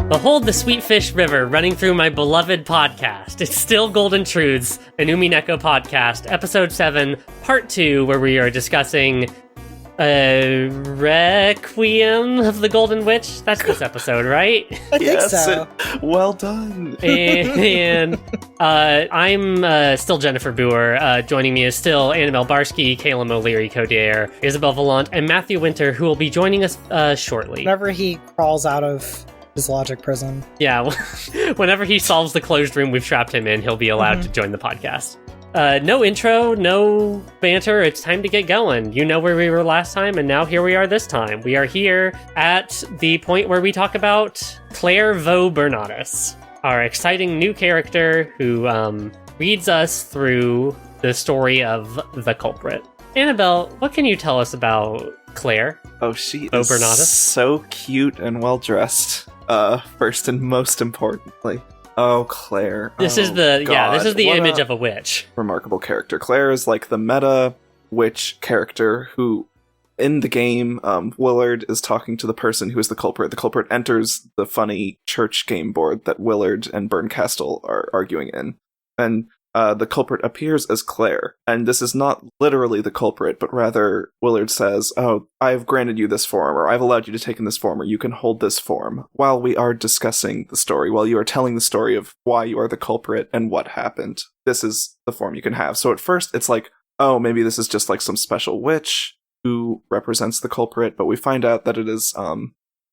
Behold the sweet fish river running through my beloved podcast. It's still Golden Truths, an Umineko podcast, episode 7, part 2, where we are discussing Requiem of the Golden Witch. That's this episode, right? I think so. Well done. And I'm still Jennifer Booher. Joining me is still Annabelle Barsky, Caelum O'Leary Codier, Isabelle Valant, and Matthew Winter, who will be joining us shortly. Whenever he crawls out of his logic prison. Yeah, whenever he solves the closed room we've trapped him in, he'll be allowed to join the podcast. No intro, no banter, it's time to get going. You know where we were last time, and now here we are this time. We are here at the point where we talk about Claire Vaux Bernatus, our exciting new character who reads us through the story of the culprit. Annabelle, what can you tell us about Claire? Oh, she Vaux is Bernatus? so cute and well-dressed, first and most importantly. Oh, Claire. This is God. the What image a of a witch. remarkable character. Claire is like the meta witch character who, in the game, Willard is talking to the person who is the culprit. The culprit enters the funny church game board that Willard and Berncastle are arguing in. And the culprit appears as Claire. And this is not literally the culprit, but rather Willard says, "Oh, I've granted you this form, or I've allowed you to take in this form, or you can hold this form," while we are discussing the story, while you are telling the story of why you are the culprit and what happened. This is the form you can have. So at first, it's like, oh, maybe this is just like some special witch who represents the culprit, but we find out that it is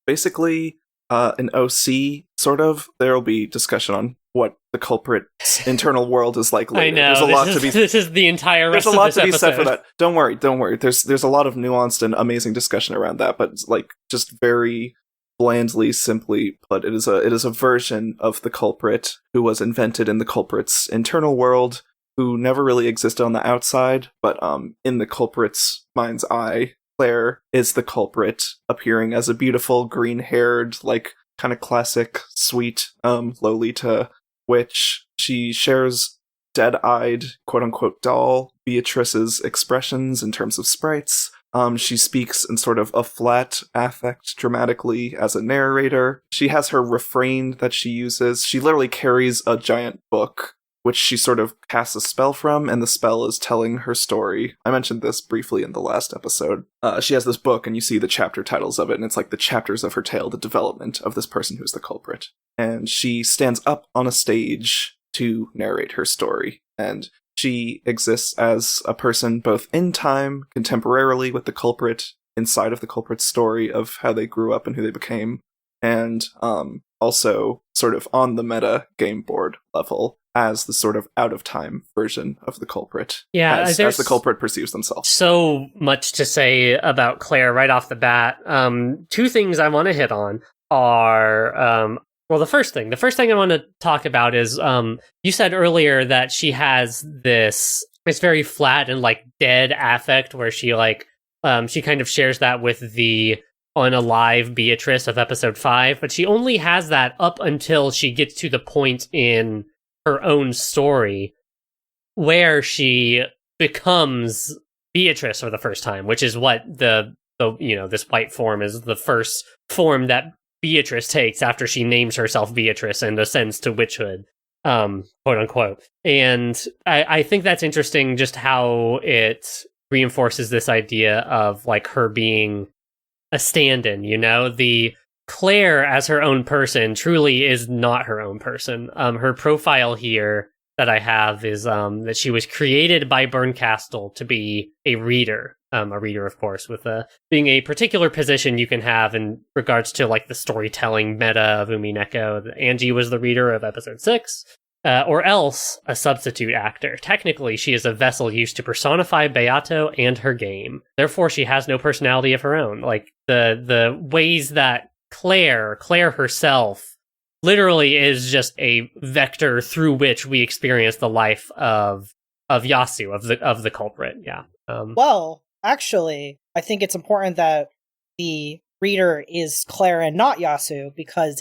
basically an OC, sort of. There will be discussion on what the culprit's internal world is like later. I know, this is the entire rest of this episode. There's a lot to be said for that. Don't worry. There's a lot of nuanced and amazing discussion around that, but like just very blandly, simply put, it is a version of the culprit who was invented in the culprit's internal world, who never really existed on the outside, but in the culprit's mind's eye, Claire is the culprit, appearing as a beautiful, green-haired, like, kind of classic, sweet, Lolita witch. She shares dead-eyed, quote-unquote, doll Beatrice's expressions in terms of sprites. She speaks in sort of a flat affect dramatically as a narrator. She has her refrain that she uses. She literally carries a giant book, which she sort of casts a spell from, and the spell is telling her story. I mentioned this briefly in the last episode. She has this book, and you see the chapter titles of it, and it's like the chapters of her tale, the development of this person who's the culprit. And she stands up on a stage to narrate her story, and she exists as a person both in time, contemporarily with the culprit, inside of the culprit's story of how they grew up and who they became, and also sort of on the meta game board level, as the sort of out-of-time version of the culprit. Yeah, as the culprit perceives themselves. So much to say about Claire right off the bat. Two things I want to hit on are... well, the first thing I want to talk about is, you said earlier that she has this very flat and, like, dead affect where she, like, she kind of shares that with the unalive Beatrice of episode 5, but she only has that up until she gets to the point in her own story where she becomes Beatrice for the first time, which is what the this white form is the first form that Beatrice takes after she names herself Beatrice and ascends to witchhood, quote unquote. And I think that's interesting, just how it reinforces this idea of like her being a stand-in, the Claire as her own person truly is not her own person. Her profile here that I have is that she was created by Berncastle to be a reader, of course, with being a particular position you can have in regards to like the storytelling meta of Umineko. Angie was the reader of episode 6, or else a substitute actor. Technically, she is a vessel used to personify Beato and her game. Therefore, she has no personality of her own. Like the ways that Claire herself literally is just a vector through which we experience the life of Yasu, of the culprit. Yeah. Well, actually, I think it's important that the reader is Claire and not Yasu, because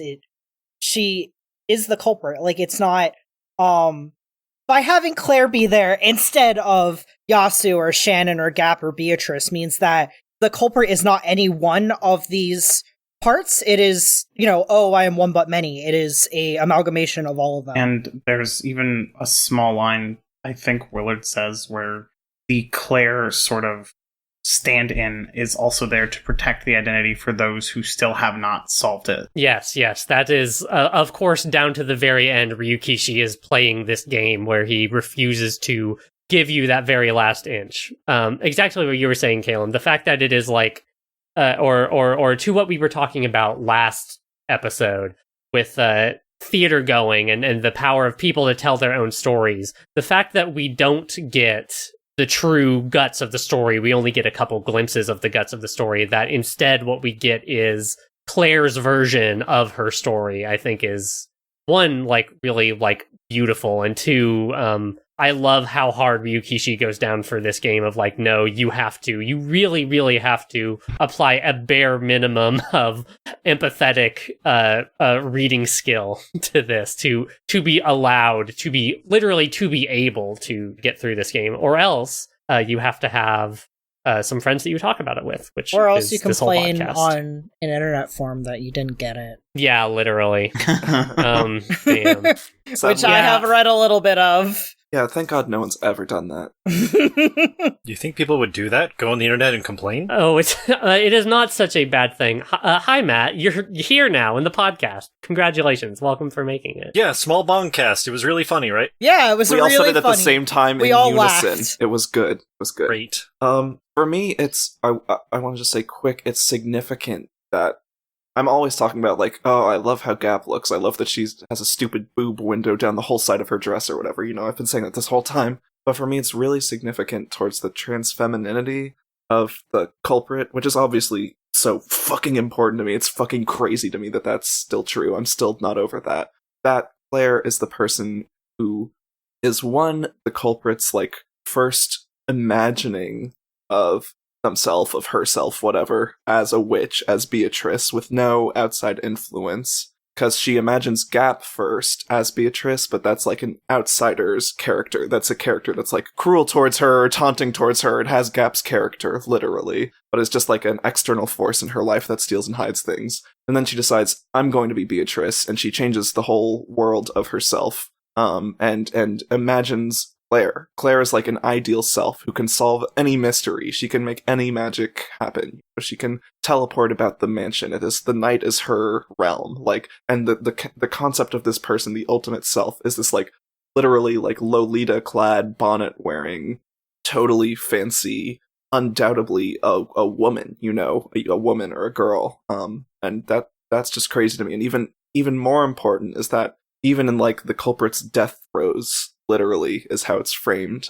she is the culprit. Like, it's not by having Claire be there instead of Yasu or Shannon or Gap or Beatrice means that the culprit is not any one of these parts, it is, oh, I am one but many. It is a amalgamation of all of them. And there's even a small line, I think Willard says, where the Claire sort of stand-in is also there to protect the identity for those who still have not solved it. Yes, that is, of course, down to the very end, Ryukishi is playing this game where he refuses to give you that very last inch. Exactly what you were saying, Caelum. The fact that it is like, or to what we were talking about last episode with theater going and the power of people to tell their own stories. The fact that we don't get the true guts of the story, we only get a couple glimpses of the guts of the story, that instead what we get is Claire's version of her story, I think is, one, like, really, like, beautiful, and two, I love how hard Ryukishi goes down for this game of like, no, you really, really have to apply a bare minimum of empathetic reading skill to this to be allowed to be able to get through this game, or else you have to have some friends that you talk about it with, which or else is you complain on an internet forum that you didn't get it. Yeah, literally. Damn. Which I have read a little bit of. Yeah, thank God no one's ever done that. You think people would do that? Go on the internet and complain? Oh, it is not such a bad thing. Hi, Matt. You're here now in the podcast. Congratulations. Welcome for making it. Yeah, small bongcast. It was really funny, right? Yeah, it was really funny. We all said it at the same time in all unison. Laughed. It was good. Great. For me, it's I want to just say quick. It's significant that I'm always talking about, like, oh, I love how Gap looks. I love that she has a stupid boob window down the whole side of her dress or whatever. I've been saying that this whole time. But for me, it's really significant towards the transfemininity of the culprit, which is obviously so fucking important to me. It's fucking crazy to me that that's still true. I'm still not over that. That Claire is the person who is, one, the culprit's, like, first imagining of themself, of herself, whatever, as a witch, as Beatrice, with no outside influence. Because she imagines Gap first as Beatrice, but that's like an outsider's character. That's a character that's like cruel towards her, or taunting towards her. It has Gap's character, literally. But it's just like an external force in her life that steals and hides things. And then she decides, I'm going to be Beatrice, and she changes the whole world of herself. And imagines Claire. Claire is like an ideal self who can solve any mystery. She can make any magic happen. She can teleport about the mansion. The night is her realm. Like, and the concept of this person, the ultimate self, is this like literally like Lolita-clad, bonnet-wearing, totally fancy, undoubtedly a woman. A woman or a girl. And that's just crazy to me. And even more important is that even in like the culprit's death throes, literally, is how it's framed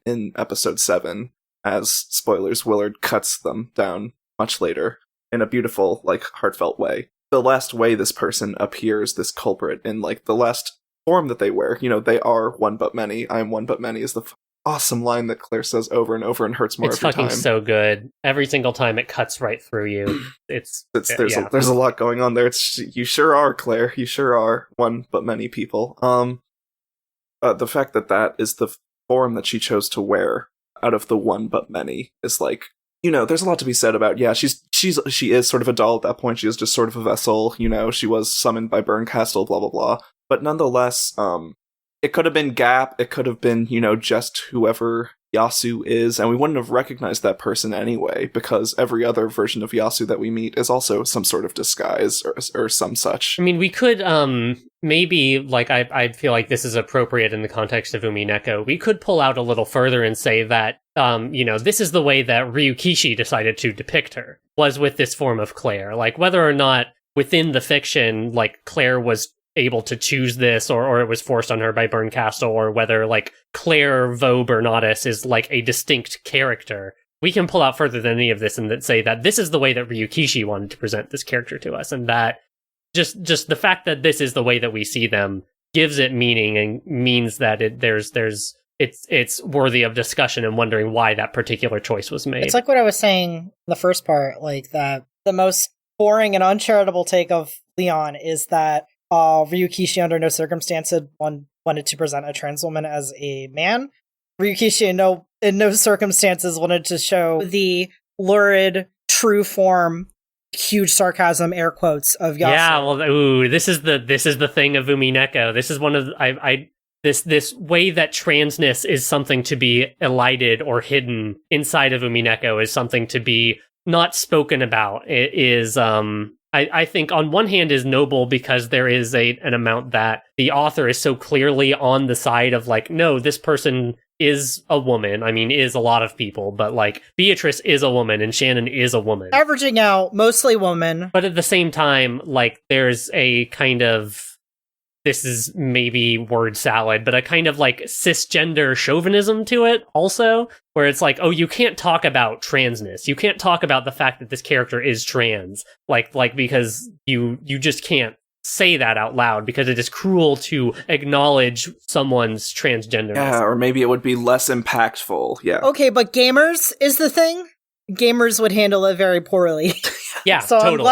in episode 7, as, spoilers, Willard cuts them down much later in a beautiful, like, heartfelt way. The last way this person appears, this culprit, in, like, the last form that they wear, they are one but many. I am one but many is the awesome line that Claire says over and over and hurts more every time. It's fucking so good. Every single time it cuts right through you. There's a lot going on there. You sure are, Claire. You sure are one but many people. The fact that is the form that she chose to wear out of the one but many is like, there's a lot to be said about, yeah, she is sort of a doll at that point. She is just sort of a vessel, she was summoned by Berncastle, blah, blah, blah. But nonetheless, it could have been Gap, it could have been, just whoever Yasu is, and we wouldn't have recognized that person anyway, because every other version of Yasu that we meet is also some sort of disguise or some such. I mean, we could, maybe, like, I feel like this is appropriate in the context of Umineko. We could pull out a little further and say that, this is the way that Ryukishi decided to depict her, was with this form of Claire. Like, whether or not within the fiction, like, Claire was able to choose this, or it was forced on her by Berncastle, or whether, like, Claire Vaux-Bernatus is, like, a distinct character. We can pull out further than any of this and say that this is the way that Ryukishi wanted to present this character to us, and that just the fact that this is the way that we see them gives it meaning and means that it's worthy of discussion and wondering why that particular choice was made. It's like what I was saying in the first part, like that the most boring and uncharitable take of Leon is that Ryukishi under no circumstances wanted to present a trans woman as a man. Ryukishi in no circumstances wanted to show the lurid true form huge sarcasm, air quotes of Yasu. Yeah, well, this is the thing of Umineko. This is one of this way that transness is something to be elided or hidden inside of Umineko is something to be not spoken about. It is, I think on one hand is noble because there is an amount that the author is so clearly on the side of like, no, this person is a woman. I mean, is a lot of people, but like Beatrice is a woman and Shannon is a woman. Averaging out, mostly woman. But at the same time, like there's a kind of, this is maybe word salad, but a kind of like cisgender chauvinism to it also, where it's like, oh, you can't talk about transness. You can't talk about the fact that this character is trans. Like because you just can't say that out loud because it is cruel to acknowledge someone's transgender. Yeah, or maybe it would be less impactful. Yeah. Okay, but gamers is the thing. Gamers would handle it very poorly. Yeah, so totally.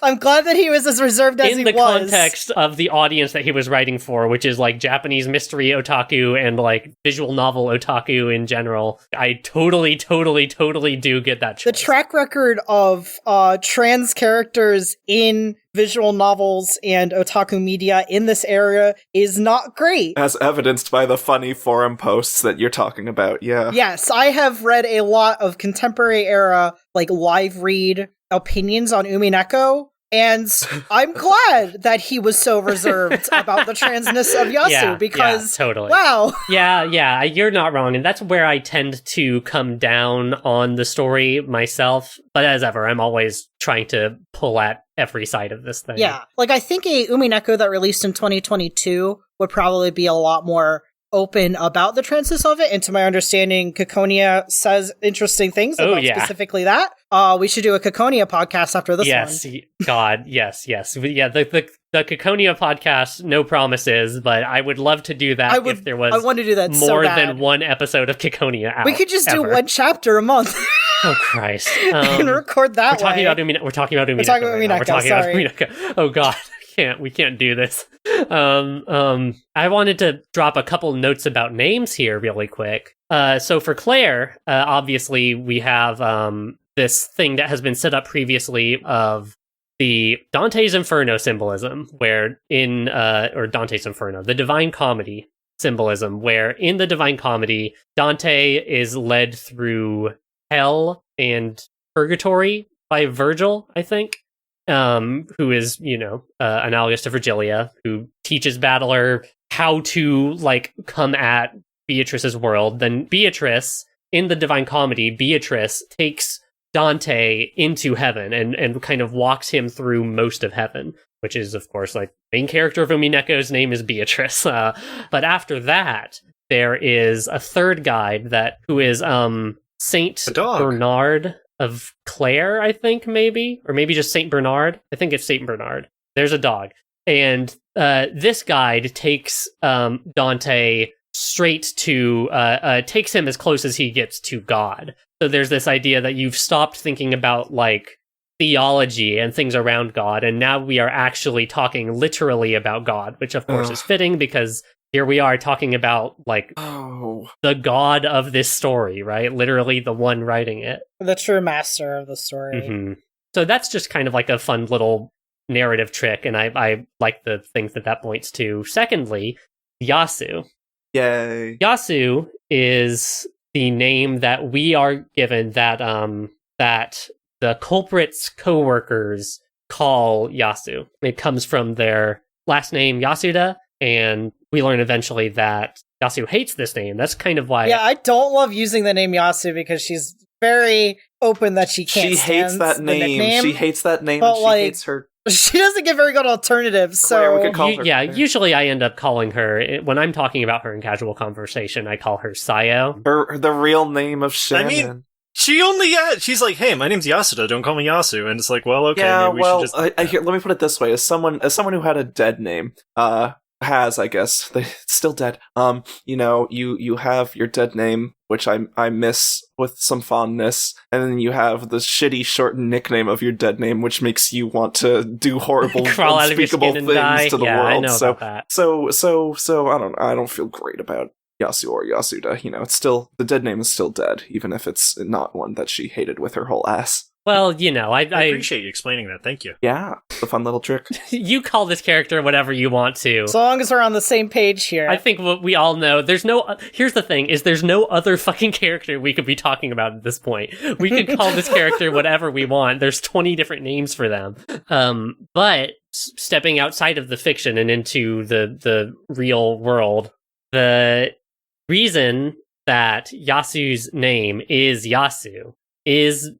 I'm glad that he was as reserved as he was. In the context of the audience that he was writing for, which is like Japanese mystery otaku and like visual novel otaku in general, I totally do get that choice. The track record of trans characters in visual novels and otaku media in this area is not great. As evidenced by the funny forum posts that you're talking about, yeah. Yes, I have read a lot of contemporary era, like live read opinions on Umineko, and I'm glad that he was so reserved about the transness of Yasu, because, totally. Wow. Yeah, you're not wrong, and that's where I tend to come down on the story myself, but as ever, I'm always trying to pull at every side of this thing. Yeah, like I think a Umineko that released in 2022 would probably be a lot more open about the transness of it, and to my understanding, Caconia says interesting things about specifically that. We should do a Caconia podcast after this one. God, yes. Yeah, the Caconia podcast, no promises, but I would love to do that if there was I want to do that more than one episode of Caconia out. We could just do one chapter a month. Oh, Christ. And record that we're talking about Umineko. We're talking about Umineko. Oh, God. We can't do this. I wanted to drop a couple notes about names here really quick. So for Claire, obviously we have this thing that has been set up previously of the Dante's Inferno symbolism, where or Dante's Inferno, the Divine Comedy symbolism, where in the Divine Comedy, Dante is led through hell and purgatory by Virgil, I think. Who is, analogous to Virgilia, who teaches Battler how to, like, come at Beatrice's world. Then Beatrice, in the Divine Comedy, Beatrice takes Dante into heaven and kind of walks him through most of heaven, which is, of course, like, main character of Umineko's name is Beatrice. But after that, there is a third guide who is, Saint Bernard of Claire, I think, maybe, or maybe just Saint Bernard. I think it's Saint Bernard. There's a dog, and this guide takes Dante straight to takes him as close as he gets to God. So there's this idea that you've stopped thinking about like theology and things around God, and now we are actually talking literally about God, which of course is fitting because here we are talking about, like, the god of this story, right? Literally the one writing it. The true master of the story. Mm-hmm. So that's just kind of like a fun little narrative trick, and I like the things that points to. Secondly, Yasu. Yay. Yasu is the name that we are given that the culprit's co-workers call Yasu. It comes from their last name, Yasuda, and we learn eventually that Yasu hates this name. That's kind of why... Yeah, I don't love using the name Yasu because she's very open that she can't hates that name. She hates that name, but, and she hates her... She doesn't get very good alternatives, so... Usually I end up calling her... When I'm talking about her in casual conversation, I call her Sayo. The real name of Shannon. I mean, she's like, hey, my name's Yasuda, don't call me Yasu. And it's like, well, okay, yeah, maybe we should just... let me put it this way. As someone who had a dead name, I guess, it's still dead. You have your dead name, which I miss with some fondness, and then you have the shitty shortened nickname of your dead name, which makes you want to do horrible, unspeakable things to the world. I know about that. So I don't feel great about Yasu or Yasuda. It's still, the dead name is still dead, even if it's not one that she hated with her whole ass. Well, you know, I appreciate you explaining that. Thank you. Yeah, it's a fun little trick. You call this character whatever you want to. So long as we're on the same page here. I think what we all know, here's the thing, is there's no other fucking character we could be talking about at this point. We could call this character whatever we want. There's 20 different names for them. But stepping outside of the fiction and into the real world, the reason that Yasu's name is Yasu is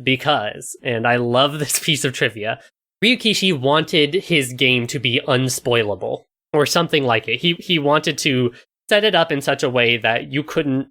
because, and I love this piece of trivia, Ryukishi wanted his game to be unspoilable, or something like it. He wanted to set it up in such a way that you couldn't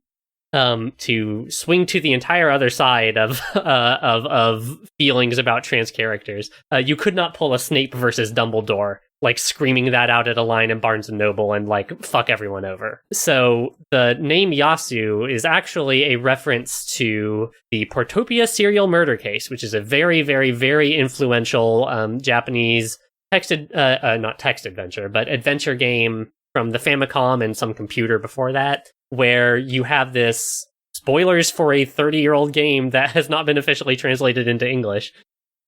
to swing to the entire other side of feelings about trans characters. You could not pull a Snape versus Dumbledore, like screaming that out at a line in Barnes and Noble and like fuck everyone over. So the name Yasu is actually a reference to the Portopia serial murder case, which is a very, very, very influential Japanese not text adventure, but adventure game from the Famicom and some computer before that, where you have this, spoilers for a 30-year-old game that has not been officially translated into English.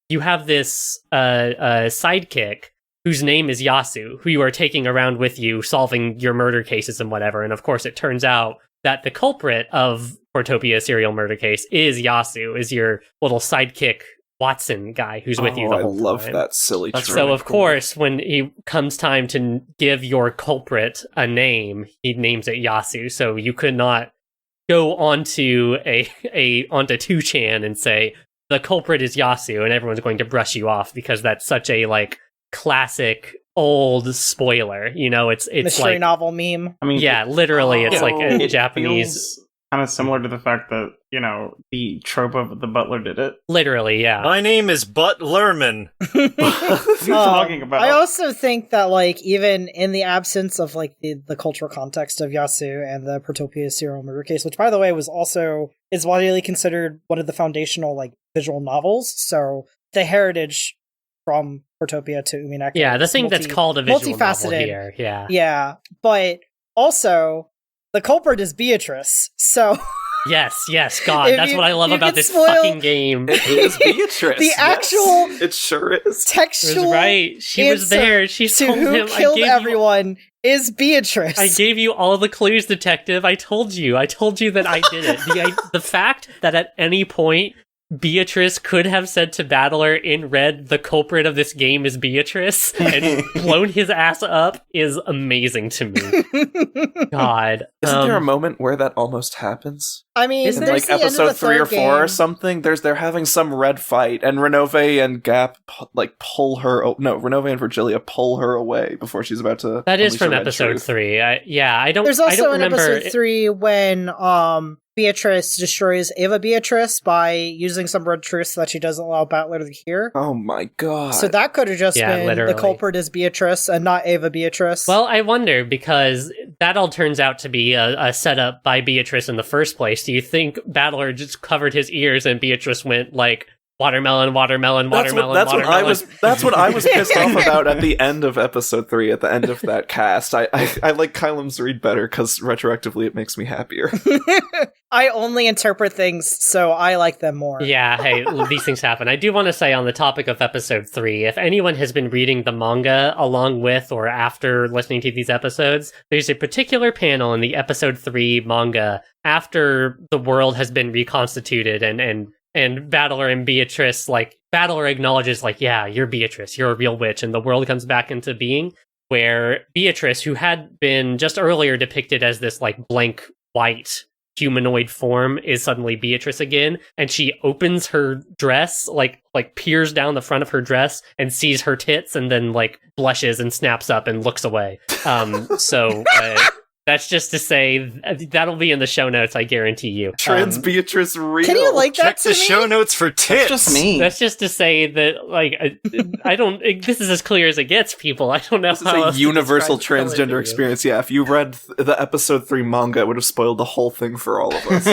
You have this sidekick whose name is Yasu, who you are taking around with you, solving your murder cases and whatever. And of course, it turns out that the culprit of Portopia serial murder case is Yasu, is your little sidekick Watson guy who's with you the whole time. I love that silly trick. So, of course, when it comes time to give your culprit a name, he names it Yasu. So you could not go onto onto 2chan and say, the culprit is Yasu, and everyone's going to brush you off because that's such a, like, classic old spoiler. You know, it's mystery like novel meme. I mean, yeah, literally, it's like a Japanese. Kind of similar to the fact that, you know, the trope of the butler did it. Literally, yeah. My name is Butt Lerman. What are you talking about? I also think that, like, even in the absence of, like, the cultural context of Yasu and the Portopia serial murder case, which, by the way, is widely considered one of the foundational, like, visual novels. So the heritage from Portopia to Umineko. Yeah, the thing that's called a visual novel multifaceted here. Yeah. Yeah, but also the culprit is Beatrice. So Yes, God, that's what I love about this spoil- fucking game. It is Beatrice. The actual it sure is. textual Was right. She was there. She to told who him. killed everyone is Beatrice. I gave you all the clues, detective. I told you that I did it. The fact that at any point Beatrice could have said to Battler in red, the culprit of this game is Beatrice, and blown his ass up is amazing to me. God. Isn't there a moment where that almost happens? I mean, In like episode 3 or 4 or something, they're having some red fight, and Renove and Gap pull her. Renove and Virgilia pull her away before she's about to. That is from unleash her red episode truth. 3. I don't. There's I also don't in remember episode 3 when Beatrice destroys Ava Beatrice by using some red truth that she doesn't allow Battler to hear. Oh my god! So that could have just been literally. the culprit is Beatrice and not Ava Beatrice. Well, I wonder, because that all turns out to be a setup by Beatrice in the first place. Do you think Battler just covered his ears and Beatrice went like watermelon? That's what I was pissed off about at the end of episode 3. At the end of that cast, I like Caelum's read better because retroactively it makes me happier. I only interpret things, so I like them more. Yeah, hey, these things happen. I do want to say on the topic of episode 3, if anyone has been reading the manga along with or after listening to these episodes, there's a particular panel in the episode 3 manga after the world has been reconstituted and Battler and Beatrice, like, Battler acknowledges, like, yeah, you're Beatrice, you're a real witch, and the world comes back into being, where Beatrice, who had been just earlier depicted as this, like, blank white humanoid form, is suddenly Beatrice again, and she opens her dress, like peers down the front of her dress and sees her tits, and then, like, blushes and snaps up and looks away. That's just to say, that'll be in the show notes, I guarantee you. Trans Beatrice real. Can you like that Check to the me? show notes for tits. That's just me. That's just to say that, like, I don't. This is as clear as it gets, people. I don't know This is how a else to universal describe the color to transgender you. experience. Yeah, if you read the episode 3 manga, it would have spoiled the whole thing for all of us.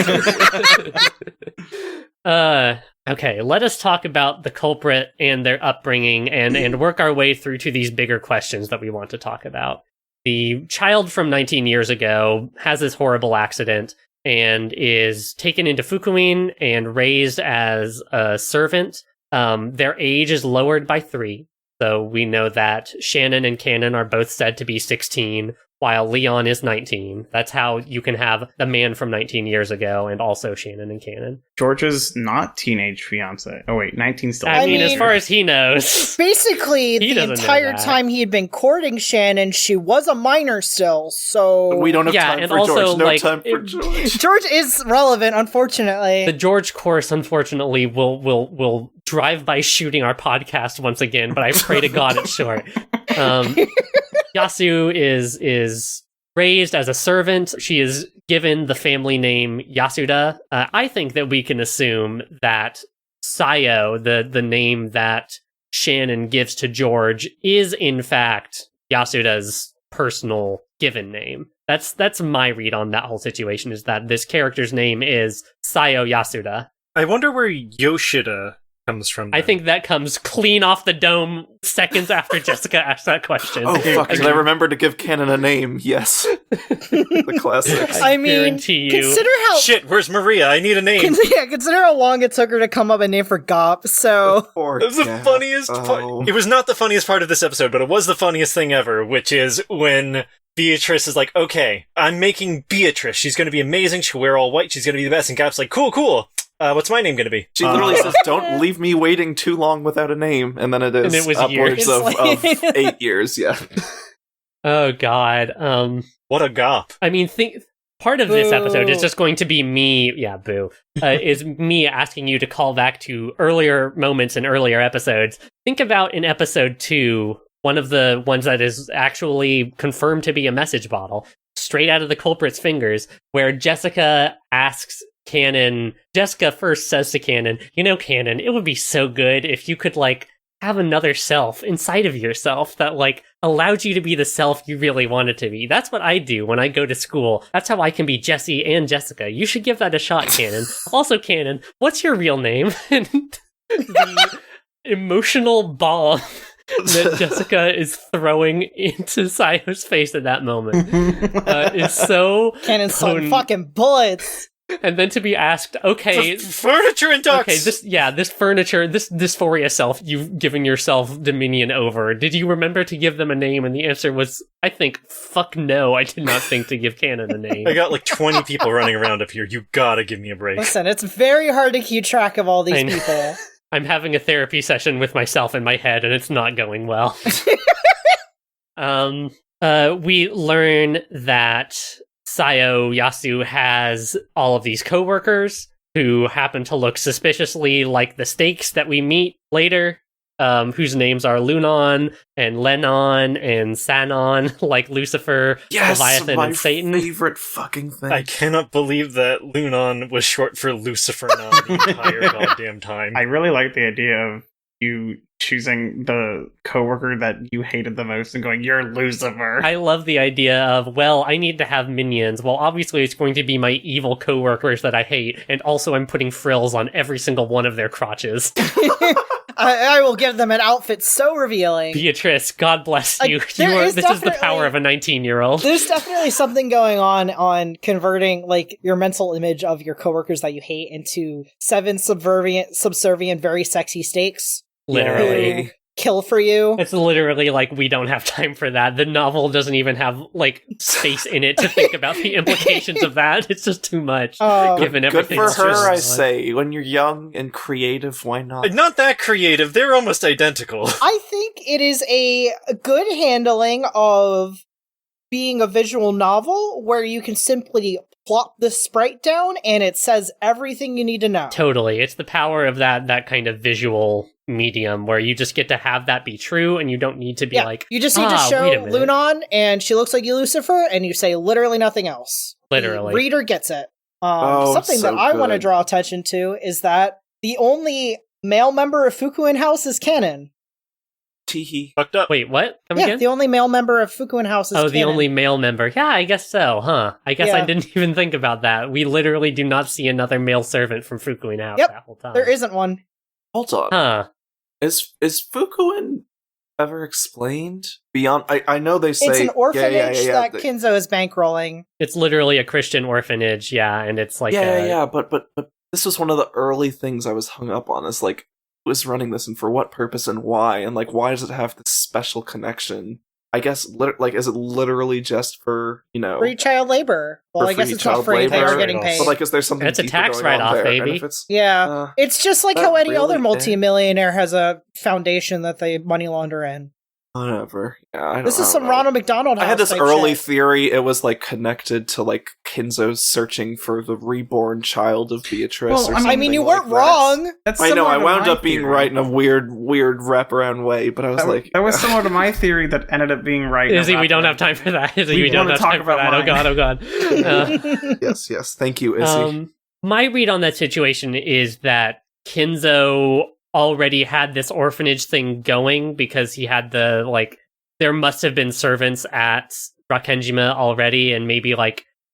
Okay, let us talk about the culprit and their upbringing and work our way through to these bigger questions that we want to talk about. The child from 19 years ago has this horrible accident, and is taken into Fukuin and raised as a servant. Their age is lowered by 3. So we know that Shannon and Cannon are both said to be 16, while Leon is 19. That's how you can have the man from 19 years ago and also Shannon and Cannon. George's not teenage fiance. Oh wait, 19 still. I mean, as far as he knows. Basically, the entire time he had been courting Shannon, she was a minor still, so... We don't have time for George. No time for George. George is relevant, unfortunately. The George course, unfortunately, will drive by shooting our podcast once again, but I pray to God it's short. Yasu is raised as a servant. She is given the family name Yasuda. I think that we can assume that Sayo, the name that Shannon gives to George, is in fact Yasuda's personal given name. That's my read on that whole situation, is that this character's name is Sayo Yasuda. I wonder where Yoshida comes from. I think that comes clean off the dome seconds after Jessica asked that question. Oh fuck, did I remember to give Cannon a name? Yes. The classics. I mean, consider how... Shit, where's Maria? I need a name. Consider how long it took her to come up with a name for Gop, so... It was the funniest part. It was not the funniest part of this episode, but it was the funniest thing ever, which is when Beatrice is like, okay, I'm making Beatrice. She's going to be amazing. She'll wear all white. She's going to be the best. And Gop's like, cool. What's my name going to be? She literally says, don't leave me waiting too long without a name. And then it is was upwards of 8 years, yeah. Oh, God. What a Gop. I mean, part of this episode is just going to be me, is me asking you to call back to earlier moments in earlier episodes. Think about in episode 2, one of the ones that is actually confirmed to be a message bottle, straight out of the culprit's fingers, where Jessica asks Cannon, Jessica first says to Cannon, Cannon, it would be so good if you could, have another self inside of yourself that, allowed you to be the self you really wanted to be. That's what I do when I go to school. That's how I can be Jessie and Jessica. You should give that a shot, Cannon. Also, Cannon, what's your real name? And the emotional bomb that Jessica is throwing into Sayo's face at that moment is so Cannon's some fucking bullets. And then to be asked, okay, furniture and ducks. Okay, this furniture, this dysphoria self you've given yourself dominion over. Did you remember to give them a name? And the answer was, I think, fuck no. I did not think to give Cannon a name. I got 20 people running around up here. You gotta give me a break. Listen, it's very hard to keep track of all these people. I'm having a therapy session with myself in my head, and it's not going well. We learn that Sayo Yasu has all of these coworkers who happen to look suspiciously like the stakes that we meet later, whose names are Lunon and Lenon and Sanon, like Lucifer, Leviathan, and Satan. Favorite fucking thing. I cannot believe that Lunon was short for Lucifer now the entire goddamn time. I really like the idea of you choosing the coworker that you hated the most and going, you're Lucifer. I love the idea of, I need to have minions. Well, obviously it's going to be my evil coworkers that I hate, and also I'm putting frills on every single one of their crotches. I will give them an outfit so revealing. Beatrice, God bless you. This is the power of a 19-year-old. There's definitely something going on converting your mental image of your coworkers that you hate into 7 subservient, very sexy stakes. Literally. Kill for you. It's literally we don't have time for that. The novel doesn't even have space in it to think about the implications of that. It's just too much. Given everything. Good for her, I say. When you're young and creative, why not? Not that creative. They're almost identical. I think it is a good handling of being a visual novel where you can simply plop the sprite down and it says everything you need to know. Totally. It's the power of that kind of visual medium where you just get to have that be true and you don't need to be you just need to show Lunon and she looks like you, Lucifer, and you say literally nothing else. Literally. The reader gets it. Something that I want to draw attention to is that the only male member of Fukuin House is Cannon. Teehee. Fucked up. Wait, what? Come again? The only male member of Fukuin House is Cannon. The only male member. Yeah, I guess so, huh? I guess I didn't even think about that. We literally do not see another male servant from Fukuin House that whole time. There isn't one. Hold on. Huh. Is Fukuin ever explained? Beyond, I know they say it's an orphanage that they, Kinzo is bankrolling. It's literally a Christian orphanage, yeah, and it's like but this was one of the early things I was hung up on. Is like, who is running this and for what purpose and why, and like why does it have this special connection? I guess, like, is it literally just for, free child labor? Well, I guess it's not free; they are getting paid. But like, is there something? It's a tax write-off, baby. It's just like how any other multimillionaire has a foundation that they money launder in. Whatever. Yeah, this is some Ronald McDonald. I had this early shit. theory. It was like connected to like Kinzo searching for the reborn child of Beatrice. Well, or something I mean, you weren't like wrong. I know. I wound up being right in a weird wraparound way, but I was that was similar to my theory that ended up being right. Izzy, we don't have time for that. Izzy, we don't have time for that. Mine. Oh god. Yes. Thank you, Izzy. My read on that situation is that Kinzo already had this orphanage thing going because he had there must have been servants at Rakenjima already, and maybe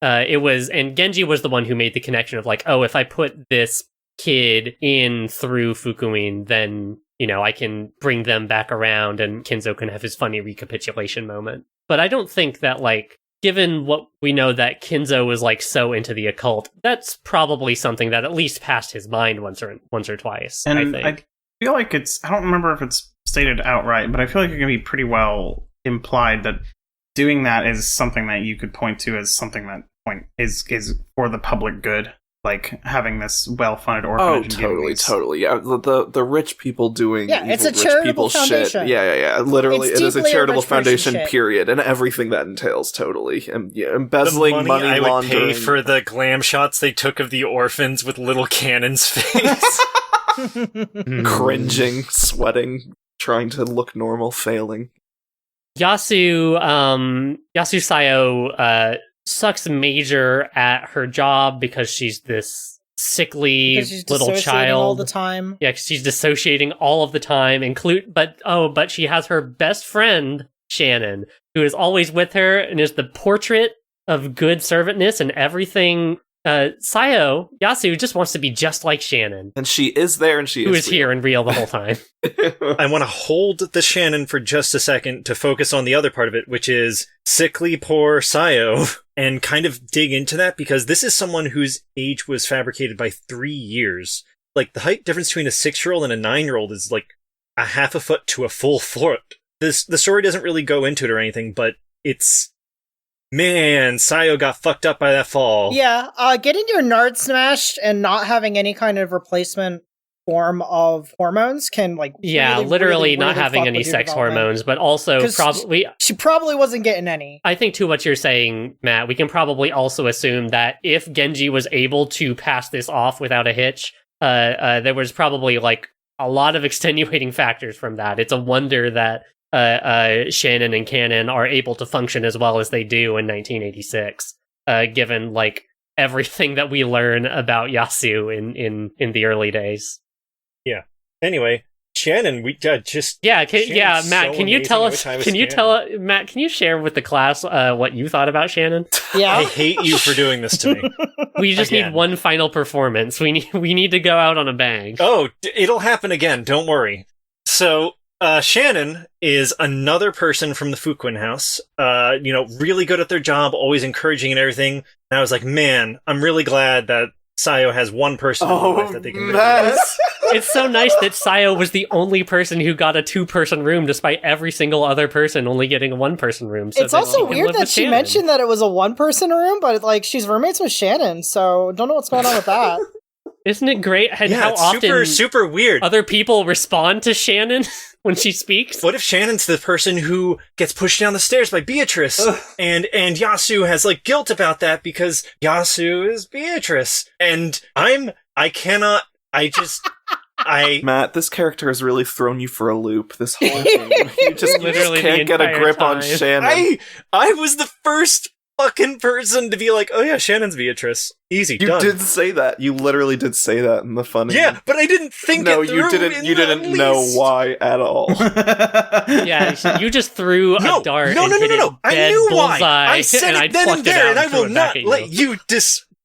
and Genji was the one who made the connection of like, oh, if I put this kid in through Fukuin, then I can bring them back around and Kinzo can have his funny recapitulation moment. But I don't think that given what we know that Kinzo was so into the occult, that's probably something that at least passed his mind once or twice. And I think. I feel like I don't remember if it's stated outright, but I feel like it can be pretty well implied that doing that is something that you could point to as something that is for the public good. Like having this well-funded orphanage. Oh, totally. Yeah, the rich people doing it's a rich charitable foundation. Shit. Yeah. Literally, it is a charitable foundation. Shit. Period, and everything that entails. Totally, and embezzling the money I laundering. would pay for the glam shots they took of the orphans with little Cannon's face, cringing, sweating, trying to look normal, failing. Yasu Sayo sucks major at her job because she's this sickly little child all the time. Yeah, she's dissociating all of the time. But she has her best friend Shannon, who is always with her and is the portrait of good servantness and everything. Yasu just wants to be just like Shannon, and she is there, and who is here and real the whole time. I want to hold the Shannon for just a second to focus on the other part of it, which is sickly poor Sayo, and kind of dig into that, because this is someone whose age was fabricated by 3 years. Like, the height difference between a 6-year-old and a 9-year-old is like a half a foot to a full foot. The story doesn't really go into it or anything, but it's... Man, Sayo got fucked up by that fall. Yeah, getting your nard smashed and not having any kind of replacement form of hormones can literally not having any sex hormones, but also probably she probably wasn't getting any. I think to what you're saying, Matt, we can probably also assume that if Genji was able to pass this off without a hitch, there was probably a lot of extenuating factors from that. It's a wonder that Shannon and Cannon are able to function as well as they do in 1986, given everything that we learn about Yasu in the early days. Yeah. Anyway, Shannon, Matt, can you share with the class what you thought about Shannon? Yeah. I hate you for doing this to me. We just need one final performance. We need to go out on a bang. Oh, it'll happen again. Don't worry. So. Shannon is another person from the Fukuin house, really good at their job, always encouraging and everything. And I was like, man, I'm really glad that Sayo has one person in her life that they can really It's so nice that Sayo was the only person who got a 2-person room, despite every single other person only getting a 1-person room. So it's also weird that she mentioned that it was a 1-person room, but she's roommates with Shannon, so don't know what's going on with that. Isn't it great how often super weird other people respond to Shannon when she speaks? What if Shannon's the person who gets pushed down the stairs by Beatrice, and Yasu has guilt about that because Yasu is Beatrice, and Matt, this character has really thrown you for a loop this whole thing. You just can't get a grip on Shannon. I was the first fucking person to be like, oh yeah, Shannon's Beatrice. Easy, you done. did say that. You literally did say that in the funny. Yeah, but I didn't think it through. You didn't know why at all. Yeah, you just threw a dart. No. I knew bullseye, why. I said it then and there, and I will not let you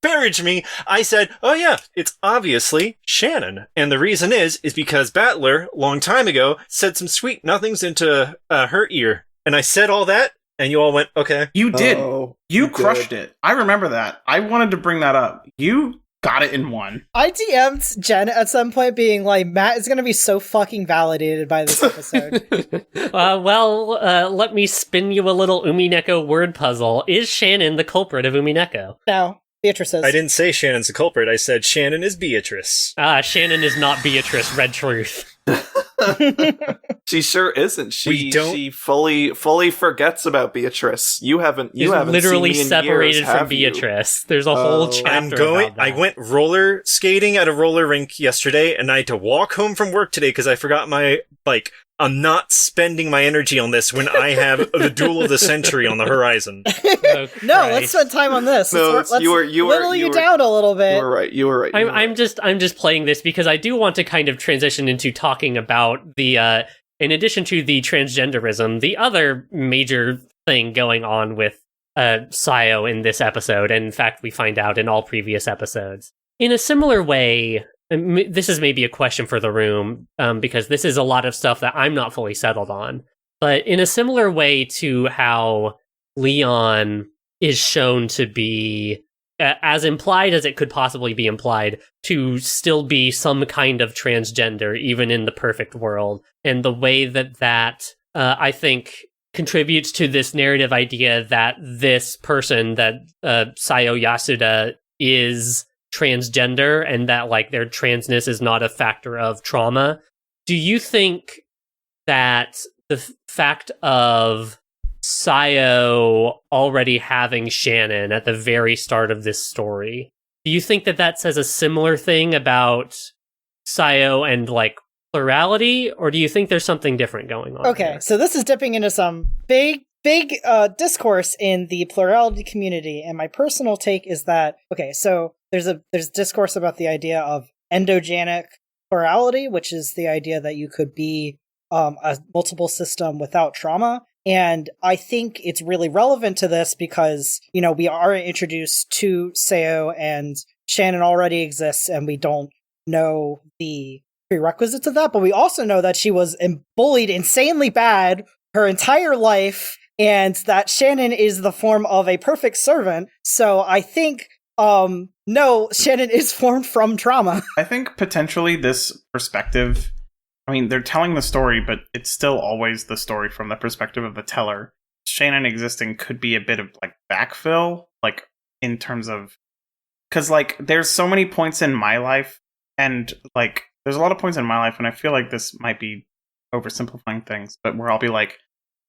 disparage me, I said, oh yeah, it's obviously Shannon. And the reason is because Battler, long time ago, said some sweet nothings into her ear. And I said all that, and you all went, okay. You did. You crushed it. I remember that. I wanted to bring that up. You got it in one. I DM'd Jen at some point being like, Matt is going to be so fucking validated by this episode. Let me spin you a little Umineko word puzzle. Is Shannon the culprit of Umineko? No, Beatrice is. I didn't say Shannon's the culprit. I said Shannon is Beatrice. Shannon is not Beatrice. Red truth. She sure isn't. She fully forgets about Beatrice. You haven't literally seen me in separated years, from have you? Beatrice. There's a whole chapter about that. I went roller skating at a roller rink yesterday, and I had to walk home from work today because I forgot my bike. I'm not spending my energy on this when I have the duel of the century on the horizon. No, let's spend time on this. No, let's whittle you down a little bit. You were right. I'm just playing this because I do want to kind of transition into talking about the in addition to the transgenderism, the other major thing going on with Sayo in this episode, and in fact we find out in all previous episodes. In a similar way, this is maybe a question for the room, because this is a lot of stuff that I'm not fully settled on. But in a similar way to how Leon is shown to be, as implied as it could possibly be implied, to still be some kind of transgender, even in the perfect world, and the way that I think contributes to this narrative idea that this person, that Sayo Yasuda, is transgender and that like their transness is not a factor of trauma. Do you think that the fact of Sayo already having Shannon at the very start of this story, do you think that says a similar thing about Sayo and like plurality, or do you think there's something different going on? Okay, here? so this is dipping into some big discourse in the plurality community, and my personal take is that, okay, so there's discourse about the idea of endogenic plurality, which is the idea that you could be a multiple system without trauma. And I think it's really relevant to this because, you know, we are introduced to Sayo and Shannon already exists, and we don't know the prerequisites of that, but we also know that she was bullied insanely bad her entire life, and that Shannon is the form of a perfect servant. So I think, no, Shannon is formed from trauma. I think potentially this perspective, I mean, they're telling the story, but it's still always the story from the perspective of the teller. Shannon existing could be a bit of like backfill, like in terms of, because like there's so many points in my life, and like there's a lot of points in my life, and I feel like this might be oversimplifying things, but where I'll be like,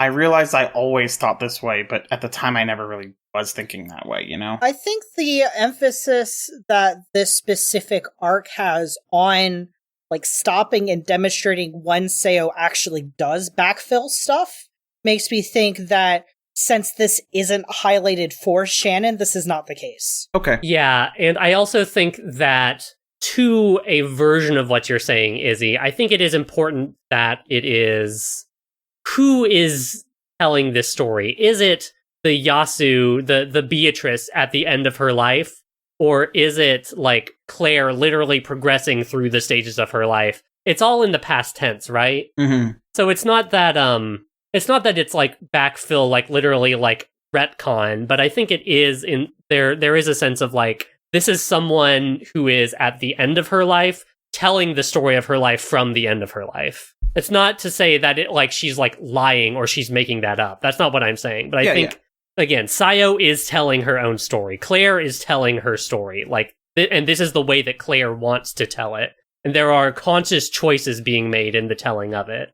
I realized I always thought this way, but at the time I never really was thinking that way, you know? I think the emphasis that this specific arc has on like stopping and demonstrating when Sayo actually does backfill stuff makes me think that since this isn't highlighted for Shannon, this is not the case. Okay. Yeah, and I also think that to a version of what you're saying, Izzy, I think it is important that it is who is telling this story. Is it the Yasu, the Beatrice at the end of her life? Or is it like Claire literally progressing through the stages of her life? It's all in the past tense, right? Mm-hmm. So it's not that it's like backfill, like literally like retcon, but I think it is in there is a sense of like, this is someone who is at the end of her life telling the story of her life from the end of her life. It's not to say that it like she's like lying or she's making that up. That's not what I'm saying. But I think again, Sayo is telling her own story. Claire is telling her story. Like, and this is the way that Claire wants to tell it. And there are conscious choices being made in the telling of it.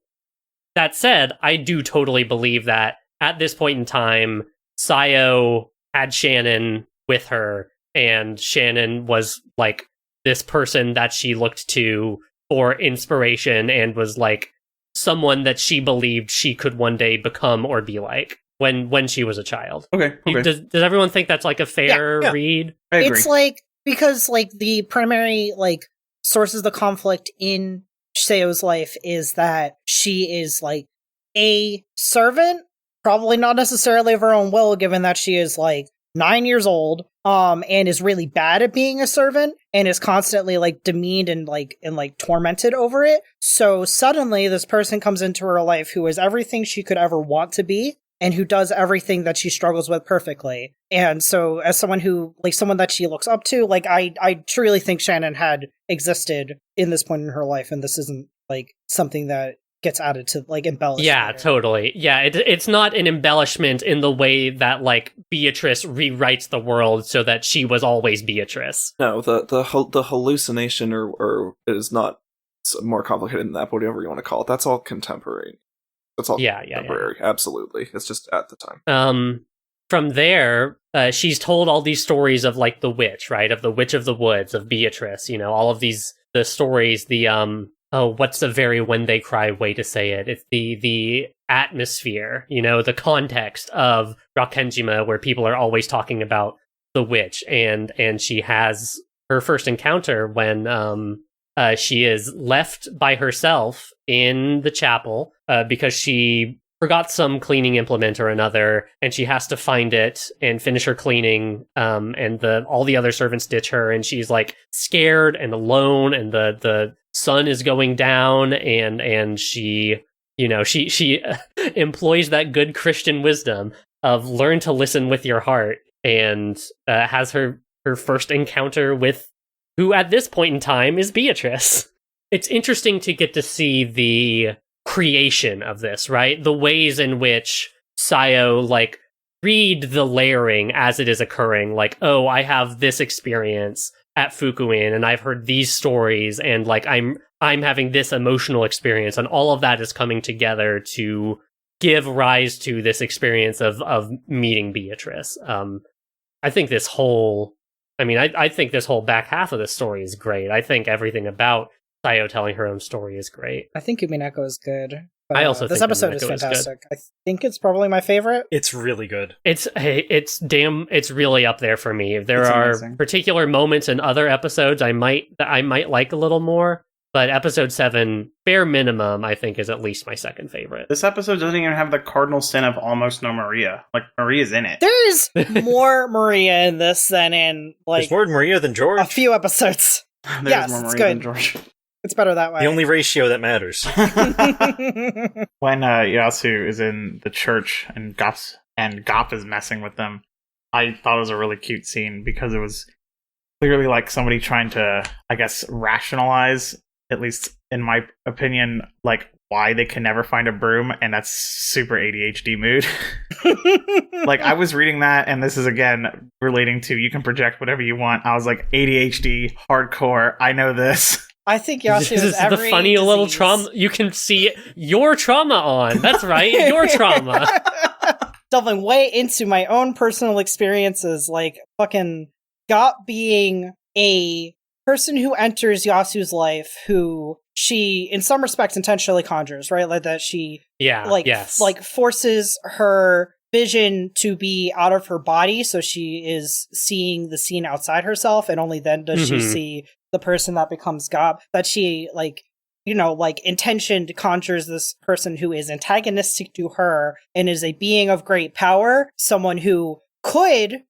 That said, I do totally believe that at this point in time, Sayo had Shannon with her, and Shannon was like this person that she looked to for inspiration and was like someone that she believed she could one day become or be like when she was a child. Okay. Does everyone think that's like a fair read? I agree. It's like, because like the primary like sources of the conflict in Sayo's life is that she is like a servant, probably not necessarily of her own will, given that she is like 9 years old, and is really bad at being a servant and is constantly like demeaned and tormented over it. So suddenly this person comes into her life who is everything she could ever want to be and who does everything that she struggles with perfectly. And so as someone that she looks up to, like I truly think Shannon had existed in this point in her life, and this isn't like something that gets added to like embellish. Yeah, totally. Yeah, it's not an embellishment in the way that like Beatrice rewrites the world so that she was always Beatrice. No, the hallucination or is not more complicated than that, whatever you want to call it. That's all contemporary. That's all contemporary. Yeah. Absolutely. It's just at the time. From there, she's told all these stories of like the witch, right? Of the Witch of the Woods, of Beatrice, you know, all of the stories, what's the very when they cry way to say it? It's the atmosphere, you know, the context of Rakenjima, where people are always talking about the witch, and she has her first encounter when she is left by herself in the chapel because she forgot some cleaning implement or another, and she has to find it and finish her cleaning, and all the other servants ditch her, and she's like scared and alone, and the sun is going down, and she employs that good Christian wisdom of learn to listen with your heart, and has her first encounter with who at this point in time is Beatrice. It's interesting to get to see the creation of this, right? The ways in which Sayo like read the layering as it is occurring, like, oh, I have this experience at Fukuin, and I've heard these stories, and like I'm having this emotional experience, and all of that is coming together to give rise to this experience of meeting Beatrice. I think this whole back half of the story is great. I think everything about Sayo telling her own story is great. I think Umineko is good. But, I also think this episode is fantastic. I think it's probably my favorite. It's really good. It's really up there for me. There are particular moments in other episodes I might like a little more, but episode 7, bare minimum, I think is at least my second favorite. This episode doesn't even have the cardinal sin of almost no Maria. Like, Maria's in it. There's more Maria in this than in like there's more Maria than George. A few episodes. There's more Maria than George. It's better that way. The only ratio that matters. When Yasu is in the church and Gop is messing with them, I thought it was a really cute scene because it was clearly like somebody trying to, I guess, rationalize, at least in my opinion, like why they can never find a broom, and that's super ADHD mood. Like, I was reading that, and this is again relating to you can project whatever you want. I was like, ADHD, hardcore, I know this. I think Yasu is every the funny disease. Little trauma you can see your trauma on. That's right, your trauma. Delving way into my own personal experiences, like fucking Gop being a person who enters Yasu's life, who she, in some respects, intentionally conjures, right? Like that she, forces her vision to be out of her body, so she is seeing the scene outside herself, and only then does she see the person that becomes Gop. That she, intentioned conjures this person who is antagonistic to her and is a being of great power, someone who could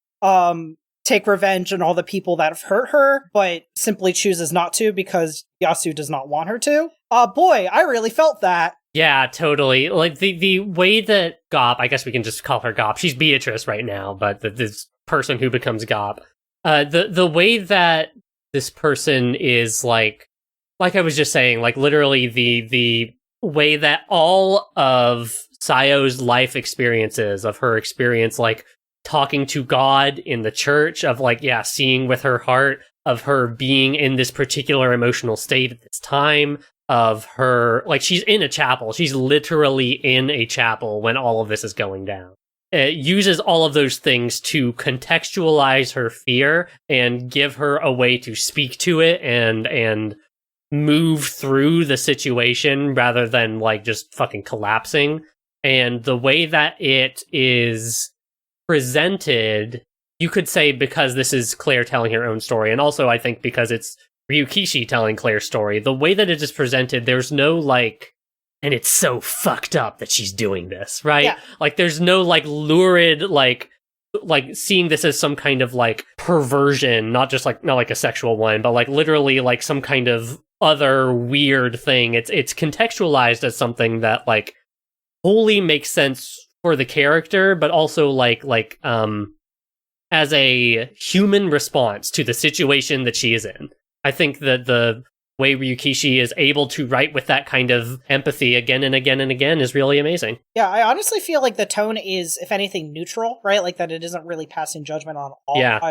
take revenge on all the people that have hurt her, but simply chooses not to because Yasu does not want her to. Boy, I really felt that. Yeah, totally. Like the way that Gop, I guess we can just call her Gop. She's Beatrice right now, but this person who becomes Gop, the way that this person is like I was just saying, like literally the way that all of Sayo's life experiences, of her experience, like talking to God in the church, of seeing with her heart, of her being in this particular emotional state at this time, of her, like, she's in a chapel. She's literally in a chapel when all of this is going down. It uses all of those things to contextualize her fear and give her a way to speak to it and move through the situation rather than just fucking collapsing. And the way that it is presented, you could say, because this is Claire telling her own story, and also I think because it's Ryukishi telling Claire's story, the way that it is presented, there's no and it's so fucked up that she's doing this, right? Yeah. Like there's no lurid like seeing this as some kind of like perversion, not like a sexual one, but like literally like some kind of other weird thing. It's contextualized as something that like wholly makes sense for the character, but also like as a human response to the situation that she is in. I think that the way Ryukishi is able to write with that kind of empathy again and again and again is really amazing. Yeah, I honestly feel like the tone is, if anything, neutral, right? Like that it isn't really passing judgment on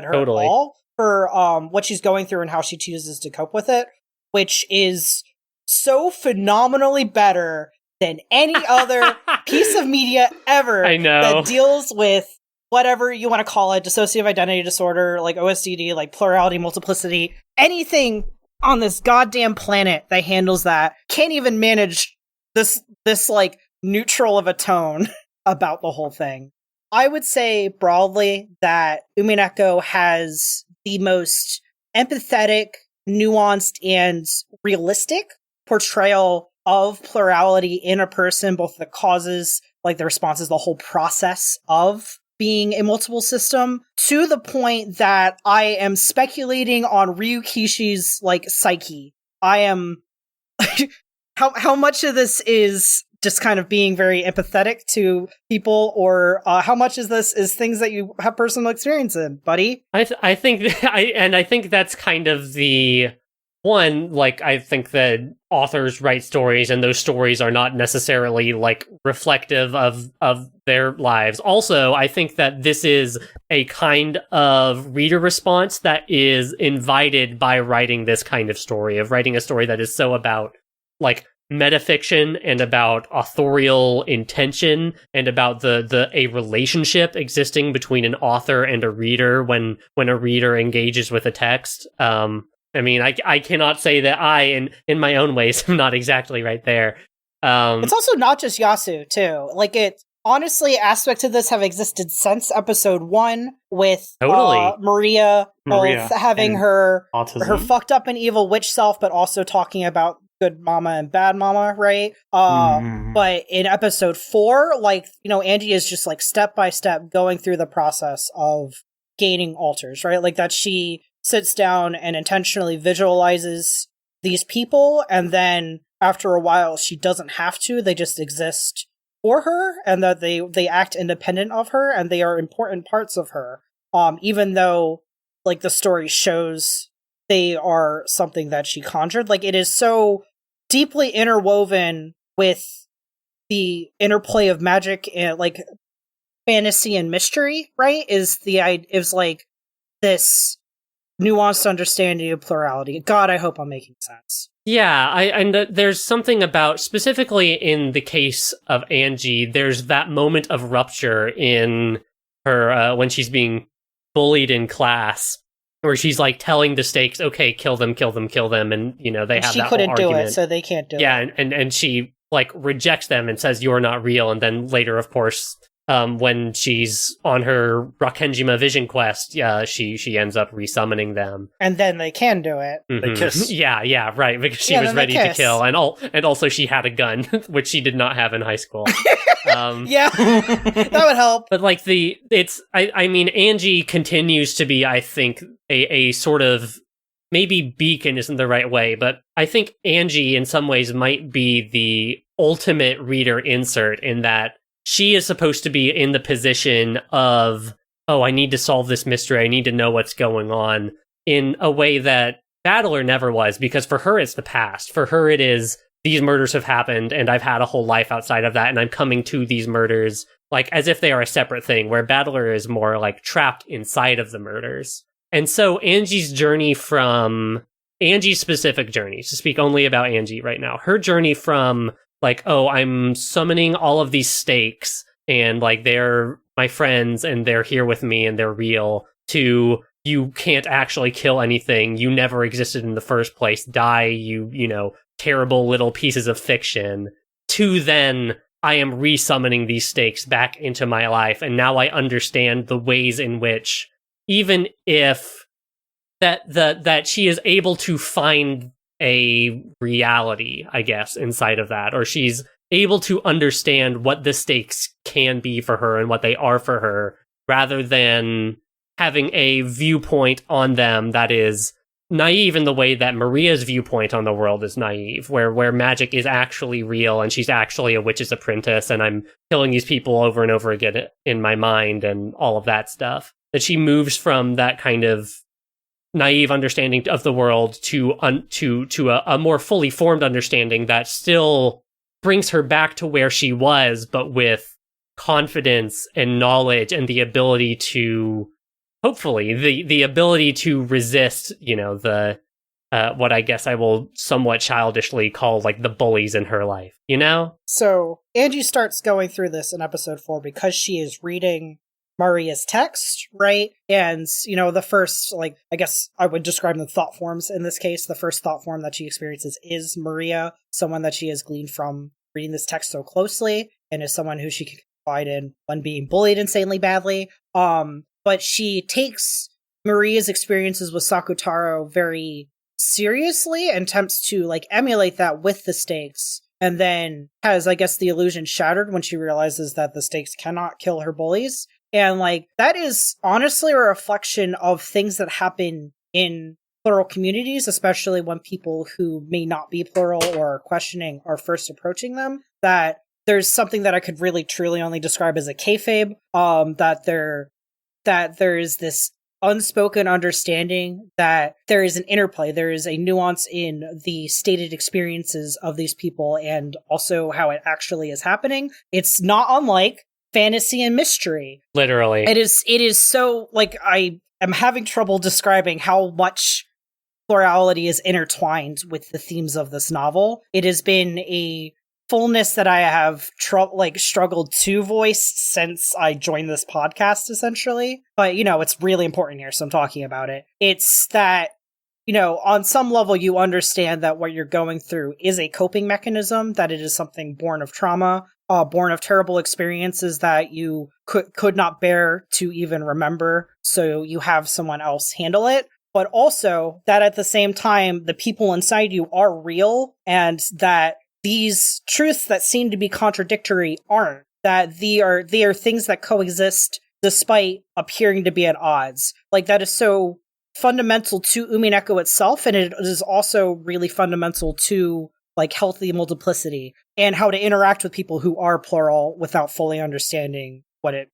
her totally. at all for what she's going through and how she chooses to cope with it, which is so phenomenally better than any other piece of media ever I know. that deals with whatever you want to call it, dissociative identity disorder, like OSDD, like plurality, multiplicity, anything on this goddamn planet that handles that can't even manage this like neutral of a tone about the whole thing. I would say broadly that Umineko has the most empathetic, nuanced, and realistic portrayal of plurality in a person, both the causes, like the responses, the whole process of being a multiple system, to the point that I am speculating on Ryukishi's like psyche. I am how much of this is just kind of being very empathetic to people, or how much is this is things that you have personal experience in, buddy? I think that's kind of the one, like, I think that authors write stories and those stories are not necessarily like reflective of their lives. Also, I think that this is a kind of reader response that is invited by writing this kind of story, of writing a story that is so about like metafiction and about authorial intention and about a relationship existing between an author and a reader when a reader engages with a text. I mean, I cannot say that I, in my own ways, am not exactly right there. It's also not just Yasu, too. Like, honestly, aspects of this have existed since episode 1, with Maria both having her fucked up and evil witch self, but also talking about good mama and bad mama, right? But in episode 4, like, you know, Angie is just like step by step going through the process of gaining alters, right? Like that she sits down and intentionally visualizes these people, and then after a while she doesn't have to, they just exist for her, and that they act independent of her, and they are important parts of her, even though like the story shows they are something that she conjured. Like, it is so deeply interwoven with the interplay of magic and like fantasy and mystery, right? Is like this nuanced understanding of plurality. God, I hope I'm making sense. Yeah, there's something about, specifically in the case of Angie, there's that moment of rupture in her when she's being bullied in class, where she's like telling the stakes, okay, kill them, and you know, they have that whole argument. She couldn't do it, so they can't do it. Yeah, and she like rejects them and says you're not real, and then later, of course, when she's on her Rakenjima vision quest, she ends up resummoning them, and then they can do it. Mm-hmm. They kiss. Yeah, right, because she was ready to kill, and also she had a gun, which she did not have in high school. Yeah, that would help. But like I mean, Angie continues to be, I think, a sort of, maybe beacon isn't the right way, but I think Angie in some ways might be the ultimate reader insert, in that she is supposed to be in the position of, oh, I need to solve this mystery, I need to know what's going on, in a way that Battler never was, because for her it's the past. For her it is, these murders have happened, and I've had a whole life outside of that, and I'm coming to these murders like as if they are a separate thing, where Battler is more like trapped inside of the murders. And so Angie's specific journey, to speak only about Angie right now, her journey from like, oh, I'm summoning all of these stakes, and like they're my friends, and they're here with me, and they're real, to you can't actually kill anything, you never existed in the first place, die, you know, terrible little pieces of fiction, to then I am resummoning these stakes back into my life, and now I understand the ways in which, even if that she is able to find a reality, I guess, inside of that, or she's able to understand what the stakes can be for her and what they are for her, rather than having a viewpoint on them that is naive in the way that Maria's viewpoint on the world is naive, where magic is actually real and she's actually a witch's apprentice and I'm killing these people over and over again in my mind and all of that stuff. That she moves from that kind of naive understanding of the world to a more fully formed understanding that still brings her back to where she was, but with confidence and knowledge and the ability to, hopefully, the ability to resist, the what I guess I will somewhat childishly call like the bullies in her life, So Angie starts going through this in episode 4 because she is reading Maria's text, right? And, the first, I guess I would describe them thought forms in this case. The first thought form that she experiences is Maria, someone that she has gleaned from reading this text so closely, and is someone who she can confide in when being bullied insanely badly. But she takes Maria's experiences with Sakutaro very seriously and attempts to, emulate that with the stakes. And then has, I guess, the illusion shattered when she realizes that the stakes cannot kill her bullies. And, that is honestly a reflection of things that happen in plural communities, especially when people who may not be plural or questioning are first approaching them, that there's something that I could really truly only describe as a kayfabe, that there is this unspoken understanding that there is an interplay, there is a nuance in the stated experiences of these people and also how it actually is happening. It's not unlike fantasy and mystery. Literally. It is so, I am having trouble describing how much plurality is intertwined with the themes of this novel. It has been a fullness that I have struggled to voice since I joined this podcast, essentially. But, it's really important here, so I'm talking about it. It's that, on some level you understand that what you're going through is a coping mechanism, that it is something born of trauma, born of terrible experiences that you could not bear to even remember, so you have someone else handle it. But also that at the same time, the people inside you are real, and that these truths that seem to be contradictory aren't. That they are things that coexist despite appearing to be at odds. That is so fundamental to Umineko itself, and it is also really fundamental to healthy multiplicity and how to interact with people who are plural without fully understanding what it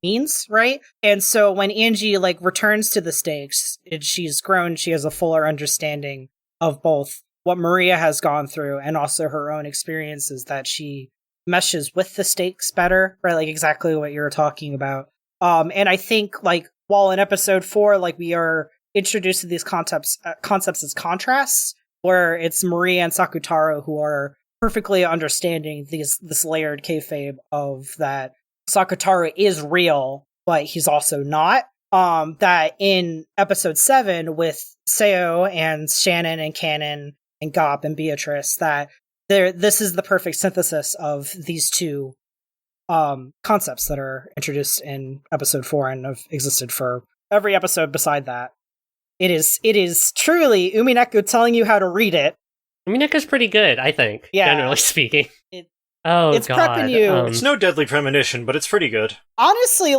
means, right? And so when Angie returns to the stakes, she's grown, she has a fuller understanding of both what Maria has gone through and also her own experiences, that she meshes with the stakes better, right? Exactly what you were talking about. And I think while in episode 4, we are introduced to these concepts as contrasts, where it's Maria and Sakutaro who are perfectly understanding this layered kayfabe of that Sakutaro is real, but he's also not. That in episode 7 with Seo and Shannon and Cannon and Gop and Beatrice, that this is the perfect synthesis of these two concepts that are introduced in episode 4 and have existed for every episode beside that. It is truly Umineko telling you how to read it. Umineko's pretty good, I think, generally speaking. It's God. prepping you. It's no deadly premonition, but it's pretty good. Honestly,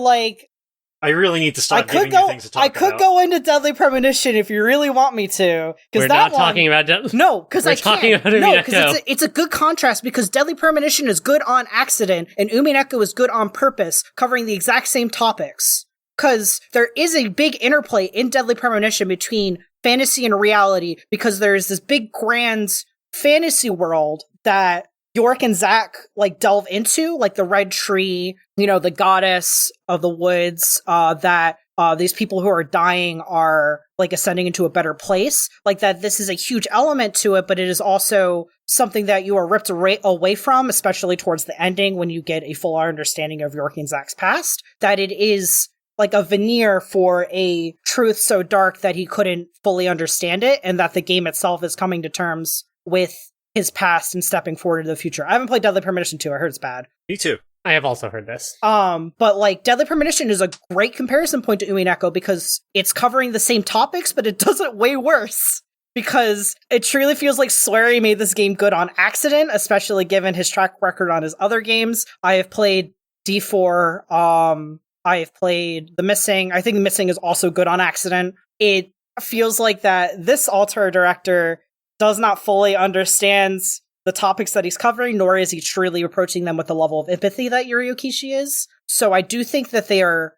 I really need to stop giving you things to talk about. I could go into Deadly Premonition if you really want me to. We're not talking about No, because I can't. No, because Umineko. it's a good contrast, because Deadly Premonition is good on accident, and Umineko is good on purpose, covering the exact same topics. Because there is a big interplay in Deadly Premonition between fantasy and reality, because there's this big grand fantasy world that York and Zach delve into, the red tree, the goddess of the woods, that these people who are dying are ascending into a better place. That this is a huge element to it, but it is also something that you are ripped away from, especially towards the ending when you get a fuller understanding of York and Zach's past, that it is a veneer for a truth so dark that he couldn't fully understand it, and that the game itself is coming to terms with his past and stepping forward into the future. I haven't played Deadly Premonition 2. I heard it's bad. Me too. I have also heard this. But Deadly Premonition is a great comparison point to Umineko, because it's covering the same topics, but it does it way worse. Because it truly feels like Swery made this game good on accident, especially given his track record on his other games. I have played D4, I've played The Missing. I think The Missing is also good on accident. It feels like that this author director does not fully understand the topics that he's covering, nor is he truly approaching them with the level of empathy that Yuri Okishi is. So I do think that they are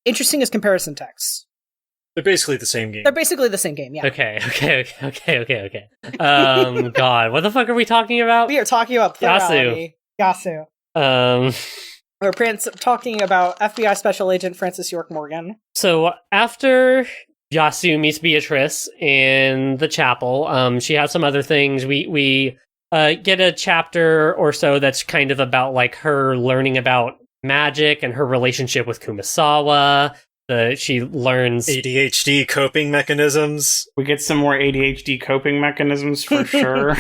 interesting as comparison texts. They're basically the same game. They're basically the same game, yeah. Okay. God, what the fuck are we talking about? We are talking about plurality. Yasu. We're talking about FBI Special Agent Francis York Morgan. So after Yasu meets Beatrice in the chapel, she has some other things. We get a chapter or so that's kind of about like her learning about magic and her relationship with Kumasawa. She learns ADHD coping mechanisms. We get some more ADHD coping mechanisms for sure.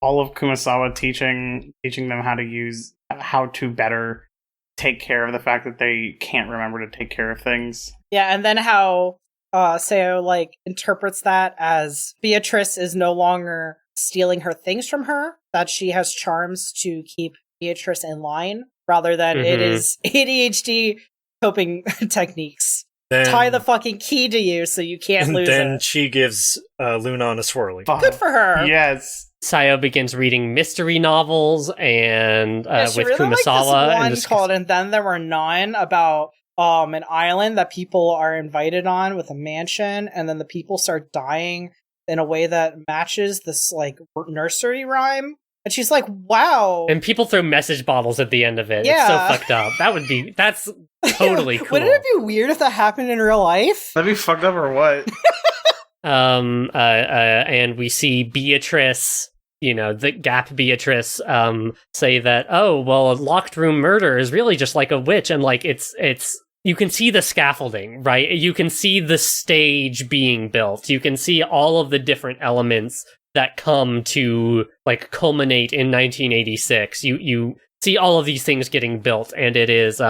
All of Kumasawa teaching them how to better take care of the fact that they can't remember to take care of things. Yeah, and then how Seo like interprets that as Beatrice is no longer stealing her things from her, that she has charms to keep Beatrice in line, rather than it is ADHD coping techniques. Then, tie the fucking key to you so you can't lose it. And then she gives Lunan a swirly. Good for her. Yes. Sayo begins reading mystery novels and she with really Kumasawa. Liked this one called And Then There Were None, about an island that people are invited on with a mansion, and then the people start dying in a way that matches this like nursery rhyme. And she's like, wow. And people throw message bottles at the end of it. Yeah. It's so fucked up. That's totally cool. Wouldn't it be weird if that happened in real life? That'd be fucked up or what? And we see Beatrice, the Gap Beatrice, say that, oh, well, a locked room murder is really just like a witch. And like, it's, you can see the scaffolding, right? You can see the stage being built. You can see all of the different elements that come to like culminate in 1986. You see all of these things getting built, and it is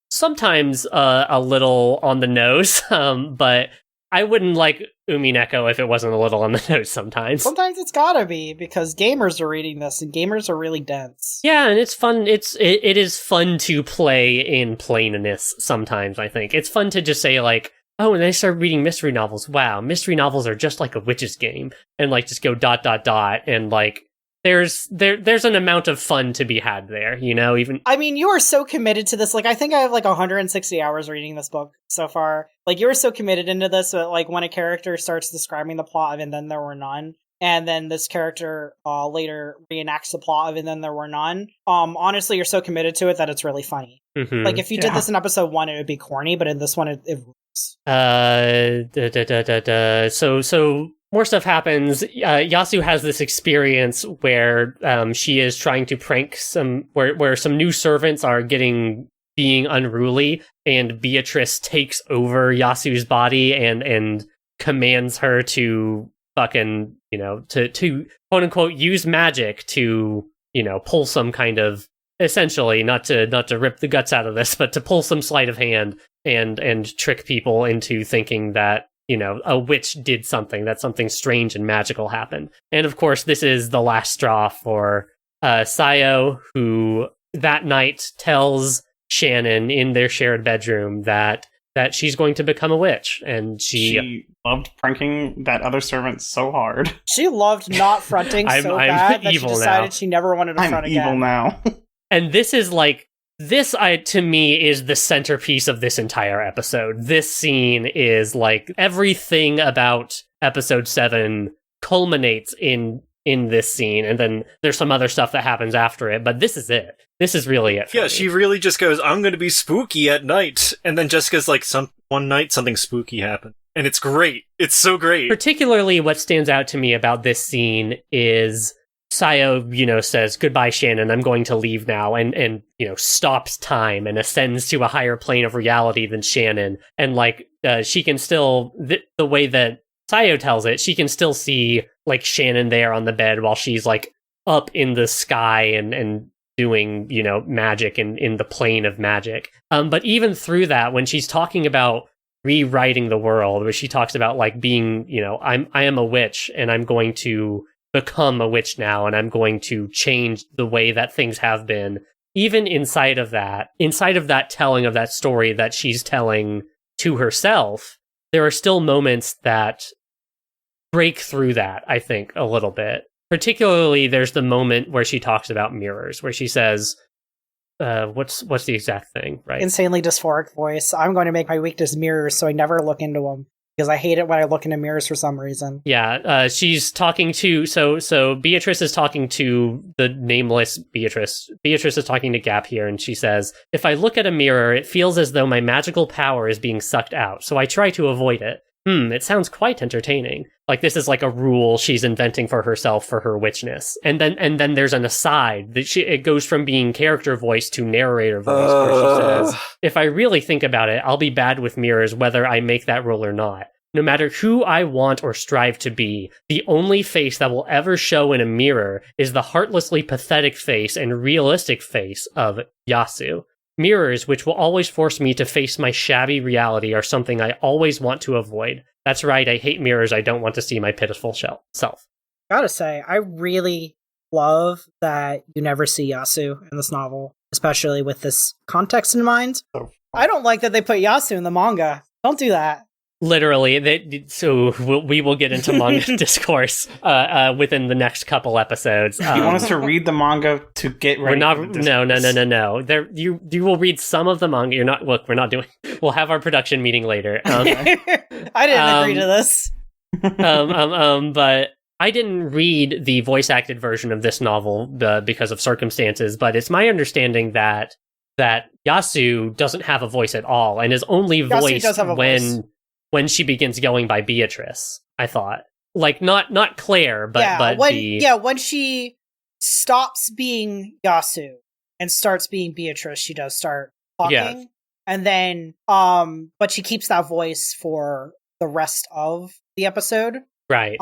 sometimes a little on the nose, but I wouldn't like Umineko if it wasn't a little on the nose sometimes. Sometimes it's gotta be, because gamers are reading this, and gamers are really dense. Yeah, and it's fun. It is fun to play in plainness sometimes, I think. It's fun to just say, like, oh, and I started reading mystery novels. Wow, mystery novels are just like a witch's game. And, like, just go ... And, like, there's an amount of fun to be had there, even... I mean, you are so committed to this. Like, I think I have, like, 160 hours reading this book so far. Like, you were so committed into this that, like, when a character starts describing the plot of And Then There Were None, and then this character later reenacts the plot of And Then There Were None, honestly, you're so committed to it that it's really funny. Mm-hmm. Like, if you did this in episode 1, it would be corny, but in this one, it rules. So more stuff happens. Yasu has this experience where she is trying to prank where some new servants are being unruly, and Beatrice takes over Yasu's body and commands her to fucking, to quote unquote use magic to, pull some kind of, essentially, not to rip the guts out of this, but to pull some sleight of hand and trick people into thinking that, a witch did something, that something strange and magical happened. And of course, this is the last straw for Sayo, who that night tells Shannon in their shared bedroom that she's going to become a witch. And she loved pranking that other servant so hard. She loved not fronting so bad that she decided she never wanted to front again. I'm evil now. And this is like, to me, is the centerpiece of this entire episode. This scene is like, everything about episode 7 culminates in this scene, and then there's some other stuff that happens after it, but this is it. This is really it. Yeah, she really just goes, I'm going to be spooky at night, and then Jessica's like, one night something spooky happened. And it's great. It's so great. Particularly what stands out to me about this scene is Sayo, says, goodbye, Shannon, I'm going to leave now, and stops time and ascends to a higher plane of reality than Shannon. And, like, she can still, the way that Sayo tells it, she can still see, like, Shannon there on the bed while she's, like, up in the sky and doing, magic in the plane of magic. But even through that, when she's talking about rewriting the world, where she talks about, like, being, I am a witch, and I'm going to become a witch now, and I'm going to change the way that things have been. even inside of that telling of that story that she's telling to herself, there are still moments that break through that, I think, a little bit. Particularly, there's the moment where she talks about mirrors, where she says, what's the exact thing, right? Insanely dysphoric voice. I'm going to make my weakness mirrors so I never look into them. Because I hate it when I look into mirrors for some reason. Yeah, she's talking to... So Beatrice is talking to the nameless Beatrice. Beatrice is talking to Gap here, and she says, if I look at a mirror, it feels as though my magical power is being sucked out, so I try to avoid it. It sounds quite entertaining. Like, this is like a rule she's inventing for herself for her witchness. And then there's an aside that it goes from being character voice to narrator voice, where she says, if I really think about it, I'll be bad with mirrors whether I make that rule or not. No matter who I want or strive to be, the only face that will ever show in a mirror is the heartlessly pathetic face and realistic face of Yasu. Mirrors, which will always force me to face my shabby reality, are something I always want to avoid. That's right, I hate mirrors. I don't want to see my pitiful self. Gotta say, I really love that you never see Yasu in this novel, especially with this context in mind. I don't like that they put Yasu in the manga. Don't do that. Literally, so we will get into manga discourse within the next couple episodes. You want us to read the manga to get ready? No. There, you will read some of the manga. You're not. Look, we're not doing. We'll have our production meeting later. I didn't agree to this. But I didn't read the voice acted version of this novel because of circumstances. But it's my understanding that Yasu doesn't have a voice at all, and is only voiced when she begins going by Beatrice. I thought, like, not Claire, but when she stops being Yasu and starts being Beatrice, she does start talking. Yeah. And then, but she keeps that voice for the rest of the episode. Right.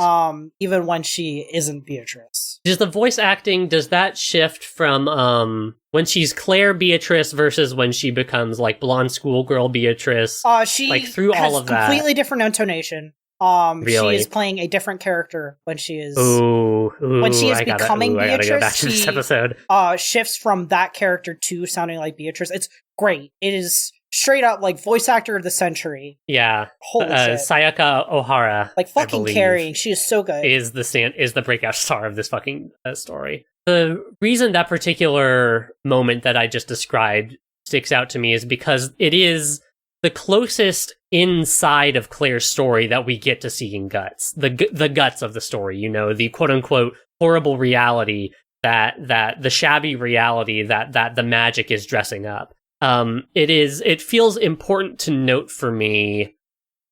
Even when she isn't Beatrice. Does the voice acting, does that shift from, when she's Claire Beatrice versus when she becomes, like, blonde schoolgirl Beatrice? She like, through has all of that. Completely different intonation. Really? She is playing a different character when she is... when she is becoming Beatrice, I gotta go back to this episode. Shifts from that character to sounding like Beatrice. It's great. It is straight up, like, voice actor of the century. Yeah. Holy shit. Sayaka Ohara, like, fucking carrying. She is so good. Is the breakout star of this fucking story. The reason that particular moment that I just described sticks out to me is because it is the closest inside of Claire's story that we get to seeing guts. The guts of the story, you know, the quote-unquote horrible reality that the shabby reality that the magic is dressing up. It feels important to note for me,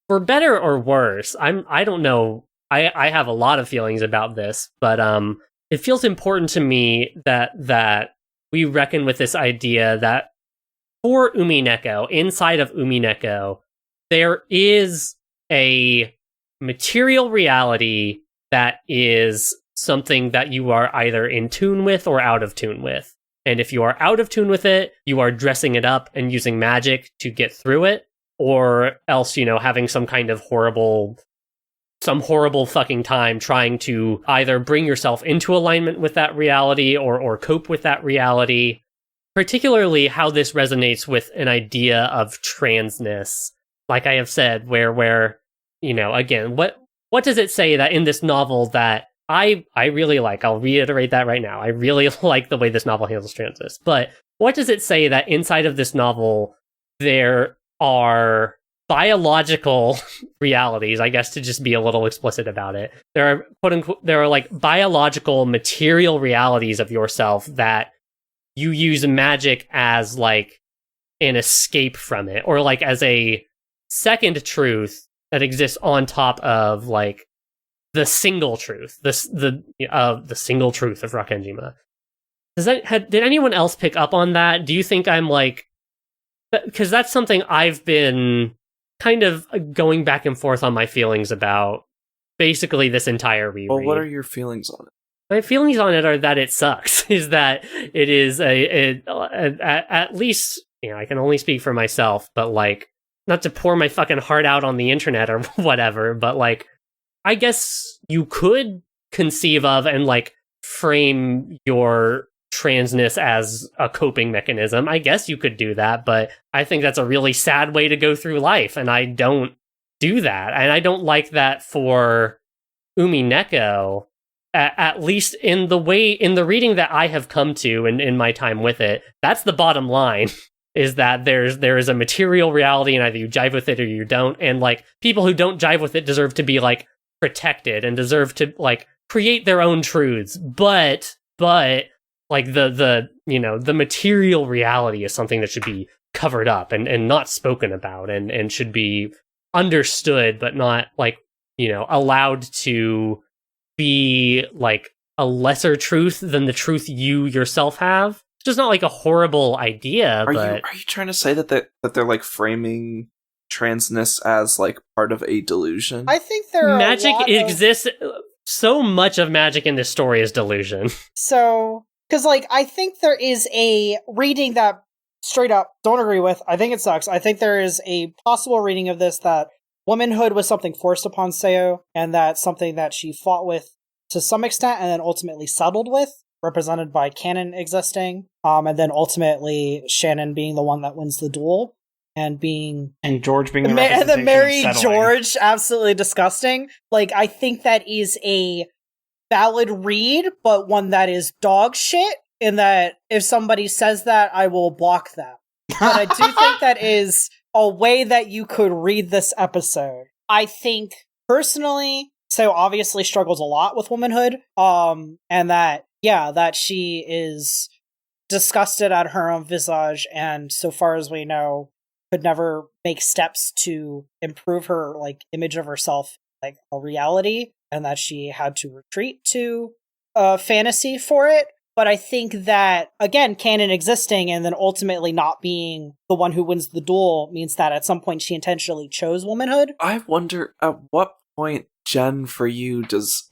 for better or worse. I don't know. I have a lot of feelings about this, but it feels important to me that we reckon with this idea that for Umineko, inside of Umineko, there is a material reality that is something that you are either in tune with or out of tune with. And if you are out of tune with it, you are dressing it up and using magic to get through it, or else, you know, having some kind of horrible fucking time trying to either bring yourself into alignment with that reality or cope with that reality. Particularly how this resonates with an idea of transness, like I have said, where you know, again, what does it say that in this novel that I really like? I'll reiterate that right now. I really like the way this novel handles transness. But what does it say that inside of this novel there are biological realities, I guess, to just be a little explicit about it. There are like biological material realities of yourself that you use magic as like an escape from it, or like as a second truth that exists on top of like the single truth, the single truth of Rakenjima. Did anyone else pick up on that? Do you think I'm like, because that's something I've been kind of going back and forth on my feelings about basically this entire reread. Well, what are your feelings on it? My feelings on it are that it sucks. Is that it is at least, you know, I can only speak for myself, but like, not to pour my fucking heart out on the internet or whatever, but like, I guess you could conceive of and like frame your transness as a coping mechanism. I guess you could do that, but I think that's a really sad way to go through life, and I don't do that. And I don't like that for Umineko, at least in the reading that I have come to in my time with it. That's the bottom line. Is that there is a material reality, and either you jive with it or you don't, and like people who don't jive with it deserve to be like protected and deserve to like create their own truths, but like the material reality is something that should be covered up and not spoken about and should be understood, but not like allowed to be like a lesser truth than the truth you yourself have. It's just not like a horrible idea. Are you trying to say that they're like framing transness as like part of a delusion? I think there are magic exists. So much of magic in this story is delusion. So, because like I think there is a reading that straight up don't agree with. I think it sucks. I think there is a possible reading of this that womanhood was something forced upon Seo, and that's something that she fought with to some extent, and then ultimately settled with. Represented by Canon existing, and then ultimately Shannon being the one that wins the duel, and George being the and then Mary of George, absolutely disgusting. Like, I think that is a valid read, but one that is dog shit, in that if somebody says that, I will block them. But I do think that is a way that you could read this episode. I think, personally, so obviously struggles a lot with womanhood, and that she is disgusted at her own visage, and so far as we know, could never make steps to improve her like image of herself, like a reality, and that she had to retreat to fantasy for it. But I think that, again, canon existing and then ultimately not being the one who wins the duel means that at some point she intentionally chose womanhood. I wonder at what point, Jen, for you, does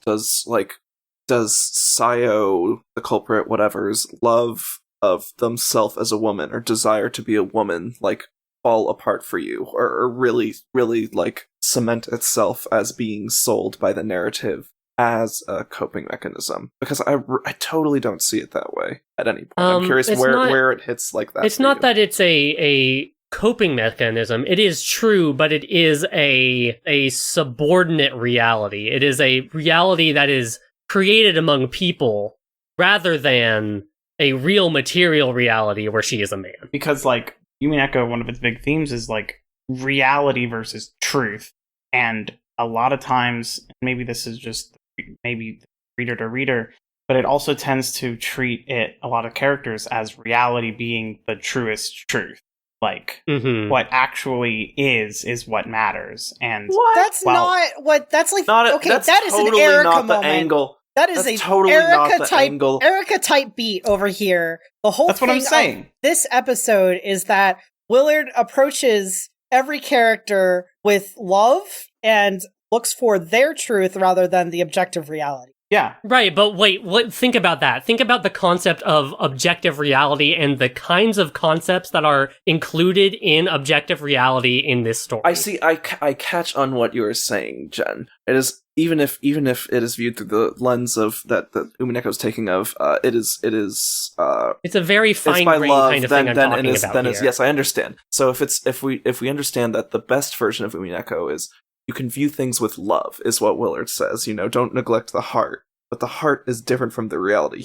Sayo, the culprit, whatever's love of themself as a woman or desire to be a woman, like, fall apart for you, or really, really, like, cement itself as being sold by the narrative as a coping mechanism? Because I totally don't see it that way at any point. I'm curious where it hits like that. It's not that it's a coping mechanism. It is true, but it is a subordinate reality. It is a reality that is created among people rather than a real material reality where she is a man. Because, like, Umineko, one of its big themes is, like, reality versus truth. And a lot of times, maybe this is just maybe reader to reader, but it also tends to treat a lot of characters as reality being the truest truth. Like, what actually is what matters. And that's not what that's like. Okay, that's that is totally an Erica not the moment. angle. That is that's a totally Erica not the type angle. Erica type beat over here. The whole that's thing what I'm saying. Of this episode is that Willard approaches every character with love and looks for their truth rather than the objective reality. Yeah. Right, but wait, think about that. Think about the concept of objective reality and the kinds of concepts that are included in objective reality in this story. I see. I catch on what you are saying, Jen. It is even if it is viewed through the lens of that Umineko is taking of it is it's a very fine-grained kind of thing I'm talking about here. Yes, I understand. So if we understand that the best version of Umineko is you can view things with love, is what Willard says. Don't neglect the heart. But the heart is different from the reality.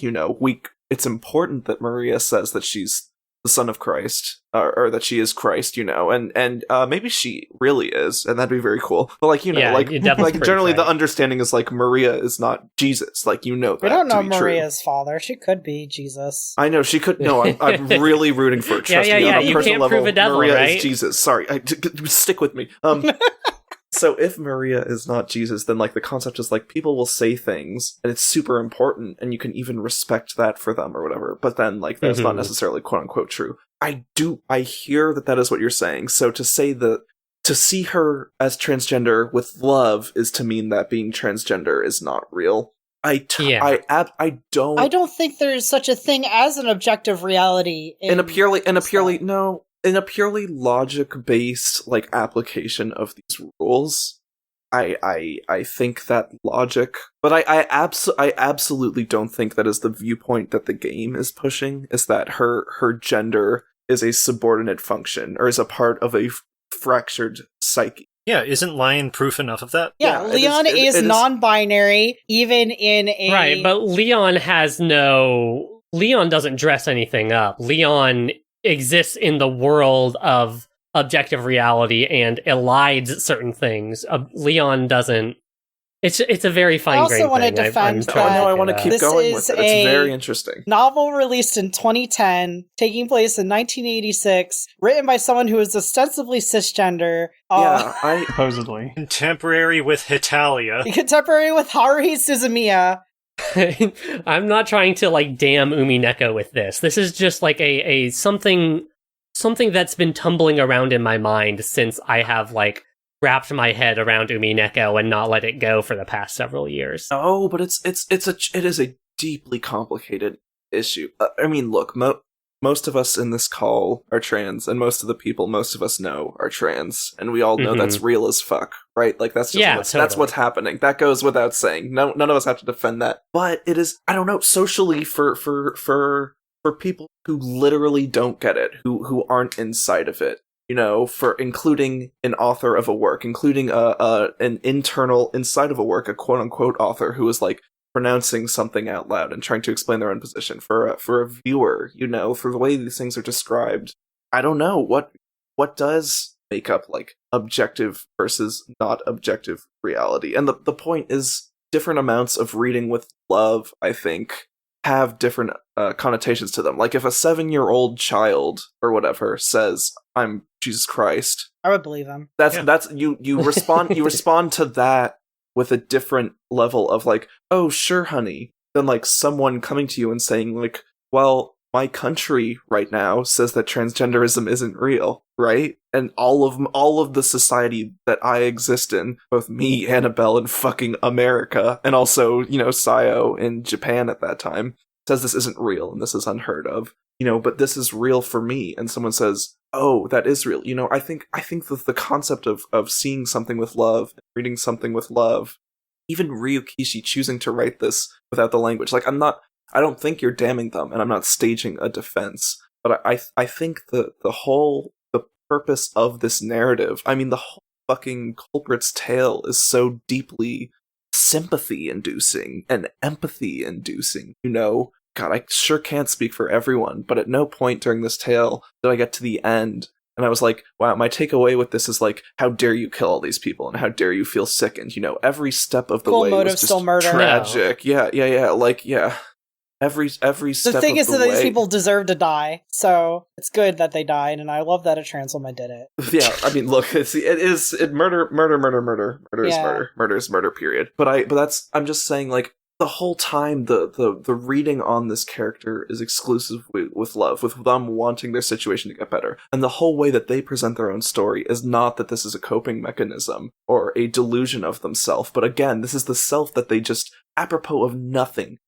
It's important that Maria says that she's the son of Christ, or that she is Christ, and maybe she really is, and that'd be very cool. But generally the understanding is like Maria is not Jesus. Like, that we don't know Maria's father. She could be Jesus. I know she could. No, I'm really rooting for it. Trust me, on a you personal can't level, prove a devil, Maria right? is Jesus. Sorry, stick with me. So if Maria is not Jesus, then like the concept is like people will say things and it's super important and you can even respect that for them or whatever. But then like that's not necessarily quote unquote true. I hear that is what you're saying. So to say to see her as transgender with love is to mean that being transgender is not real. I don't think there's such a thing as an objective reality in a purely logic-based like application of these rules. I think that logic, but I absolutely don't think that is the viewpoint that the game is pushing, is that her gender is a subordinate function, or is a part of a fractured psyche. Yeah, isn't Lion proof enough of that? Yeah, Leon is non-binary, even in a... Right, but Leon doesn't dress anything up. Leon exists in the world of objective reality and elides certain things. Leon doesn't... It's a very fine-grained thing. I also want to defend that I want to keep going with it. It's very interesting. Novel released in 2010, taking place in 1986, written by someone who is ostensibly cisgender. Supposedly. Contemporary with Hitalia. Contemporary with Haruhi Suzumiya. I'm not trying to, damn Umineko with this. This is just, a something that's been tumbling around in my mind since I have, wrapped my head around Umineko and not let it go for the past several years. Oh, but it is a deeply complicated issue. I mean, look, most of us in this call are trans, and most of the people most of us know are trans, and we all know that's real as fuck, right? That's just that's what's happening. That goes without saying. No, none of us have to defend that. But it is, I don't know, socially for people who literally don't get it, who aren't inside of it. For including an author of a work, including an internal inside of a work, a quote unquote author who is pronouncing something out loud and trying to explain their own position, for a viewer, for the way these things are described. I don't know what does make up objective versus not objective reality. And the point is, different amounts of reading with love, I think, have different connotations to them. If a 7-year-old child or whatever says, "I'm Jesus Christ," I would believe them. That's you respond to that with a different level of "Oh, sure, honey," than someone coming to you and saying "Well, my country right now says that transgenderism isn't real," right? And all of the society that I exist in, both me, Annabelle, and fucking America, and also, Sayo in Japan at that time, says this isn't real and this is unheard of. But this is real for me, and someone says, "Oh, that is real." I think that the concept of seeing something with love, reading something with love, even Ryukishi choosing to write this without the language, I don't think you're damning them, and I'm not staging a defense, but I think the purpose of this narrative, I mean, the whole fucking culprit's tale is so deeply sympathy-inducing and empathy-inducing, God, I sure can't speak for everyone, but at no point during this tale did I get to the end and I was wow, my takeaway with this is how dare you kill all these people, and how dare you feel sickened, every step of the way was just still murder. Tragic. No. Yeah. Every step of the way. The thing is that these people deserve to die, so it's good that they died, and I love that a trans woman did it. Yeah, I mean, look, murder is murder, period. But I'm just saying, the whole time, the reading on this character is exclusive with love, with them wanting their situation to get better. And the whole way that they present their own story is not that this is a coping mechanism or a delusion of themselves, but again, this is the self that they just, apropos of nothing,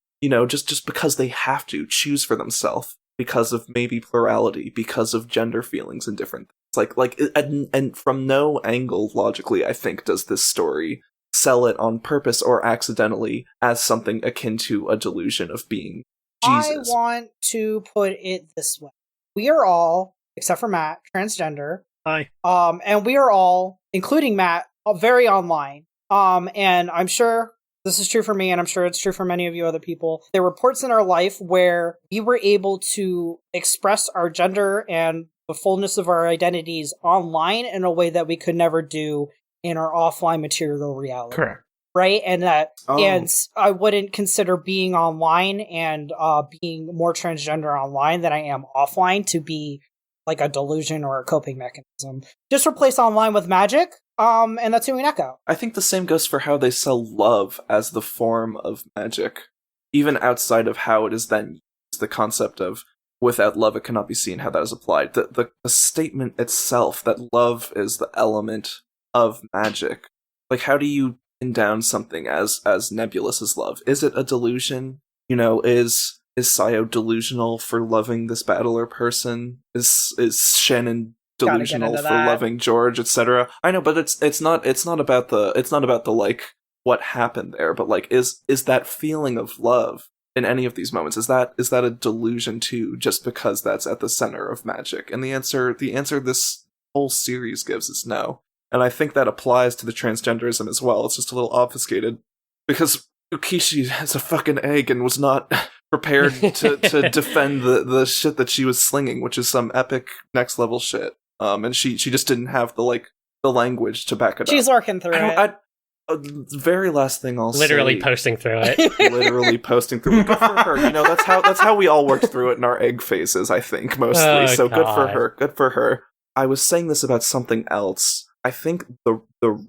just because they have to choose for themselves, because of maybe plurality, because of gender feelings and different things. And from no angle, logically, I think, does this story sell it on purpose or accidentally as something akin to a delusion of being Jesus. I want to put it this way. We are all, except for Matt, transgender. Hi. And we are all, including Matt, very online. And I'm sure this is true for me, and I'm sure it's true for many of you other people. There were ports in our life where we were able to express our gender and the fullness of our identities online in a way that we could never do in our offline material reality. Correct. Right? And and I wouldn't consider being online and being more transgender online than I am offline to be a delusion or a coping mechanism. Just replace online with magic, and that's Umineko. I think the same goes for how they sell love as the form of magic, even outside of how it is then used, the concept of without love it cannot be seen, how that is applied. The statement itself, that love is the element of magic. How do you pin down something as nebulous as love? Is it a delusion? Is Sayo delusional for loving this battler person? Is Shannon delusional for loving George, etc. I know, but it's not about the like what happened there, but like is that feeling of love in any of these moments, is that a delusion too, just because that's at the center of magic? And the answer this whole series gives is no. And I think that applies to the transgenderism as well. It's just a little obfuscated because Ukishi has a fucking egg and was not prepared to defend the shit that she was slinging, which is some epic next level shit. And she just didn't have the language to back it up. She's working through it. Very last thing I'll literally say, posting through it. Literally posting through it. Good for her. You know, that's how we all worked through it in our egg phases, I think, mostly. Oh, so God. good for her. Good for her. I was saying this about something else. I think the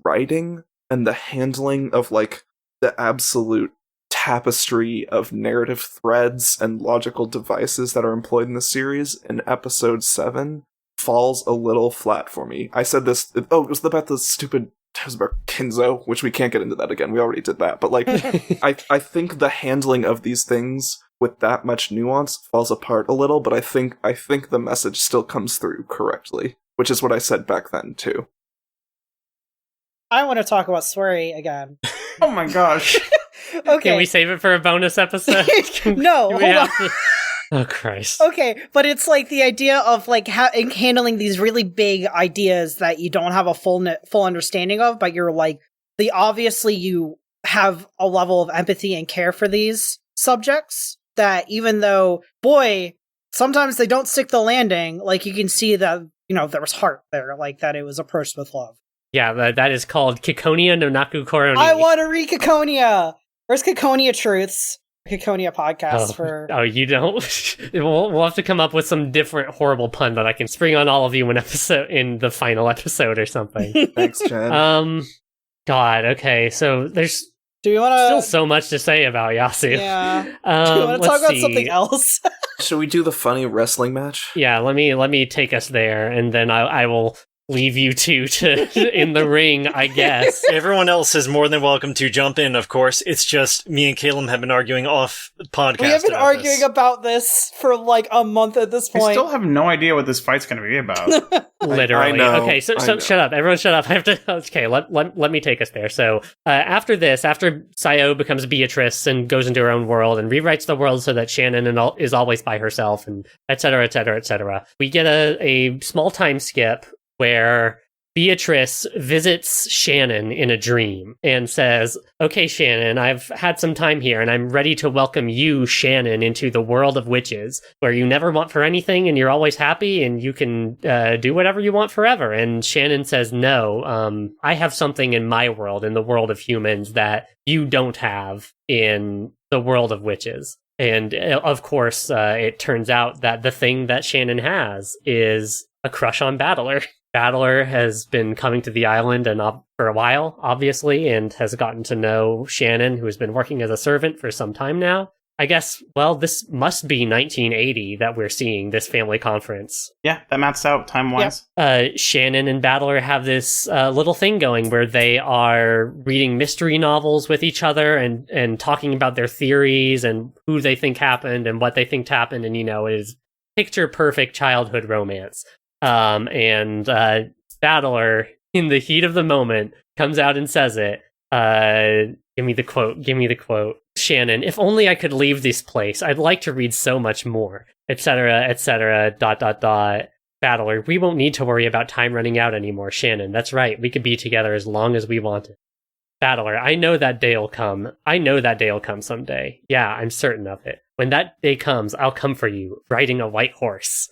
writing and the handling of like the absolute tapestry of narrative threads and logical devices that are employed in the series in episode 7 falls a little flat for me. I said this. It was about the stupid. It was about Kinzo, which we can't get into that again. We already did that. But like, I think the handling of these things with that much nuance falls apart a little. But I think the message still comes through correctly, which is what I said back then too. I want to talk about Swery again. Oh my gosh. Okay. Can we save it for a bonus episode? No, hold on. Oh, Christ. Okay, but it's like the idea of like handling these really big ideas that you don't have a full understanding of, but you're like, obviously you have a level of empathy and care for these subjects that even though, boy, sometimes they don't stick the landing, like you can see that, you know, there was heart there, like that it was approached with love. Yeah, that is called Kikonia no Naku Koroni. I want to read Kikonia! Where's Kikonia Truths? Kikonia podcast for... Oh, you don't? We'll have to come up with some different horrible pun that I can spring on all of you in the final episode or something. Thanks, Chad. God, okay, so there's Do we want to... still so much to say about Yasu. Yeah. Do you want to talk about something else? Should we do the funny wrestling match? Yeah, let me take us there, and then I will leave you two to in the ring, I guess. Everyone else is more than welcome to jump in, of course. It's just me and Caelum have been arguing off podcast. We have been arguing about this for like a month at this point. I still have no idea what this fight's going to be about. Literally. I know, okay, so shut up. Everyone shut up. I have to... Okay, let me take us there. So, after Sayo becomes Beatrice and goes into her own world and rewrites the world so that Shannon is always by herself and et cetera, et cetera, et cetera, we get a small time skip where Beatrice visits Shannon in a dream and says, okay, Shannon, I've had some time here and I'm ready to welcome you, Shannon, into the world of witches, where you never want for anything and you're always happy and you can do whatever you want forever. And Shannon says, no, I have something in my world, in the world of humans, that you don't have in the world of witches. And of course, it turns out that the thing that Shannon has is a crush on Battler. Battler has been coming to the island and for a while, obviously, and has gotten to know Shannon, who has been working as a servant for some time now. I guess, well, this must be 1980 that we're seeing this family conference. Yeah, that maps out time-wise. Shannon and Battler have this little thing going where they are reading mystery novels with each other and talking about their theories and who they think happened and what they think happened, and, you know, it is picture-perfect childhood romance. And Battler, in the heat of the moment, comes out and says it. Give me the quote. Shannon, if only I could leave this place. I'd like to read so much more. Etc., etc., ... Battler, we won't need to worry about time running out anymore. Shannon, that's right. We could be together as long as we wanted. Battler, I know that day'll come. I know that day'll come someday. Yeah, I'm certain of it. When that day comes, I'll come for you, riding a white horse.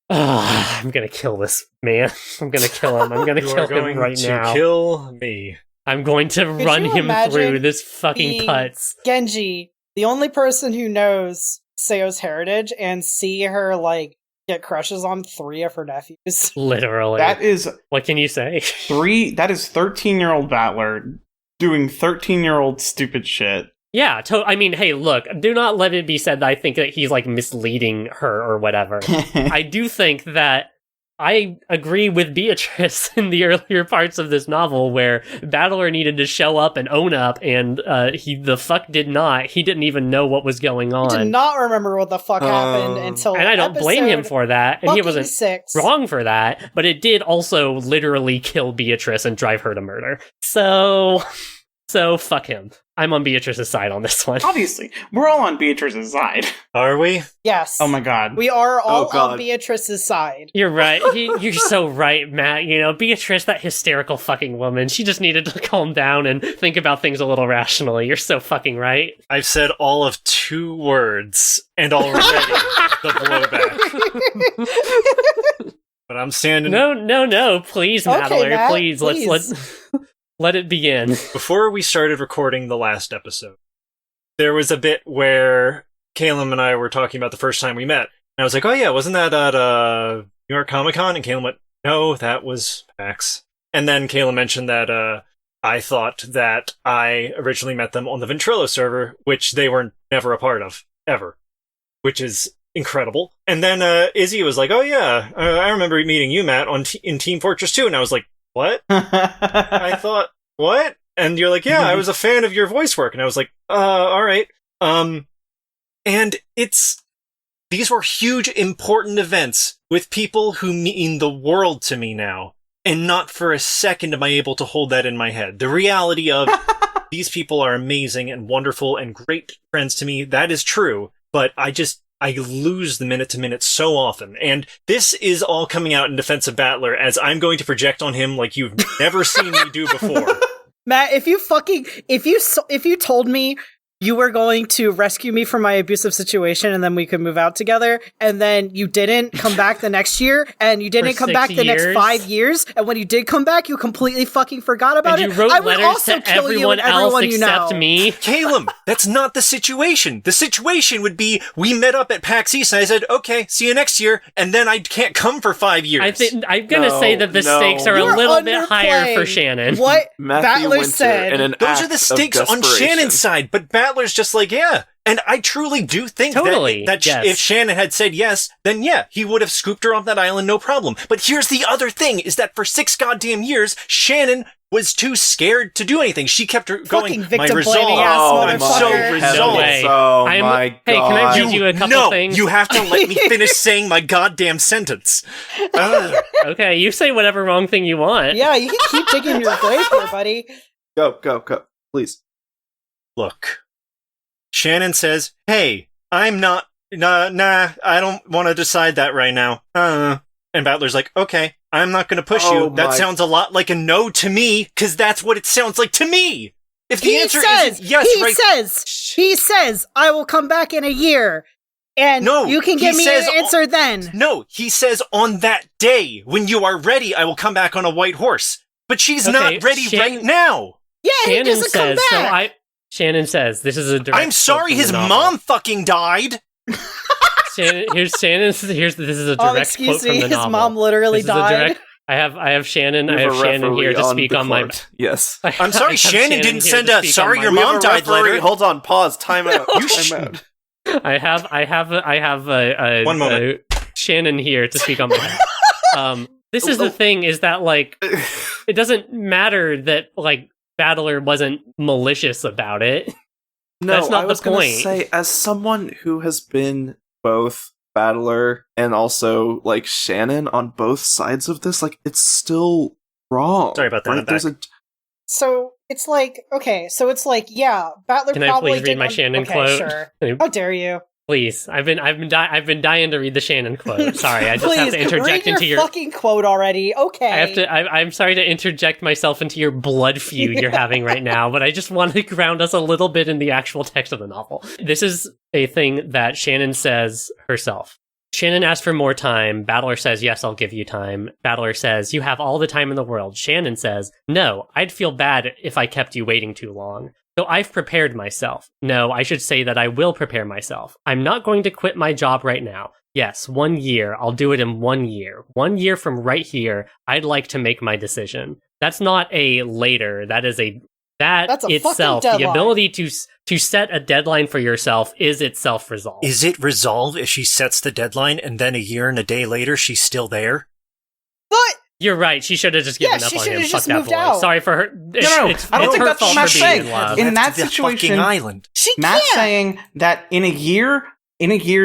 I'm gonna kill this man. I'm gonna kill him. I'm gonna kill him right now. Kill me. I'm going to run him through this fucking putz. Genji, the only person who knows Seo's heritage, and see her like get crushes on 3 of her nephews. Literally. That is... What can you say? That is 13-year-old Battler doing 13-year-old stupid shit. Yeah, I mean, hey, look, do not let it be said that I think that he's, like, misleading her or whatever. I do think that I agree with Beatrice in the earlier parts of this novel where Battler needed to show up and own up, and he did not. He didn't even know what was going on. He did not remember what the fuck happened until and I don't blame him for that, and he wasn't 6. wrong for that, but it did also literally kill Beatrice and drive her to murder. So fuck him. I'm on Beatrice's side on this one. Obviously. We're all on Beatrice's side. Are we? Yes. Oh my god. We are all on Beatrice's side. You're right. You're so right, Matt. You know, Beatrice, that hysterical fucking woman, she just needed to calm down and think about things a little rationally. You're so fucking right. I've said all of 2 words, and already the blowback. But I'm standing... No, please, Okay, Madeline, Matt, please. Let's let it begin. Before we started recording the last episode, there was a bit where Caelum and I were talking about the first time we met. And I was like, oh yeah, wasn't that at New York Comic Con? And Caelum went, no, that was PAX. And then Caelum mentioned that I thought that I originally met them on the Ventrilo server, which they were never a part of, ever. Which is incredible. And then Izzy was like, oh yeah, I remember meeting you, Matt, in Team Fortress 2. And I was like, what? I thought, what? And you're like, yeah, I was a fan of your voice work. And I was like, all right. And these were huge, important events with people who mean the world to me now. And not for a second am I able to hold that in my head. The reality of these people are amazing and wonderful and great friends to me, that is true. But I lose the minute to minute so often. And this is all coming out in defense of Battler, as I'm going to project on him like you've never seen me do before. Matt, if you told me you were going to rescue me from my abusive situation and then we could move out together, and then you didn't come back the next year, and you didn't come back the next 5 years, and when you did come back, you completely fucking forgot about and it. You wrote I would letters also to kill everyone you and else everyone except you know. me. Caelum, that's not the situation. The situation would be we met up at PAX East and I said, okay, see you next year, and then I can't come for 5 years. I'm going to say that the stakes are a little bit higher for Shannon. What Matthew Battler Winter said. in an Those act are the stakes of on desperation. Shannon's side, but Battler's just like, yeah. And I truly do think that yes. if Shannon had said yes, then yeah, he would have scooped her off that island, no problem. But here's the other thing, is that for 6 goddamn years, Shannon was too scared to do anything. She kept her going, my victim-blaming ass resolve, I'm so motherfucker. resolved. No way. Oh my god. Hey, can I read you a couple things? You have to let me finish saying my goddamn sentence. Ugh. Okay, you say whatever wrong thing you want. Yeah, you can keep digging your grave here, buddy. Go, please. Look. Shannon says, hey, I'm not, nah, I don't want to decide that right now. And Battler's like, okay, I'm not going to push you. That sounds a lot like a no to me, because that's what it sounds like to me. If the answer is yes, he says, I will come back in a year, and you can give me an answer then. No, he says on that day, when you are ready, I will come back on a white horse. But she's not ready right now. Yeah, Shannon he doesn't come back. Shannon says, this is a direct I'm sorry his mom fucking died. This is a direct quote from the novel. His mom literally died. I have Shannon here to speak on my... Yes. I'm sorry, Shannon didn't send a sorry your mom died letter. Hold on, pause, time out. I have 1 moment. Shannon here to speak on my behalf. This is the thing, is that, like, it doesn't matter that, like, Battler wasn't malicious about it. No, that's not I was the point. Gonna say, as someone who has been both Battler and also like Shannon on both sides of this, like it's still wrong. Sorry about that. Right? So it's like, yeah, Battler. Can I please read my Shannon quote? Sure. How dare you? Please, I've been dying to read the Shannon quote. Sorry, I just have to interject read into your fucking quote already. Okay, I'm sorry to interject myself into your blood feud you're having right now, but I just want to ground us a little bit in the actual text of the novel. This is a thing that Shannon says herself. Shannon asks for more time. Battler says, yes, I'll give you time. Battler says, you have all the time in the world. Shannon says, no, I'd feel bad if I kept you waiting too long. So I've prepared myself. No, I should say that I will prepare myself. I'm not going to quit my job right now. Yes, 1 year. I'll do it in 1 year. 1 year from right here, I'd like to make my decision. That's not a later. That's itself. The ability to set a deadline for yourself is itself resolve. Is it resolve if she sets the deadline and then a year and a day later she's still there? But You're right. She should have just given up she on should him. have Fuck just that moved boy. out. Sorry for her. No, It's I don't think her that's fault what Matt's for being saying. in love. In that The situation, fucking island. she Matt's can't. saying that in a year,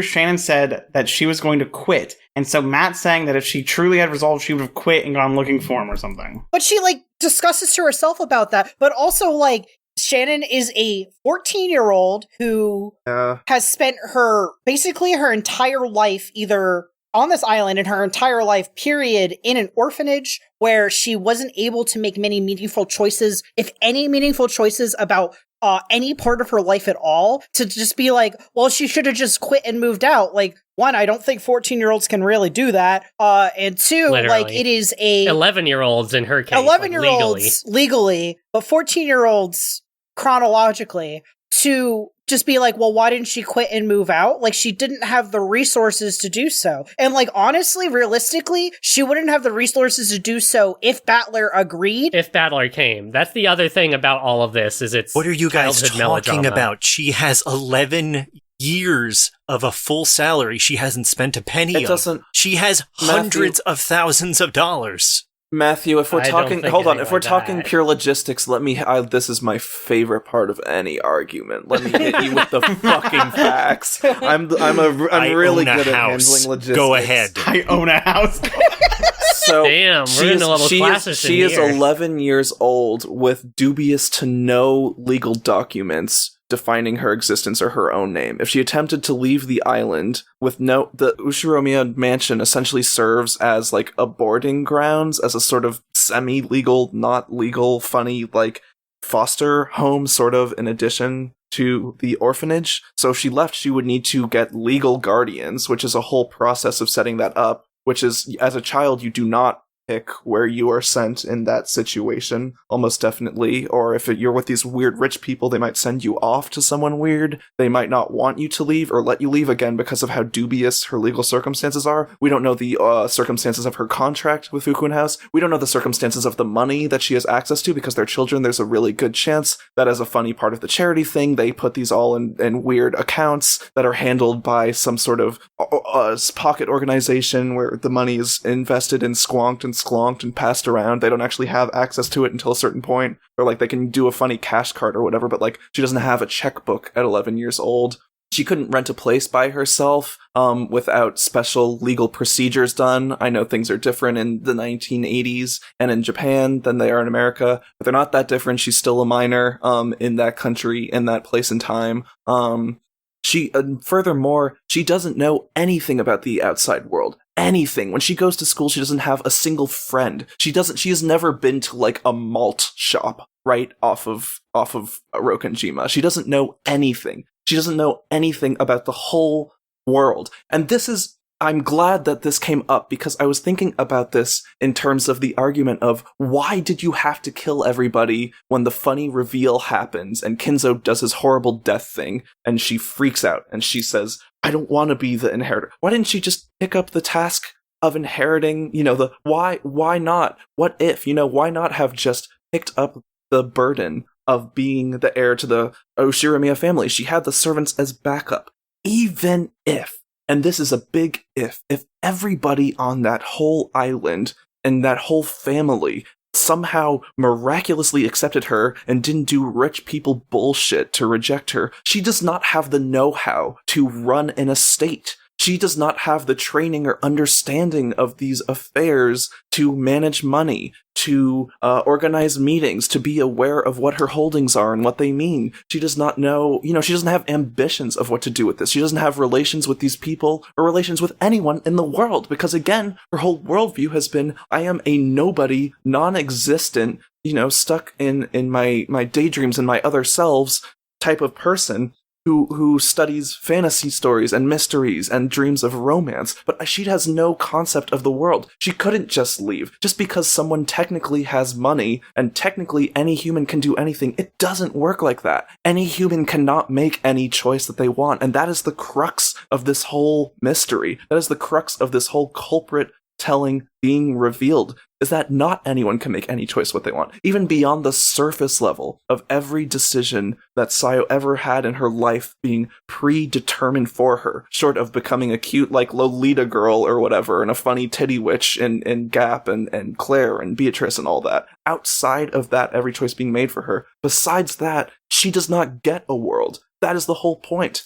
Shannon said that she was going to quit. And so Matt's saying that if she truly had resolved, she would have quit and gone looking for him or something. But she, like, discusses to herself about that. But also, like, Shannon is a 14-year-old who has spent basically her entire life either on this island and her entire life period in an orphanage where she wasn't able to make many meaningful choices, if any meaningful choices about any part of her life at all, to just be like, well, she should have just quit and moved out. Like, one, I don't think 14-year-olds can really do that. And two, Literally. like, it is a 11-year-olds in her case. 11-year-olds legally, but 14-year-olds chronologically, to just be like, well, why didn't she quit and move out? Like, she didn't have the resources to do so. And, like, honestly, realistically, she wouldn't have the resources to do so if Battler agreed. If Battler came. That's the other thing about all of this, is it's What are you guys childhood talking melodrama. about? She has 11 years of a full salary she hasn't spent a penny It of. doesn't- She has hundreds of thousands of dollars. Matthew, if we're I don't talking, think hold on, anything if we're like talking that. pure logistics, this is my favorite part of any argument. Let me hit you with the fucking facts. I'm really own a good at house. handling logistics. Go ahead. I own a house. So Damn, we're in a little classist She in is here. 11 years old with dubious to no legal documents defining her existence or her own name. If she attempted to leave the island with the Ushiromiya mansion essentially serves as like a boarding grounds, as a sort of semi-legal, not legal, funny, like foster home sort of, in addition to the orphanage. So if she left, she would need to get legal guardians, which is a whole process of setting that up, which is, as a child, you do not pick where you are sent in that situation, almost definitely. Or if you're with these weird rich people, they might send you off to someone weird. They might not want you to leave or let you leave, again, because of how dubious her legal circumstances are. We don't know the circumstances of her contract with Fukuen House. We don't know the circumstances of the money that she has access to, because they're children. There's a really good chance that, as a funny part of the charity thing, they put these all in weird accounts that are handled by some sort of pocket organization where the money is invested and squonked and passed around. They don't actually have access to it until a certain point, or like they can do a funny cash card or whatever, but like she doesn't have a checkbook at 11 years old. She couldn't rent a place by herself without special legal procedures done. I know things are different in the 1980s and in Japan than they are in America, but they're not that different. She's still a minor in that country, in that place and time. Furthermore, she doesn't know anything about the outside world. Anything. When she goes to school, she doesn't have a single friend. She has never been to like a malt shop right off of Rokanjima. She doesn't know anything. She doesn't know anything about the whole world. And I'm glad that this came up, because I was thinking about this in terms of the argument of, why did you have to kill everybody when the funny reveal happens and Kinzo does his horrible death thing and she freaks out and she says, I don't want to be the inheritor. Why didn't she just pick up the task of inheriting, why not? What if, why not have just picked up the burden of being the heir to the Oshiramiya family? She had the servants as backup. Even if, and this is a big if everybody on that whole island and that whole family somehow miraculously accepted her and didn't do rich people bullshit to reject her, she does not have the know-how to run an estate. She does not have the training or understanding of these affairs to manage money, to organize meetings, to be aware of what her holdings are and what they mean. She does not know, she doesn't have ambitions of what to do with this. She doesn't have relations with these people or relations with anyone in the world, because again, her whole worldview has been, I am a nobody, non-existent, stuck in my daydreams and my other selves type of person who studies fantasy stories and mysteries and dreams of romance, but she has no concept of the world. She couldn't just leave. Just because someone technically has money and technically any human can do anything, it doesn't work like that. Any human cannot make any choice that they want, and that is the crux of this whole mystery. That is the crux of this whole culprit telling being revealed. is that not anyone can make any choice what they want. Even beyond the surface level of every decision that Sayo ever had in her life being predetermined for her, short of becoming a cute, like, Lolita girl or whatever, and a funny titty witch in Gap and Claire and Beatrice and all that. Outside of that, every choice being made for her, besides that, she does not get a world. That is the whole point.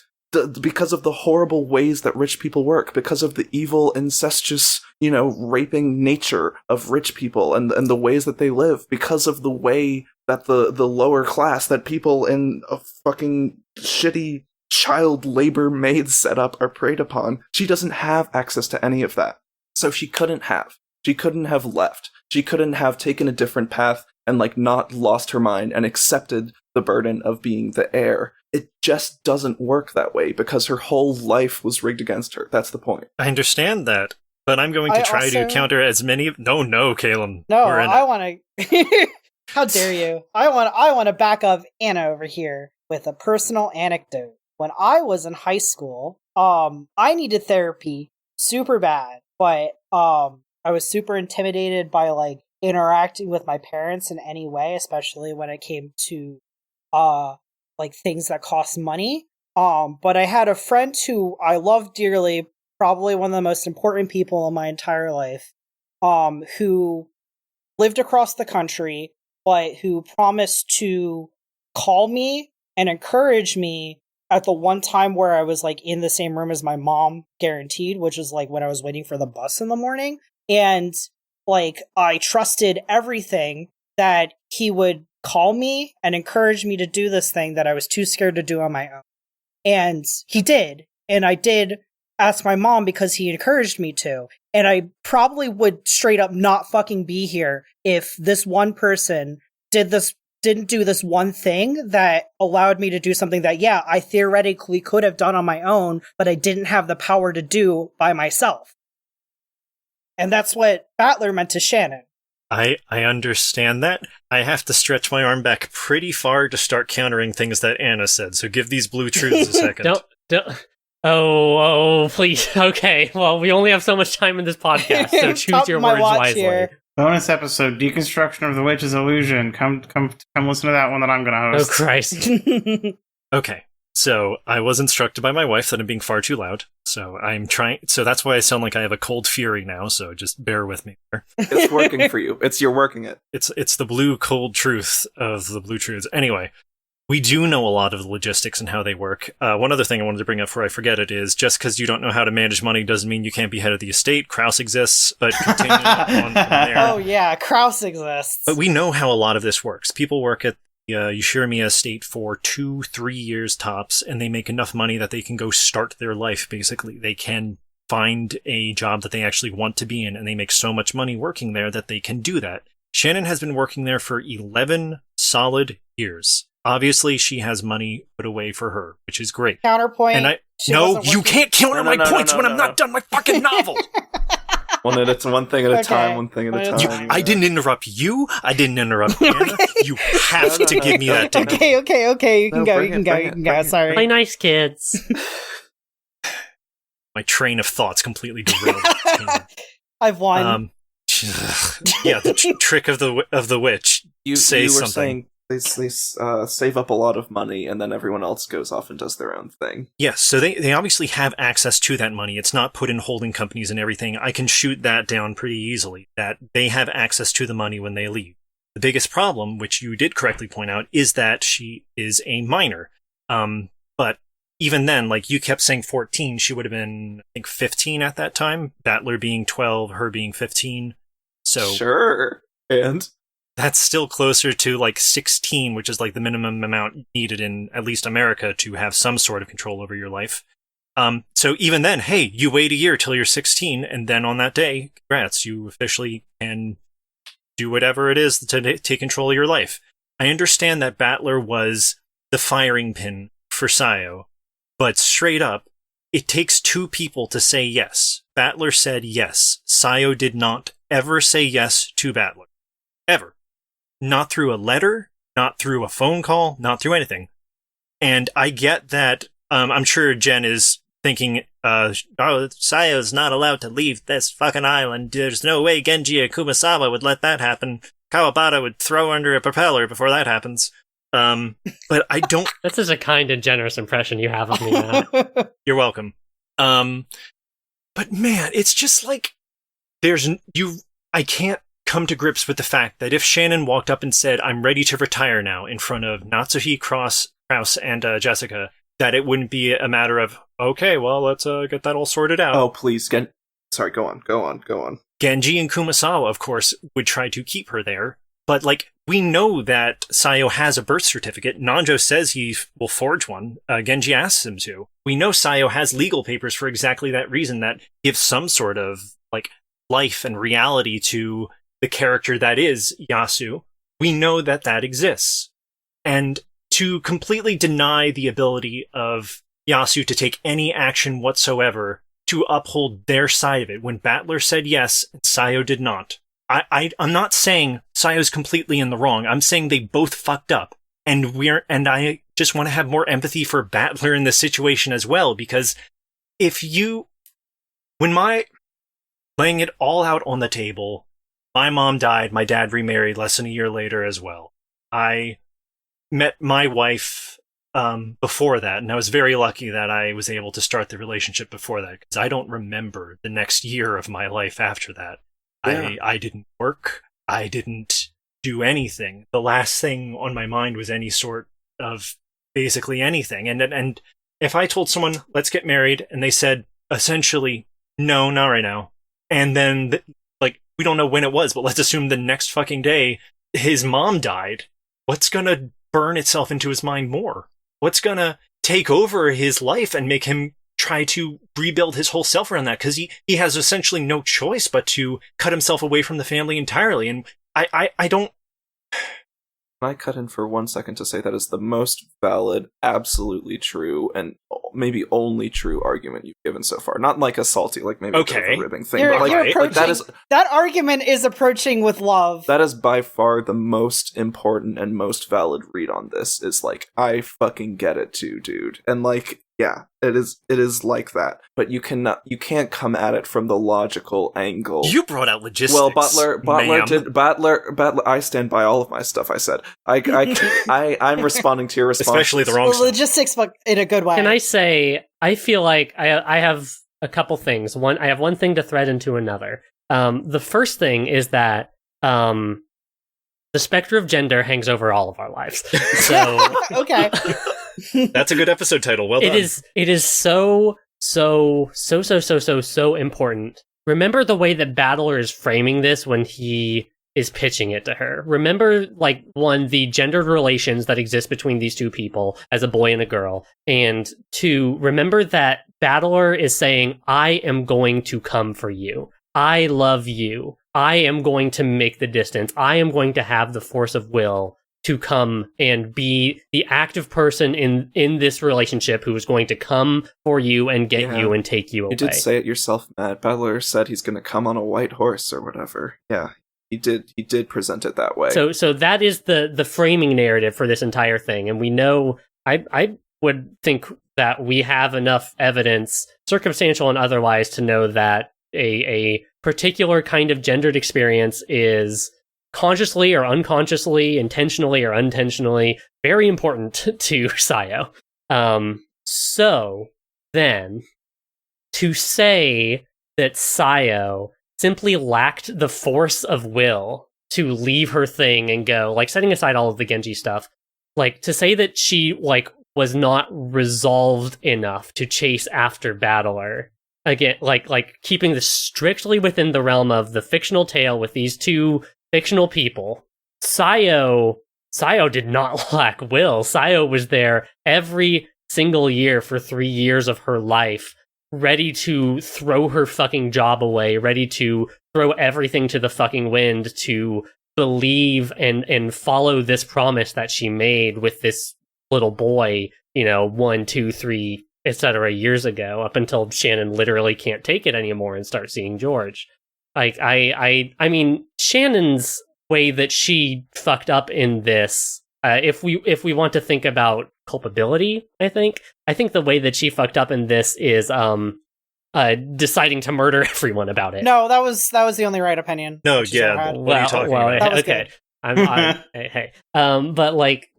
Because of the horrible ways that rich people work, because of the evil, incestuous, raping nature of rich people and the ways that they live, because of the way that the lower class, that people in a fucking shitty child labor maid setup are preyed upon, she doesn't have access to any of that. So she couldn't have. She couldn't have left. She couldn't have taken a different path and, not lost her mind and accepted the burden of being the heir. It just doesn't work that way because her whole life was rigged against her. That's the point. I understand that, but I'm going to try to counter as many. No, Caelum. No, I want to. How dare you? I want to back up Anna over here with a personal anecdote. When I was in high school, I needed therapy super bad, but I was super intimidated by interacting with my parents in any way, especially when it came to things that cost money. But I had a friend who I love dearly, probably one of the most important people in my entire life, who lived across the country, but who promised to call me and encourage me at the one time where I was in the same room as my mom, guaranteed, which is when I was waiting for the bus in the morning. And I trusted everything that he would call me and encourage me to do this thing that I was too scared to do on my own. And he did. And I did ask my mom because he encouraged me to. And I probably would straight up not fucking be here if this one person didn't do this one thing that allowed me to do something that, yeah, I theoretically could have done on my own, but I didn't have the power to do by myself. And that's what Battler meant to Shannon. I understand that. I have to stretch my arm back pretty far to start countering things that Anna said, so give these blue truths a second. Don't. Oh, please. Okay, well, we only have so much time in this podcast, so choose your words wisely. Here. Bonus episode, Deconstruction of the Witch's Illusion. Come listen to that one that I'm going to host. Oh, Christ. Okay. So I was instructed by my wife that I'm being far too loud. So so that's why I sound like I have a cold fury now. So just bear with me there. It's working for you. You're working it. It's the blue cold truth of the blue truths. Anyway, we do know a lot of the logistics and how they work. One other thing I wanted to bring up before I forget it is just because you don't know how to manage money doesn't mean you can't be head of the estate. Kraus exists, but continuing on from there. Oh yeah, Kraus exists. But we know how a lot of this works. People work at Yushirimiya estate for 2-3 years tops, and they make enough money that they can go start their life, basically. They can find a job that they actually want to be in, and they make so much money working there that they can do that. Shannon has been working there for 11 solid years. Obviously, she has money put away for her, which is great. Counterpoint. And you can't counter my points when I'm not done my fucking novel! One thing at a time, one thing at a time. I didn't interrupt you. I didn't interrupt Anna. You have to give me that dignity. Okay. You can go. Sorry. Play nice, kids. My train of thoughts completely derailed. I've won. Yeah, the trick of the witch. You were something. Saying they save up a lot of money, and then everyone else goes off and does their own thing. Yes, so they obviously have access to that money. It's not put in holding companies and everything. I can shoot that down pretty easily, that they have access to the money when they leave. The biggest problem, which you did correctly point out, is that she is a minor. But even then, you kept saying 14, she would have been, I think, 15 at that time. Battler being 12, her being 15. So sure, and that's still closer to 16, which is the minimum amount needed in at least America to have some sort of control over your life. So even then, hey, you wait a year till you're 16, and then on that day, congrats, you officially can do whatever it is to take control of your life. I understand that Battler was the firing pin for Sayo, but straight up, it takes two people to say yes. Battler said yes. Sayo did not ever say yes to Battler. Ever. Not through a letter, not through a phone call, not through anything. And I get that, I'm sure Jen is thinking, Sayo's not allowed to leave this fucking island. There's no way Genji or Kumasawa would let that happen. Kawabata would throw under a propeller before that happens. But I don't... That's such a kind and generous impression you have of me now. You're welcome. But man, it's just like, I can't come to grips with the fact that if Shannon walked up and said, I'm ready to retire now in front of Natsuhi, Kraus, and Jessica, that it wouldn't be a matter of, okay, well, let's get that all sorted out. Oh, please, sorry, go on. Genji and Kumasawa, of course, would try to keep her there. But, like, we know that Sayo has a birth certificate. Nanjo says he will forge one. Genji asks him to. We know Sayo has legal papers for exactly that reason, that gives some sort of, like, life and reality to the character that is Yasu. We know that that exists. And to completely deny the ability of Yasu to take any action whatsoever to uphold their side of it, when Battler said yes and Sayo did not. I'm not saying Sayo's completely in the wrong. I'm saying they both fucked up. And I just want to have more empathy for Battler in this situation as well, because laying it all out on the table, my mom died, my dad remarried less than a year later as well. I met my wife before that, and I was very lucky that I was able to start the relationship before that, because I don't remember the next year of my life after that. Yeah. I didn't work. I didn't do anything. The last thing on my mind was any sort of basically anything. And if I told someone, let's get married, and they said, essentially, no, not right now. And then, we don't know when it was, but let's assume the next fucking day, his mom died. What's gonna burn itself into his mind more? What's gonna take over his life and make him try to rebuild his whole self around that? Because he has essentially no choice but to cut himself away from the family entirely. And I don't... Can I cut in for 1 second to say that is the most valid, absolutely true, and maybe only true argument you've given so far? Not like a salty, like maybe a ribbing thing, you're but that argument is approaching with love. That is by far the most important and most valid read on this. Is like, I fucking get it too, dude, and like, yeah, it is like that. But you can't come at it from the logical angle. You brought out logistics. Well, Battler. I stand by all of my stuff. I said, I'm responding to your response, especially the wrong stuff. Logistics, but in a good way. Can I say, I feel like I have a couple things. I have one thing to thread into another. The first thing is that the specter of gender hangs over all of our lives. So okay. That's a good episode title. Well done. It is so important. Remember the way that Battler is framing this when he is pitching it to her. Remember, the gendered relations that exist between these two people as a boy and a girl. And two, remember that Battler is saying, I am going to come for you. I love you. I am going to make the distance. I am going to have the force of will to come and be the active person in this relationship who is going to come for you and get you and take you away. You did say it yourself, Matt. Battler said he's going to come on a white horse or whatever. Yeah, he did present it that way. So that is the framing narrative for this entire thing. And we know, I would think that we have enough evidence, circumstantial and otherwise, to know that a particular kind of gendered experience is consciously or unconsciously, intentionally or unintentionally, very important to Sayo. So then, to say that Sayo simply lacked the force of will to leave her thing and go, setting aside all of the Genji stuff, to say that she, was not resolved enough to chase after Battler, again, keeping this strictly within the realm of the fictional tale with these two fictional people. Sayo did not lack will. Sayo was there every single year for 3 years of her life, ready to throw her fucking job away, ready to throw everything to the fucking wind to believe and follow this promise that she made with this little boy, 1, 2, 3, etc. years ago, up until Shannon literally can't take it anymore and start seeing George. I mean, Shannon's way that she fucked up in this if we want to think about culpability, I think the way that she fucked up in this is deciding to murder everyone about it. No, that was the only right opinion. No, she's ever yeah. had. What are you talking about? That was Okay. good. Hey. But like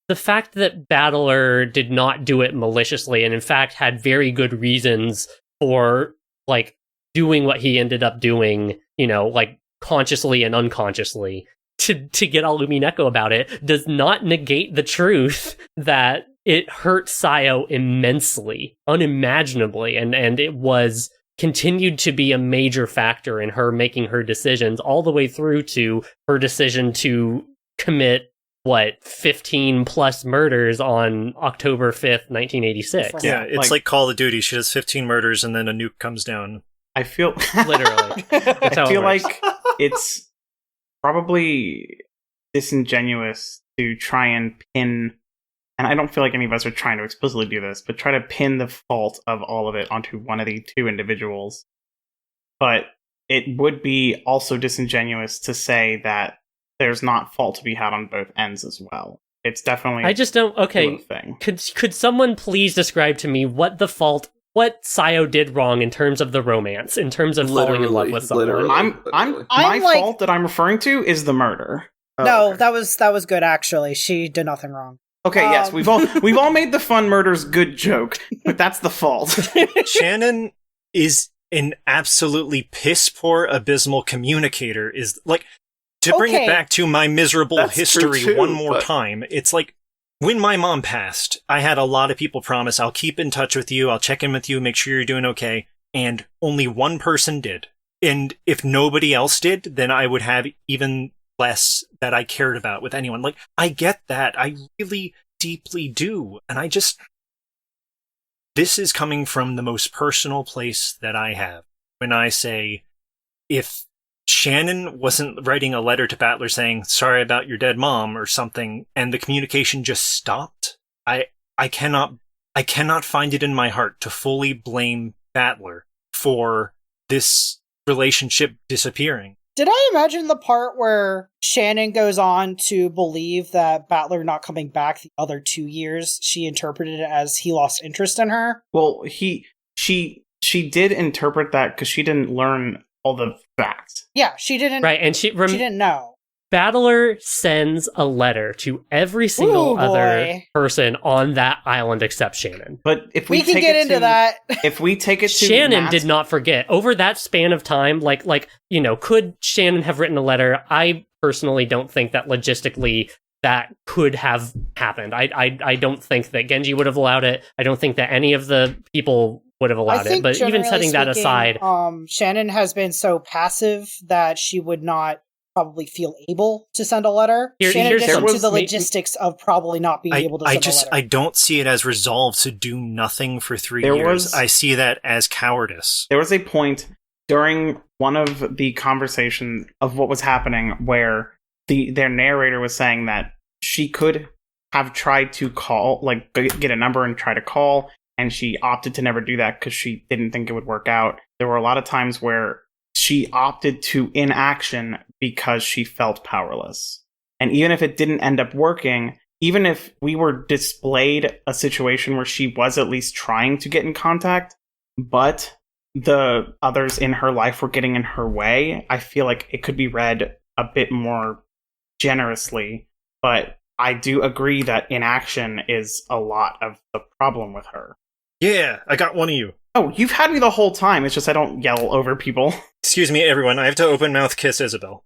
the fact that Battler did not do it maliciously, and in fact had very good reasons for like doing what he ended up doing, like consciously and unconsciously, to get all Lumineko about it, does not negate the truth that it hurt Sayo immensely, unimaginably, and it was continued to be a major factor in her making her decisions all the way through to her decision to commit 15 plus murders on October 5th, 1986. Yeah, it's like Call of Duty. She does 15 murders and then a nuke comes down. I feel literally. I feel like it's probably disingenuous to try and pin, and I don't feel like any of us are trying to explicitly do this, but try to pin the fault of all of it onto one of the two individuals. But it would be also disingenuous to say that there's not fault to be had on both ends as well. It's definitely I just don't. Okay, thing. Could someone please describe to me what Sayo did wrong in terms of the romance, in terms of falling in love with someone? My fault that I'm referring to is the murder. No, that was good actually. She did nothing wrong. Okay, yes, we've all made the fun murders good joke, but that's the fault. Shannon is an absolutely piss poor, abysmal communicator. Is like, to bring it back to my miserable history one more time, it's like, when my mom passed, I had a lot of people promise, I'll keep in touch with you, I'll check in with you, make sure you're doing okay, and only one person did. And if nobody else did, then I would have even less that I cared about with anyone. Like, I get that. I really deeply do. And this is coming from the most personal place that I have. When I say, if Shannon wasn't writing a letter to Battler saying, sorry about your dead mom or something, and the communication just stopped, I cannot find it in my heart to fully blame Battler for this relationship disappearing. Did I imagine the part where Shannon goes on to believe that Battler not coming back the other 2 years, she interpreted it as he lost interest in her? Well, she did interpret that because she didn't learn all the facts. Yeah, she didn't. Right, and she didn't know. Battler sends a letter to every single other person on that island except Shannon. But if we can get into that, if we take it to Shannon did not forget over that span of time. Could Shannon have written a letter? I personally don't think that logistically that could have happened. I don't think that Genji would have allowed it. I don't think that any of the people would have allowed it. But even setting that aside, Shannon has been so passive that she would not probably feel able to send a letter. Shannon gets into the logistics of probably not being able to send a letter. I don't see it as resolved to do nothing for 3 years. I see that as cowardice. There was a point during one of the conversations of what was happening where their narrator was saying that she could have tried to call, like get a number and try to call, and she opted to never do that because she didn't think it would work out. There were a lot of times where she opted to inaction because she felt powerless. And even if it didn't end up working, even if we were displayed a situation where she was at least trying to get in contact, but the others in her life were getting in her way, I feel like it could be read a bit more generously. But I do agree that inaction is a lot of the problem with her. Yeah, I got one of you. Oh, you've had me the whole time. It's just I don't yell over people. Excuse me, everyone. I have to open mouth kiss Isabelle.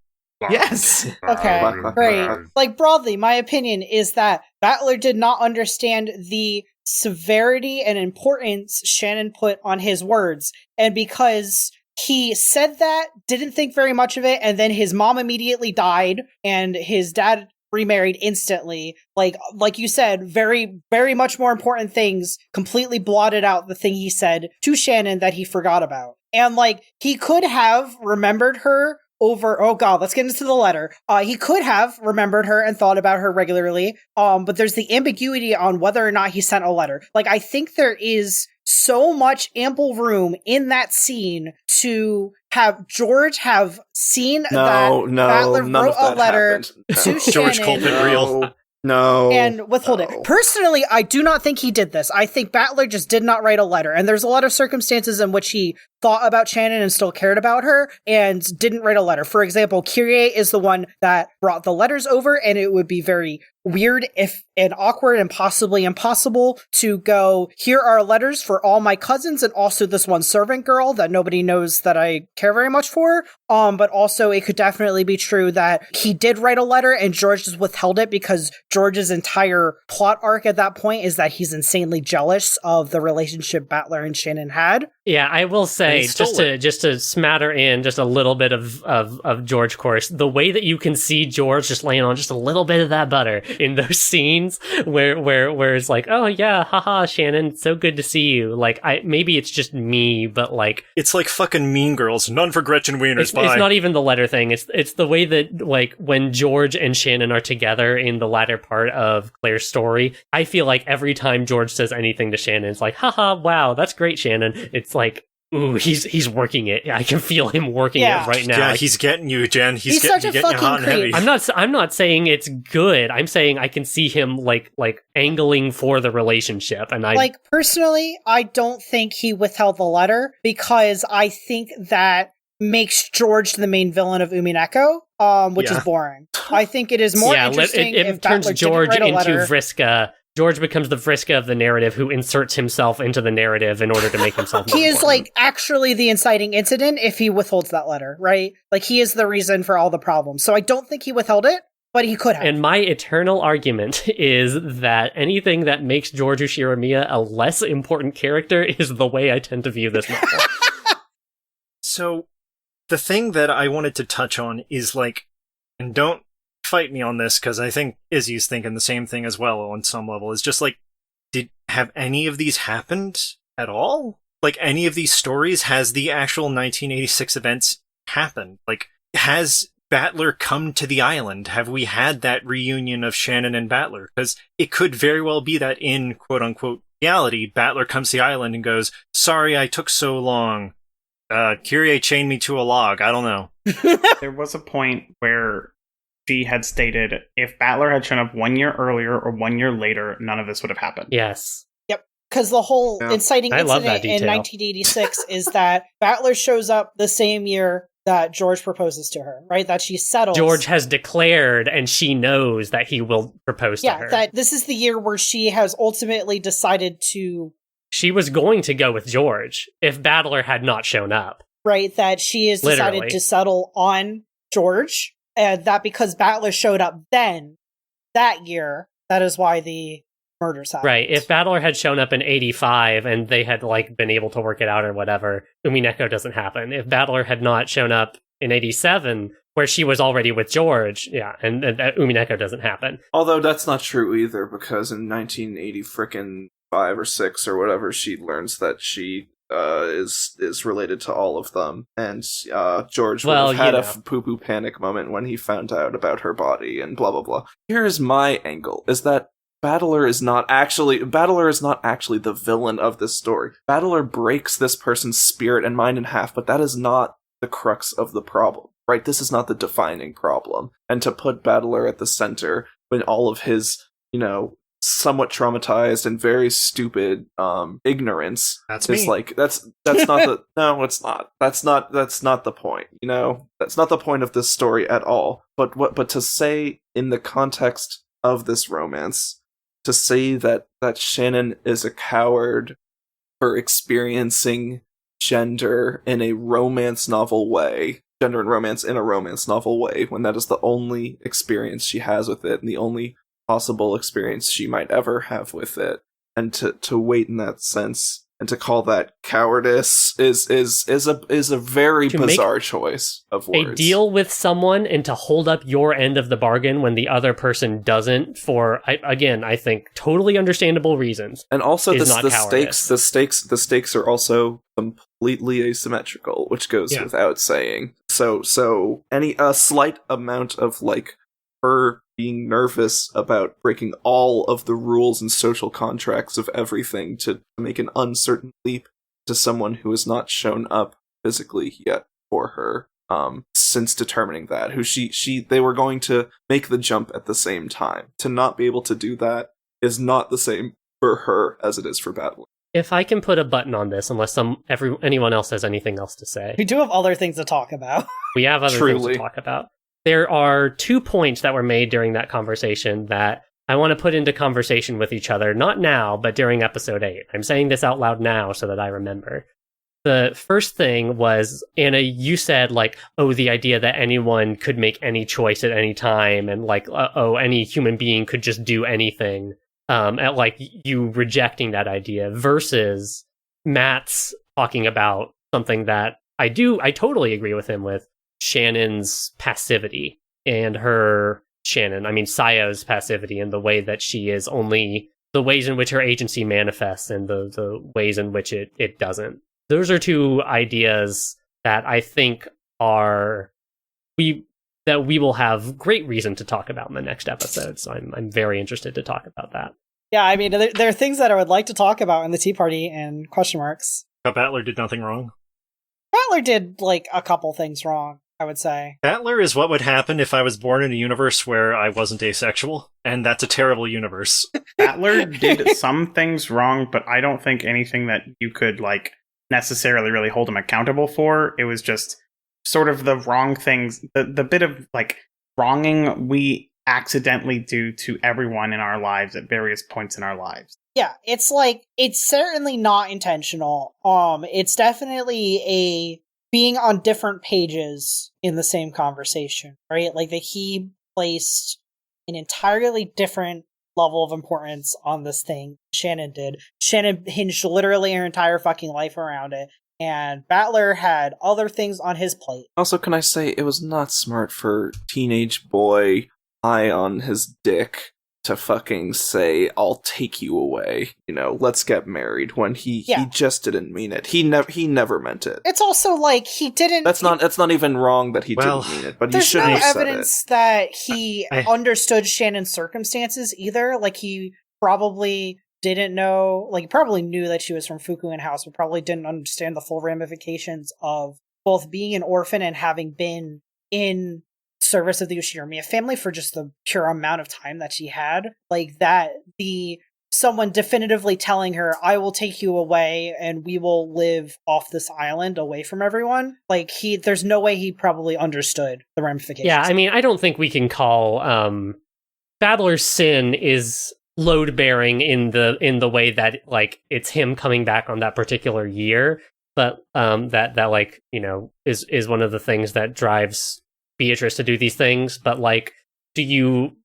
Yes. Okay, great. Like, broadly, my opinion is that Battler did not understand the severity and importance Shannon put on his words. And because he said that, didn't think very much of it, and then his mom immediately died, and his dad remarried instantly. Like you said, very, very much more important things completely blotted out the thing he said to Shannon that he forgot about. And he could have remembered her over, oh god, let's get into the letter. He could have remembered her and thought about her regularly. But there's the ambiguity on whether or not he sent a letter. I think there is so much ample room in that scene to have George have seen that Battler wrote a letter to Shannon. George Colton real. No. And withhold it. Personally, I do not think he did this. I think Battler just did not write a letter. And there's a lot of circumstances in which he thought about Shannon and still cared about her and didn't write a letter. For example, Kyrie is the one that brought the letters over, and it would be very weird and awkward and possibly impossible to go, here are letters for all my cousins and also this one servant girl that nobody knows that I care very much for. But also it could definitely be true that he did write a letter and George just withheld it because George's entire plot arc at that point is that he's insanely jealous of the relationship Battler and Shannon had. Yeah, I will say, just to smatter in just a little bit of George course, the way that you can see George just laying on just a little bit of that butter in those scenes where it's like, oh yeah, haha, Shannon, so good to see you. Like, maybe it's just me, but like, it's like fucking Mean Girls. None for Gretchen Wieners. It's not even the letter thing. It's the way that, like, when George and Shannon are together in the latter part of Claire's story, I feel like every time George says anything to Shannon, it's like, haha, wow, that's great, Shannon. It's like, ooh, he's working it. I can feel him working it right now. Yeah, he's getting you, Jen. He's such a getting you hot and fucking heavy. I'm not saying it's good. I'm saying I can see him like angling for the relationship, and personally, I don't think he withheld the letter because I think that makes George the main villain of Umineko, which is boring. I think it is more interesting it if turns Battler George didn't write a into letter. Vriska. George becomes the Vriska of the narrative who inserts himself into the narrative in order to make himself more He is important. like actually the inciting incident if he withholds that letter, right? Like he is the reason for all the problems. So I don't think he withheld it, but he could have. And my eternal argument is that anything that makes George Ushiramiya a less important character is the way I tend to view this novel. So, the thing that I wanted to touch on is like, and don't fight me on this because I think Izzy's thinking the same thing as well on some level, is just like, have any of these happened at all? Like, any of these stories, has the actual 1986 events happened? Like, has Battler come to the island? Have we had that reunion of Shannon and Battler? Because it could very well be that in quote-unquote reality, Battler comes to the island and goes, sorry I took so long. Kyrie chained me to a log. I don't know. There was a point where she had stated if Battler had shown up 1 year earlier or 1 year later, none of this would have happened. Yes. Yep. Because the whole inciting incident in 1986 is that Battler shows up the same year that George proposes to her, right? That she settles. George has declared, and she knows that he will propose to her. Yeah, that this is the year where she has ultimately decided to... She was going to go with George if Battler had not shown up. Right, that she has decided Literally. to settle on George, and that because Battler showed up then, that year, that is why the murders happened. Right, if Battler had shown up in 85 and they had like been able to work it out or whatever, Umineko doesn't happen. If Battler had not shown up in 87, where she was already with George, and Umineko doesn't happen. Although that's not true either, because in 1980 frickin' 5 or 6 or whatever, she learns that she is related to all of them, and George would have had a poo-poo panic moment when he found out about her body and blah blah blah. Here's my angle: is that Battler is not actually the villain of this story. Battler breaks this person's spirit and mind in half, but that is not the crux of the problem, right? This is not the defining problem. And to put Battler at the center when all of his, somewhat traumatized and very stupid ignorance is like that's not the no, it's not. That's not the point, That's not the point of this story at all. But to say in the context of this romance, to say that Shannon is a coward for experiencing gender in a romance novel way, gender and romance in a romance novel way, when that is the only experience she has with it and the only possible experience she might ever have with it, and to wait in that sense and to call that cowardice is a very bizarre choice of words. A deal with someone and to hold up your end of the bargain when the other person doesn't, for I think totally understandable reasons. And also the stakes are also completely asymmetrical, which goes without saying. So a slight amount of like her being nervous about breaking all of the rules and social contracts of everything to make an uncertain leap to someone who has not shown up physically yet for her since determining that, who they were going to make the jump at the same time. To not be able to do that is not the same for her as it is for Battler. If I can put a button on this, unless anyone else has anything else to say. We do have other things to talk about. We have other things to talk about. There are 2 points that were made during that conversation that I want to put into conversation with each other, not now, but during episode 8. I'm saying this out loud now so that I remember. The first thing was, Anna, you said, like, oh, the idea that anyone could make any choice at any time, and, like, any human being could just do anything, at, like, you rejecting that idea, versus Matt's talking about something that I totally agree with him with, Shannon's passivity, and Sayo's passivity, and the way that she is only, the ways in which her agency manifests, and the ways in which it doesn't. Those are 2 ideas that I think we will have great reason to talk about in the next episode. So I'm very interested to talk about that. Yeah, I mean, there are things that I would like to talk about in the Tea Party and question marks. Battler did nothing wrong. Battler did, like, a couple things wrong, I would say. Battler is what would happen if I was born in a universe where I wasn't asexual, and that's a terrible universe. Battler did some things wrong, but I don't think anything that you could, like, necessarily really hold him accountable for. It was just sort of the wrong things, the bit of, like, wronging we accidentally do to everyone in our lives at various points in our lives. Yeah, it's like, it's certainly not intentional. It's definitely a being on different pages in the same conversation, right? Like, that he placed an entirely different level of importance on this thing Shannon did. Shannon hinged literally her entire fucking life around it, and Battler had other things on his plate. Also, can I say, it was not smart for teenage boy high on his dick to fucking say, I'll take you away, let's get married, when he just didn't mean it. He never meant it. It's also like, he didn't... That's not even wrong that he didn't mean it, but he shouldn't have said it. There's no evidence that he understood Shannon's circumstances either. Like, he probably didn't know, like, he probably knew that she was from Fukuin House, but probably didn't understand the full ramifications of both being an orphan and having been in service of the Yoshinomiya family for just the pure amount of time that she had. Like, that, someone definitively telling her, I will take you away and we will live off this island away from everyone. Like, there's no way he probably understood the ramifications. Yeah, I mean, I don't think we can call Battler's sin is load-bearing in the way that, like, it's him coming back on that particular year, but that like, is one of the things that drives Beatrice to do these things. But, like, do you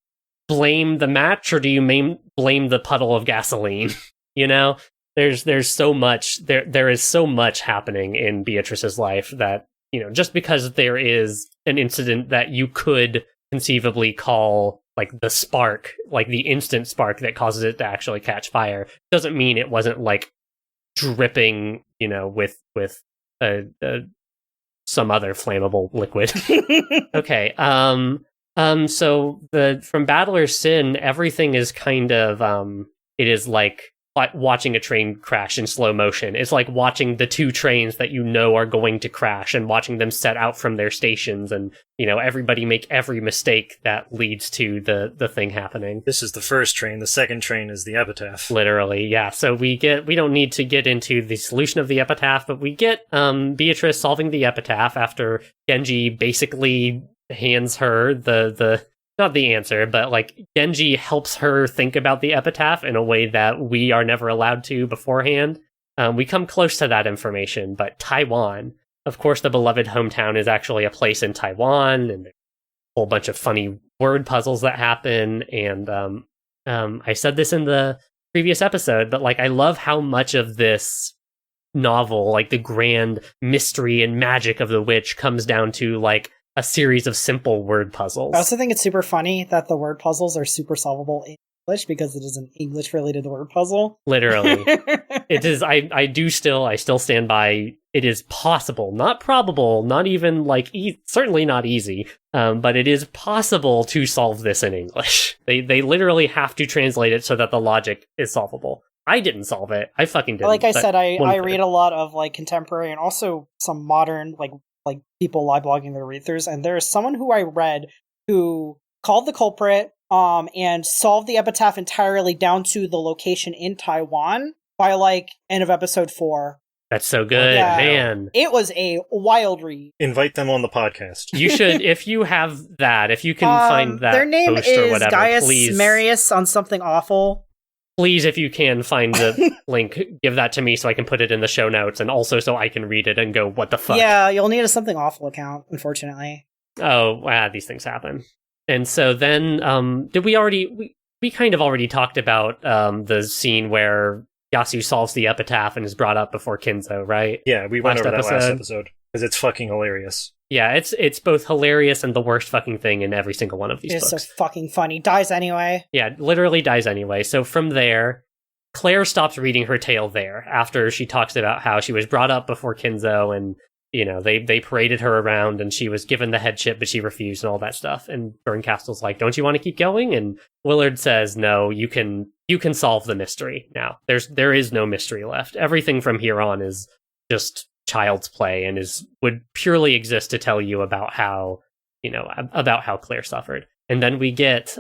blame the match, or do you blame the puddle of gasoline? There's so much, there is so much happening in Beatrice's life that, just because there is an incident that you could conceivably call, like, the spark, like the instant spark that causes it to actually catch fire, doesn't mean it wasn't, like, dripping, with some other flammable liquid. Okay. So from Battler's Sin, everything is kind of, it is like watching a train crash in slow motion. It's like watching the 2 trains that are going to crash, and watching them set out from their stations, and, everybody make every mistake that leads to the thing happening. This is the first train. The second train is the epitaph. Literally, yeah. So we don't need to get into the solution of the epitaph, but we get Beatrice solving the epitaph after Genji basically hands her the not the answer, but, like, Genji helps her think about the epitaph in a way that we are never allowed to beforehand. We come close to that information, but Taiwan, of course, the beloved hometown is actually a place in Taiwan, and there's a whole bunch of funny word puzzles that happen. And I said this in the previous episode, but, like, I love how much of this novel, like, the grand mystery and magic of the witch, comes down to, like, a series of simple word puzzles. I also think it's super funny that the word puzzles are super solvable in English, because it is an English-related word puzzle. Literally. It is, I still stand by, it is possible, not probable, not even, like, certainly not easy, but it is possible to solve this in English. They literally have to translate it so that the logic is solvable. I didn't solve it. I fucking didn't. Like I said, I read a lot of, like, contemporary and also some modern, like, like people live blogging their read-throughs, and there's someone who I read who called the culprit and solved the epitaph entirely down to the location in Taiwan by like end of episode 4. That's so good, man. It was a wild read. Invite them on the podcast. You should, if you have that, if you can find that their name post or is whatever, Gaius please. Marius on something awful. Please, if you can find the link, give that to me so I can put it in the show notes, and also so I can read it and go, what the fuck? Yeah, you'll need a something awful account, unfortunately. Oh, these things happen. And so then, did we already, we kind of already talked about the scene where Yasu solves the epitaph and is brought up before Kinzo, right? Yeah, we went over that last episode, because it's fucking hilarious. Yeah, it's both hilarious and the worst fucking thing in every single one of these books. It's so fucking funny. Dies anyway. Yeah, literally dies anyway. So from there, Claire stops reading her tale there after she talks about how she was brought up before Kinzo and, you know, they paraded her around and she was given the headship, but she refused and all that stuff. And Berncastle's like, don't you want to keep going? And Willard says, no, you can solve the mystery now. There is no mystery left. Everything from here on is just child's play and would purely exist to tell you about how Claire suffered. And then we get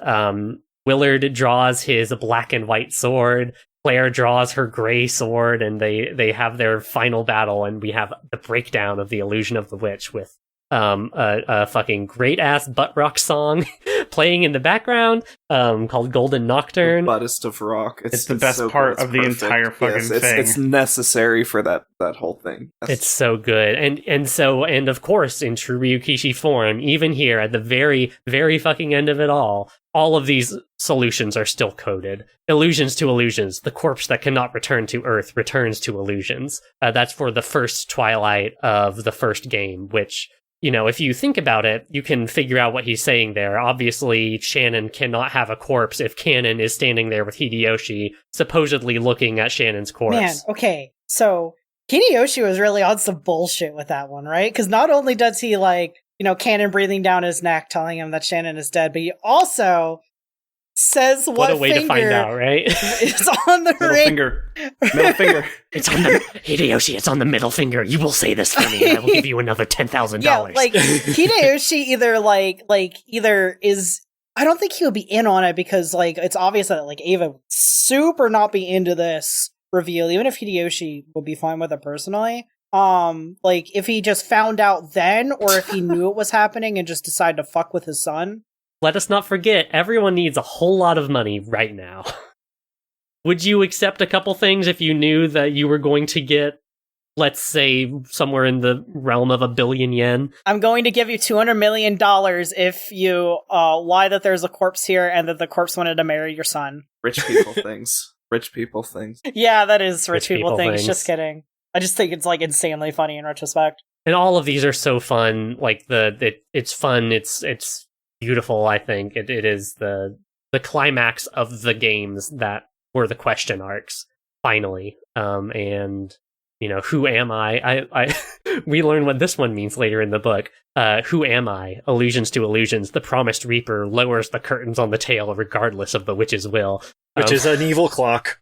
Willard draws his black and white sword, Claire draws her gray sword, and they have their final battle, and we have the breakdown of the illusion of the witch with a fucking great ass butt rock song playing in the background called Golden Nocturne. The buttest of rock. It's the best so part of the entire fucking thing. It's necessary for that whole thing. It's so good. And of course, in true Ryukishi form, even here at the very, very fucking end of it all of these solutions are still coded. Illusions to illusions. The corpse that cannot return to Earth returns to illusions. That's for the first Twilight of the first game, which, you know, if you think about it, you can figure out what he's saying there. Obviously, Shannon cannot have a corpse if Cannon is standing there with Hideyoshi, supposedly looking at Shannon's corpse. Man, okay, so Hideyoshi was really on some bullshit with that one, right? Because not only does he, like, you know, Cannon breathing down his neck, telling him that Shannon is dead, but he also says what a way to find out, right? It's on the middle finger. Middle finger. It's on the Hideyoshi. It's on the middle finger. You will say this for me, and I will give you another $10,000. Yeah, like Hideyoshi either is. I don't think he would be in on it because like it's obvious that like Ava would super not be into this reveal, even if Hideyoshi would be fine with it personally. Like if he just found out then, or if he knew it was happening and just decided to fuck with his son. Let us not forget, everyone needs a whole lot of money right now. Would you accept a couple things if you knew that you were going to get, let's say, somewhere in the realm of 1 billion yen? I'm going to give you $200 million if you lie that there's a corpse here and that the corpse wanted to marry your son. Rich people things. Rich people things. Yeah, that is rich people things. Just kidding. I just think it's like insanely funny in retrospect. And all of these are so fun. Like it's fun. It's beautiful. I think it is the climax of the games that were the question arcs. Finally, and you know, who am I we learn what this one means later in the book. Who am I? Illusions to illusions. The promised reaper lowers the curtains on the tale regardless of the witch's will, which is an evil clock.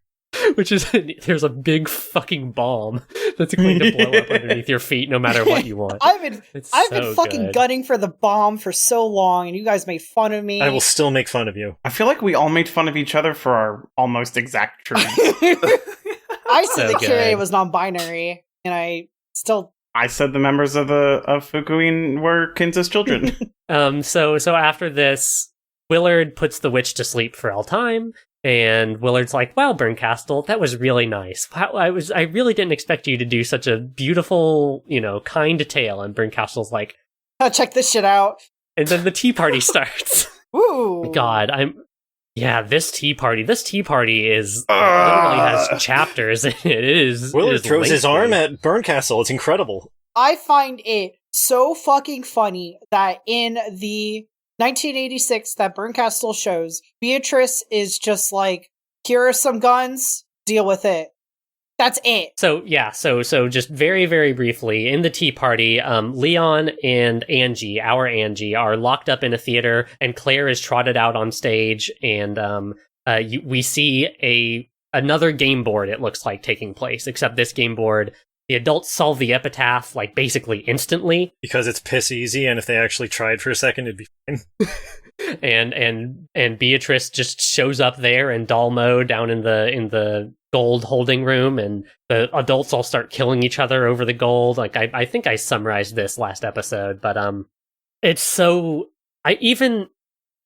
Which is, there's a big fucking bomb that's going to blow up underneath your feet no matter what you want. I've been fucking gunning for the bomb for so long, and you guys made fun of me. I will still make fun of you. I feel like we all made fun of each other for our almost exact truth. I said the Kyrie was non-binary, and I said the members of Fukuin were Kinza's children. So after this, Willard puts the witch to sleep for all time. And Willard's like, wow, Berncastle, that was really nice. I really didn't expect you to do such a beautiful, you know, kind tale. And Berncastle's like, oh, check this shit out. And then the tea party starts. Ooh. God, this tea party is, literally has chapters. It is. Willard throws his arm at Berncastle. It's incredible. I find it so fucking funny that in the 1986 that Berncastle shows, Beatrice is just like, here are some guns, deal with it. That's it. So just very, very briefly, in the tea party, Leon and Angie, our Angie, are locked up in a theater, and Claire is trotted out on stage, and we see another game board, it looks like, taking place, except this game board the adults solve the epitaph like basically instantly. Because it's piss easy, and if they actually tried for a second, it'd be fine. and Beatrice just shows up there in doll mode down in the gold holding room, and the adults all start killing each other over the gold. Like I think I summarized this last episode, but it's so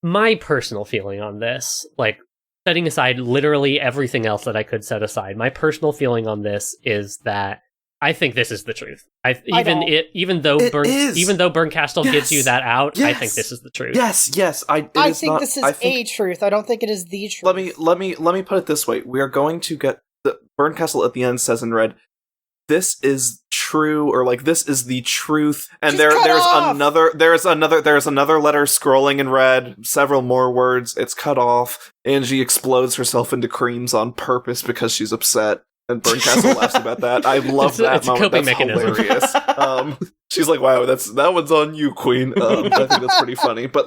my personal feeling on this, like setting aside literally everything else that I could set aside, my personal feeling on this is that I think this is the truth. Even though Bernkastel gives you that out, I think this is the truth. Yes. I think this is a truth. I don't think it is the truth. Let me put it this way: we are going to get the Bernkastel at the end says in red, "This is true," or like "This is the truth." And there's another letter scrolling in red, several more words. It's cut off. Angie explodes herself into creams on purpose because she's upset. And Bernkastel laughs about that. I love that moment. That's mechanism. Hilarious. She's like, "Wow, that one's on you, Queen." I think that's pretty funny. But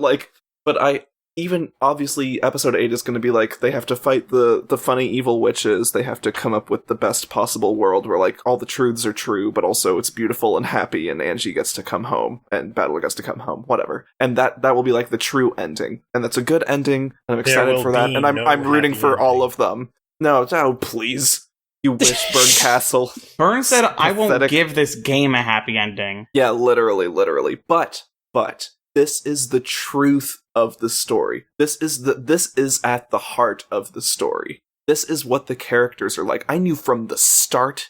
obviously, episode 8 is going to be like they have to fight the funny evil witches. They have to come up with the best possible world where like all the truths are true, but also it's beautiful and happy. And Angie gets to come home, and Battler gets to come home. Whatever. And that will be like the true ending, and that's a good ending. And I'm excited for that, and I'm rooting for all of them. No, please. You wish, Bernkastel. Bern said, "I won't give this game a happy ending." Yeah, literally. But this is the truth of the story. This is at the heart of the story. This is what the characters are like. I knew from the start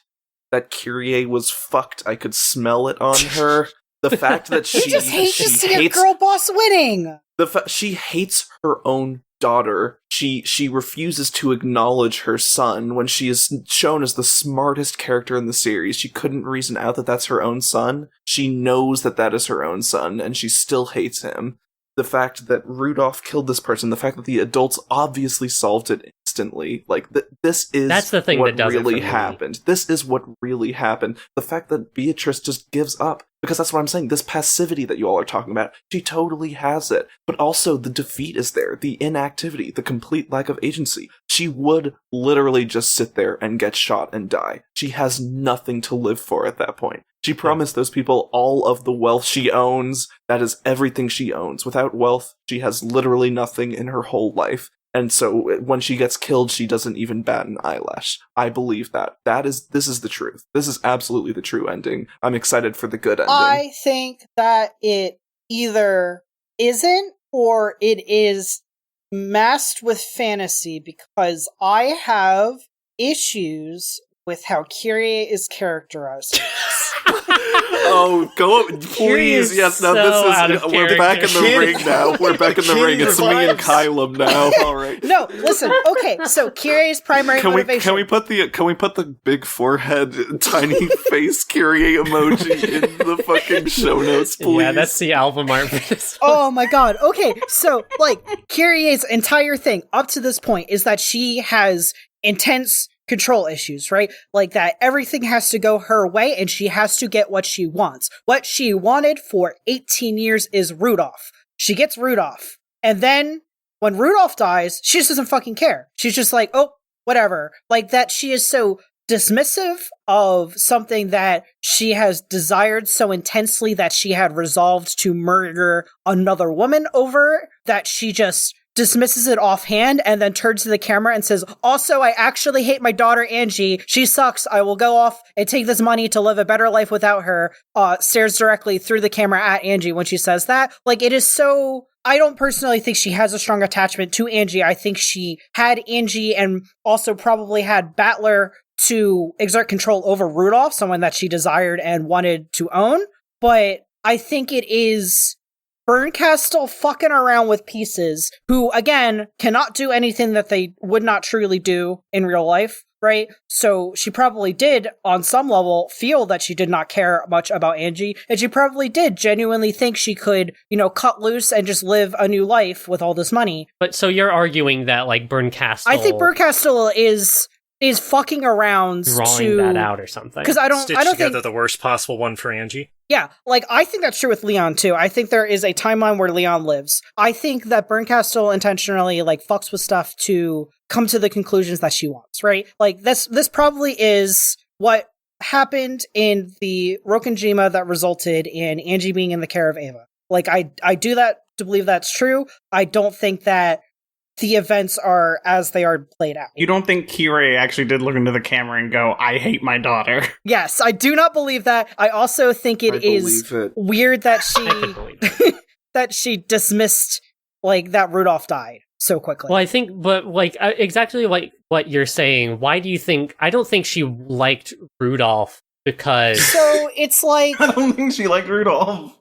that Kyrie was fucked. I could smell it on her. The fact that she just hates to see a girl boss winning. She hates her own daughter. She refuses to acknowledge her son when she is shown as the smartest character in the series. She couldn't reason out that that's her own son. She knows that is her own son, and she still hates him. The fact that Rudolph killed this person, the fact that the adults obviously solved it instantly, like that's the thing what that really happened. This is what really happened. The fact that Beatrice just gives up, because that's what I'm saying. This passivity that you all are talking about, she totally has it. But also the defeat is there, the inactivity, the complete lack of agency. She would literally just sit there and get shot and die. She has nothing to live for at that point. She promised those people all of the wealth she owns. That is everything she owns. Without wealth, she has literally nothing in her whole life. And so when she gets killed, she doesn't even bat an eyelash. I believe that. This is the truth. This is absolutely the true ending. I'm excited for the good ending. I think that it either isn't or it is masked with fantasy, because I have issues with how Kyrie is characterized. Oh, go up, please. Yes, now this is. We're back in the ring now. We're back in the ring. It's me and Caelum now. All right. No, listen. Okay, so Kyrie's primary motivation. Can we put the big forehead, tiny face Kyrie emoji in the fucking show notes, please? Yeah, that's the album art for this one. Oh my god. Okay, so like Kyrie's entire thing up to this point is that she has intense control issues, right? Like that everything has to go her way and she has to get what she wants. What she wanted for 18 years is Rudolph. She gets Rudolph. And then when Rudolph dies, she just doesn't fucking care. She's just like, oh, whatever. Like that she is so dismissive of something that she has desired so intensely that she had resolved to murder another woman over, that she just dismisses it offhand and then turns to the camera and says, also, I actually hate my daughter Angie. She sucks. I will go off and take this money to live a better life without her. Stares directly through the camera at Angie when she says that. Like, it is so... I don't personally think she has a strong attachment to Angie. I think she had Angie and also probably had Battler to exert control over Rudolph, someone that she desired and wanted to own. But I think it is Bernkastel fucking around with pieces who, again, cannot do anything that they would not truly do in real life, right? So she probably did, on some level, feel that she did not care much about Angie, and she probably did genuinely think she could, cut loose and just live a new life with all this money. But so you're arguing that, like, Bernkastel... I think Bernkastel is fucking around drawing that out or something. Because I don't together think the worst possible one for Angie. Yeah, like I think that's true with Leon too. I think there is a timeline where Leon lives. I think that Bernkastel intentionally like fucks with stuff to come to the conclusions that she wants, right? Like this probably is what happened in the Rokenjima that resulted in Angie being in the care of Ava. Like, I do that to believe that's true. I don't think that the events are as they are played out. You don't think Kirei actually did look into the camera and go, I hate my daughter? Yes, I do not believe that. I also think it is weird that that she dismissed, like, that Rudolph died so quickly. Well, I think, but, like, exactly like what you're saying, why do you think... I don't think she liked Rudolph because... So, it's like... I don't think she liked Rudolph.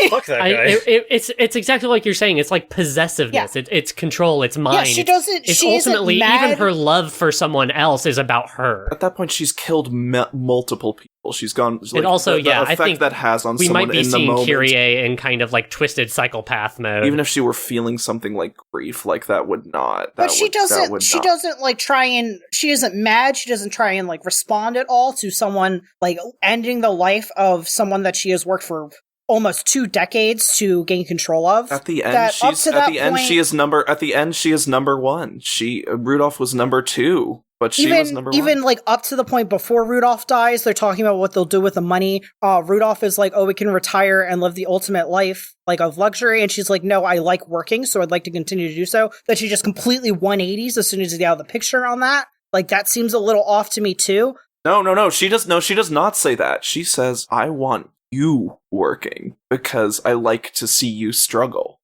Fuck that guy. It's exactly like you're saying. It's like possessiveness. Yeah. It's control. It's mine. Yeah, she doesn't... It's ultimately, even her love for someone else is about her. At that point, she's killed multiple people. She's gone... Like, and also, the effect I think that has on we someone might be in the seeing moment. Kyrie in kind of, like, twisted psychopath mode. Even if she were feeling something like grief, like, that would not... But she doesn't, like, try and... She isn't mad. She doesn't try and, like, respond at all to someone, like, ending the life of someone that she has worked for almost 2 decades to gain control of. At the end, she is number 1. Rudolph was number 2. But she was number 1. Even, like, up to the point before Rudolph dies, they're talking about what they'll do with the money. Rudolph is like, oh, we can retire and live the ultimate life, like, of luxury. And she's like, no, I like working, so I'd like to continue to do so. That she just completely 180s as soon as you get out of the picture on that. Like, that seems a little off to me, too. No. She does not say that. She says, I want you working because I like to see you struggle.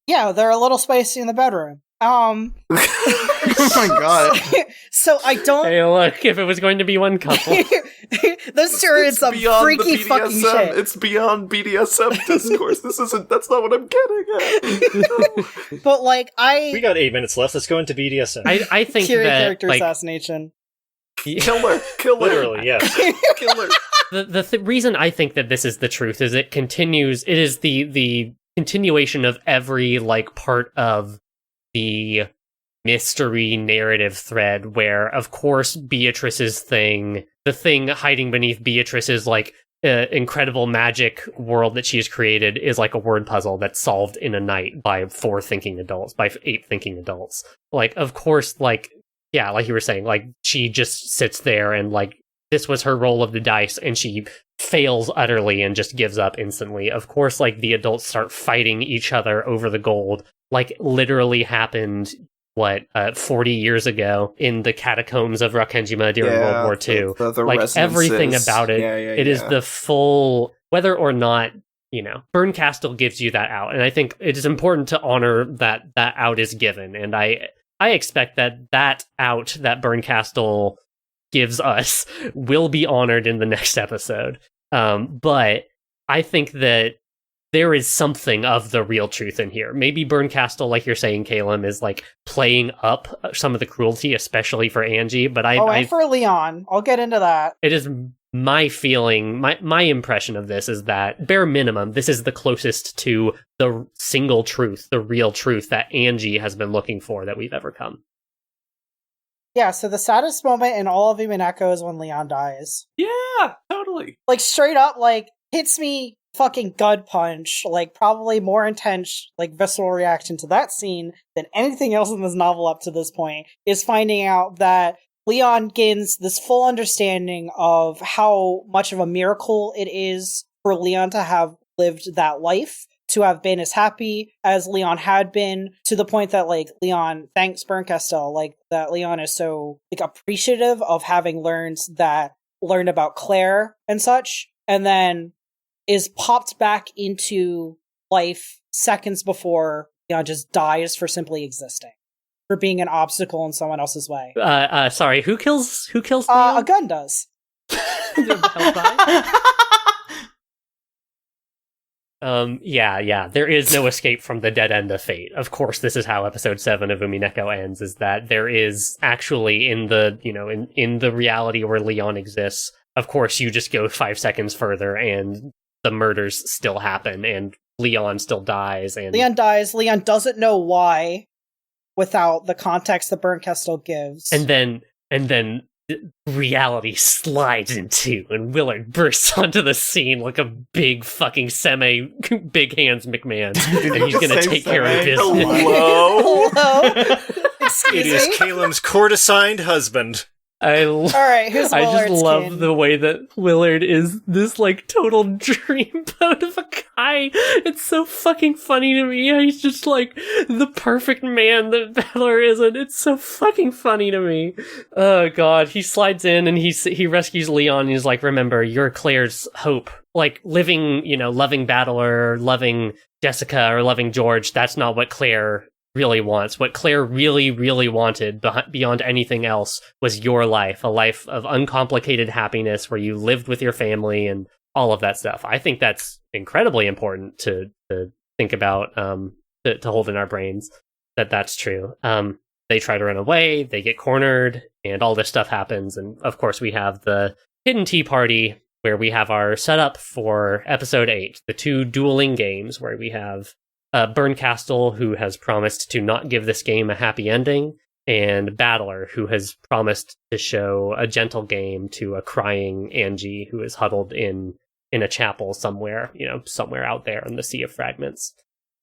Yeah, they're a little spicy in the bedroom. Oh my god. So I don't... Hey, look, if it was going to be one couple... This sure is some freaky fucking shit. It's beyond BDSM discourse. That's not what I'm getting at. But, like, We got 8 minutes left. Let's go into BDSM. I think Kiri that, character like... assassination. Killer. Literally, yes. Killer. The reason I think that this is the truth is it is the continuation of every, like, part of the mystery narrative thread where, of course, Beatrice's the thing hiding beneath Beatrice's, like, incredible magic world that she has created is like a word puzzle that's solved in a night by 8 thinking adults. Like, of course, like, yeah, like you were saying, like, she just sits there and, like, this was her roll of the dice and she fails utterly and just gives up instantly. Of course, like, the adults start fighting each other over the gold, like, literally happened, 40 years ago in the catacombs of Rokenjima during World War II. The like, everything about it, it is the full, whether or not, you know, Bernkastel gives you that out. And I think it is important to honor that out is given. And I expect that out that Bernkastel gives us will be honored in the next episode. But I think that there is something of the real truth in here. Maybe Bernkastel, like you're saying, Caelum, is, like, playing up some of the cruelty, especially for Angie. But and for Leon. I'll get into that. It is my feeling, my impression of this is that, bare minimum, this is the closest to the single truth, the real truth that Angie has been looking for that we've ever come. Yeah, so the saddest moment in all of Umineko is when Leon dies. Yeah, totally. Like, straight up, like, hits me fucking gut punch, like, probably more intense, like, visceral reaction to that scene than anything else in this novel up to this point, is finding out that Leon gains this full understanding of how much of a miracle it is for Leon to have lived that life, to have been as happy as Leon had been, to the point that, like, Leon thanks Bernkastel, like, that Leon is so, like, appreciative of having learned about Claire and such, and then is popped back into life seconds before Leon just dies for simply existing, for being an obstacle in someone else's way. Sorry, who kills Leon? A gun does. Yeah, there is no escape from the dead end of fate. Of course, this is how episode 7 of Umineko ends, is that there is actually in the reality where Leon exists, of course, you just go 5 seconds further and the murders still happen and Leon still dies. And Leon dies. Leon doesn't know why without the context that Bernkastel gives. And then reality slides into, and Willard bursts onto the scene like a big fucking big hands McMahon, and he's gonna take care of business. Hello? Excuse It is me? Caelum's court-assigned husband. All right, who's I just Willard's love kin? the way that Willard is this like total dreamboat of a guy. It's so fucking funny to me. He's just like the perfect man that Battler isn't. It's so fucking funny to me. Oh god, he slides in and he rescues Leon. And he's like, "Remember, you're Claire's hope. Like living, loving Battler, loving Jessica, or loving George. That's not what Claire really wants. What Claire really, really wanted beyond anything else was your life, a life of uncomplicated happiness where you lived with your family and all of that stuff." I think that's incredibly important to think about, to hold in our brains that's true. They try to run away, they get cornered, and all this stuff happens. And of course, we have the hidden tea party where we have our setup for episode 8, the 2 dueling games, where we have Berncastle, who has promised to not give this game a happy ending, and Battler, who has promised to show a gentle game to a crying Angie who is huddled in a chapel somewhere, somewhere out there in the Sea of Fragments.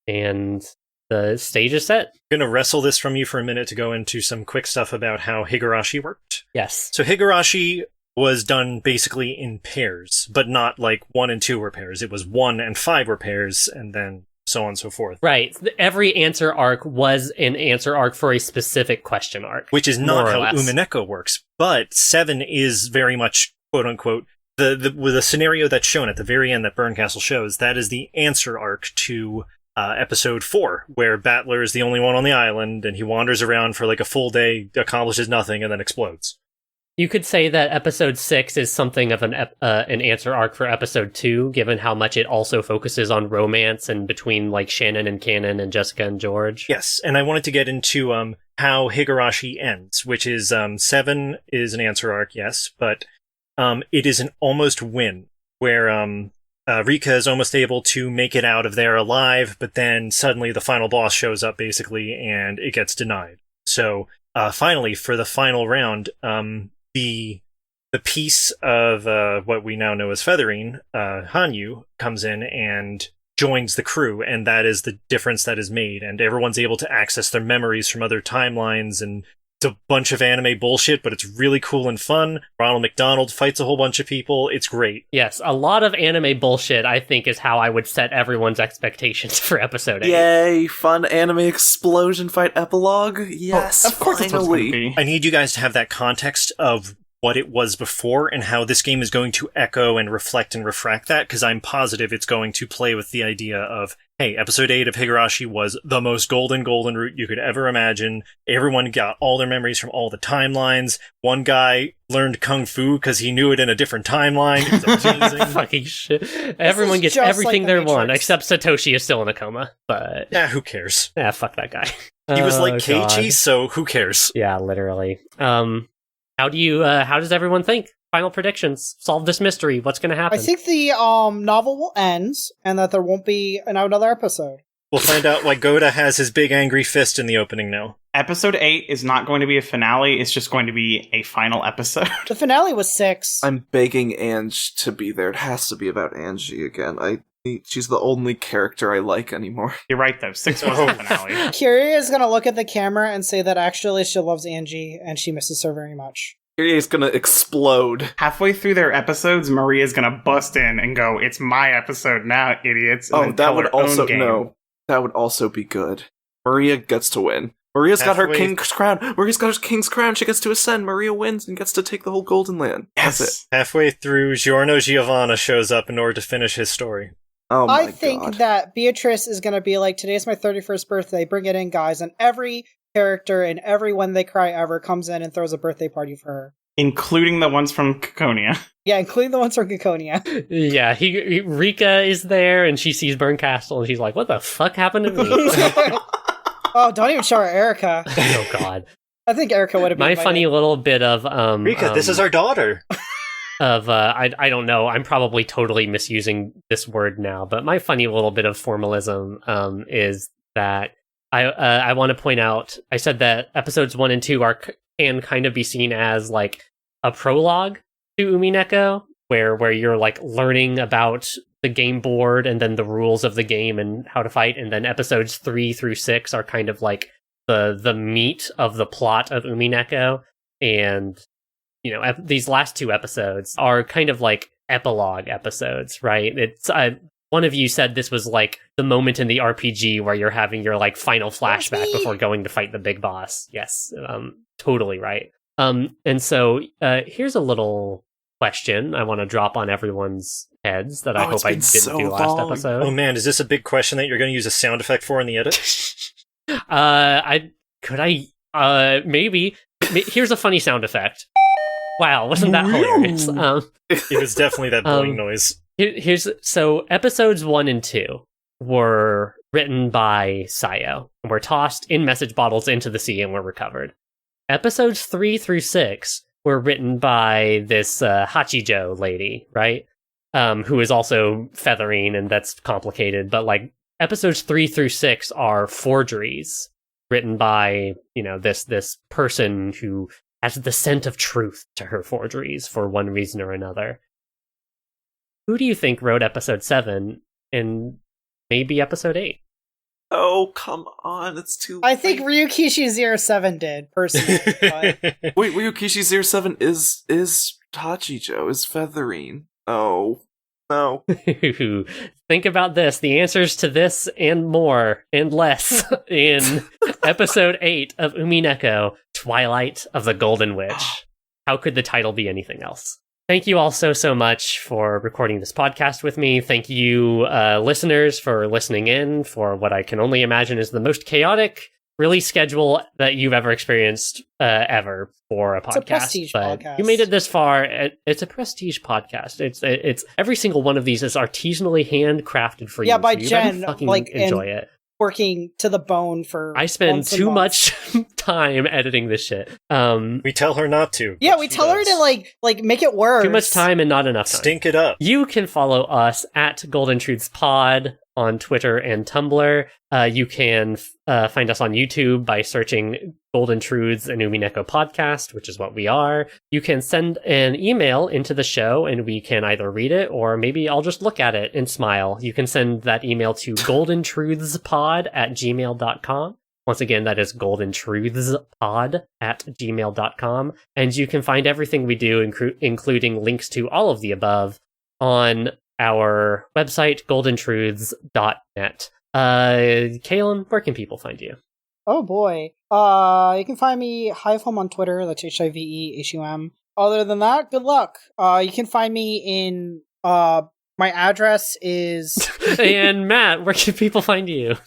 And the stage is set. I'm going to wrestle this from you for a minute to go into some quick stuff about how Higurashi worked. Yes. So Higurashi was done basically in pairs, but not like 1 and 2 were pairs. It was 1 and 5 were pairs, and then so on and so forth. Right. Every answer arc was an answer arc for a specific question arc. Which is not how less. Umineko works. But 7 is very much, quote-unquote, with the scenario that's shown at the very end that Berncastle shows, that is the answer arc to episode 4, where Battler is the only one on the island, and he wanders around for like a full day, accomplishes nothing, and then explodes. You could say that episode 6 is something of an answer arc for episode 2, given how much it also focuses on romance and between like Shannon and Cannon and Jessica and George. Yes, and I wanted to get into how Higurashi ends, which is 7 is an answer arc, yes, but it is an almost win, where Rika is almost able to make it out of there alive, but then suddenly the final boss shows up, basically, and it gets denied. So, finally, for the final round, the piece of what we now know as Featherine, Hanyu, comes in and joins the crew, and that is the difference that is made, and everyone's able to access their memories from other timelines, and it's a bunch of anime bullshit, but it's really cool and fun. Ronald McDonald fights a whole bunch of people. It's great. Yes, a lot of anime bullshit, I think, is how I would set everyone's expectations for episode 8. Yay, fun anime explosion fight epilogue. Yes, of course it's what's gonna be. I need you guys to have that context of what it was before and how this game is going to echo and reflect and refract that, because I'm positive it's going to play with the idea of, hey, episode 8 of Higurashi was the most golden route you could ever imagine. Everyone got all their memories from all the timelines. One guy learned kung fu because he knew it in a different timeline. It was amazing. Fucking shit. Everyone gets just everything like the they want, Matrix. except Satoshi is still in a coma. But Yeah, who cares? fuck that guy. He was like Oh, Keiichi, God. so who cares? Yeah, literally. How does everyone think? Final predictions. Solve this mystery. What's going to happen? I think the novel will end, and that there won't be another episode. We'll find out why Goda has his big angry fist in the opening now. Episode 8 is not going to be a finale, it's just going to be a final episode. The finale was 6. I'm begging Ange to be there. It has to be about Angie again. She's the only character I like anymore. You're right, though. 6 was the finale. Kyrie is going to look at the camera and say that actually she loves Angie and she misses her very much. Kirie's gonna explode. Halfway through their episodes, Maria's going to bust in and go, "It's my episode now, idiots." And Oh, then that tell would her own also game. no. That would also be good. Maria gets to win. Maria's got her Halfway- king's crown. Maria's got her king's crown. She gets to ascend. Maria wins and gets to take the whole Golden Land. Yes. That's it. Halfway through, Giorno Giovanna shows up in order to finish his story. Oh my I think God. that Beatrice is going to be like, today's my 31st birthday, bring it in, guys. And every character and every When They Cry ever comes in and throws a birthday party for her. Including the ones from Caconia. Yeah, including the ones from Caconia. Yeah, Rika is there, and she sees Berncastle, and she's like, "What the fuck happened to me?" Oh, don't even show her Erica. Oh God. I think Erica would have been My invited. funny little bit of Rika, this is our daughter. I don't know, I'm probably totally misusing this word now, but my funny little bit of formalism is that I want to point out, I said that episodes 1 and 2 can kind of be seen as like a prologue to Umineko, where you're like learning about the game board and then the rules of the game and how to fight, and then episodes 3 through 6 are kind of like the meat of the plot of Umineko, and these last two episodes are kind of like epilogue episodes, right? It's one of you said this was like the moment in the RPG where you're having your like final flashback before going to fight the big boss. Yes, totally right. And so here's a little question I want to drop on everyone's heads that I hope I didn't do last episode. Oh man, is this a big question that you're going to use a sound effect for in the edit? Maybe. Here's a funny sound effect. Wow, wasn't that hilarious? It was definitely that boing noise. So episodes 1 and 2 were written by Sayo and were tossed in message bottles into the sea and were recovered. Episodes 3 through 6 were written by this Hachijo lady, right? Who is also feathering, and that's complicated. But like episodes 3 through 6 are forgeries written by this person who has the scent of truth to her forgeries for one reason or another. Who do you think wrote episode 7 and maybe episode 8? Oh, come on, it's too late. I think Ryukishi07 did, personally. But... Wait, Ryukishi07 is Hachijo, is feathering. Oh, no. Think about this. The answers to this and more and less in episode 8 of Umineko, Twilight of the Golden Witch. How could the title be anything else? Thank you all so much for recording this podcast with me. Thank you, listeners, for listening in for what I can only imagine is the most chaotic release schedule that you've ever experienced ever for a podcast. It's a prestige podcast. You made it this far. It's a prestige podcast. It's every single one of these is artisanally handcrafted for you. Yeah, by so you Jen, fucking like enjoy it. Working to the bone for I spend months and too months. much time editing this shit. We tell her not to. Yeah, we tell her to like make it worse. Too much time and not enough time. Stink it up. You can follow us at Golden Truths Pod on Twitter and Tumblr. You can find us on YouTube by searching Golden Truths and Umineko Podcast, which is what we are. You can send an email into the show and we can either read it or maybe I'll just look at it and smile. You can send that email to goldentruthspod@gmail.com. Once again, that is goldentruthspod@gmail.com. And you can find everything we do, including links to all of the above, on our website, goldentruths.net. Caelum, where can people find you? Oh boy. You can find me HiveHome on Twitter. That's HIVEHUM. Other than that, good luck. You can find me in my address is And Matt, where can people find you?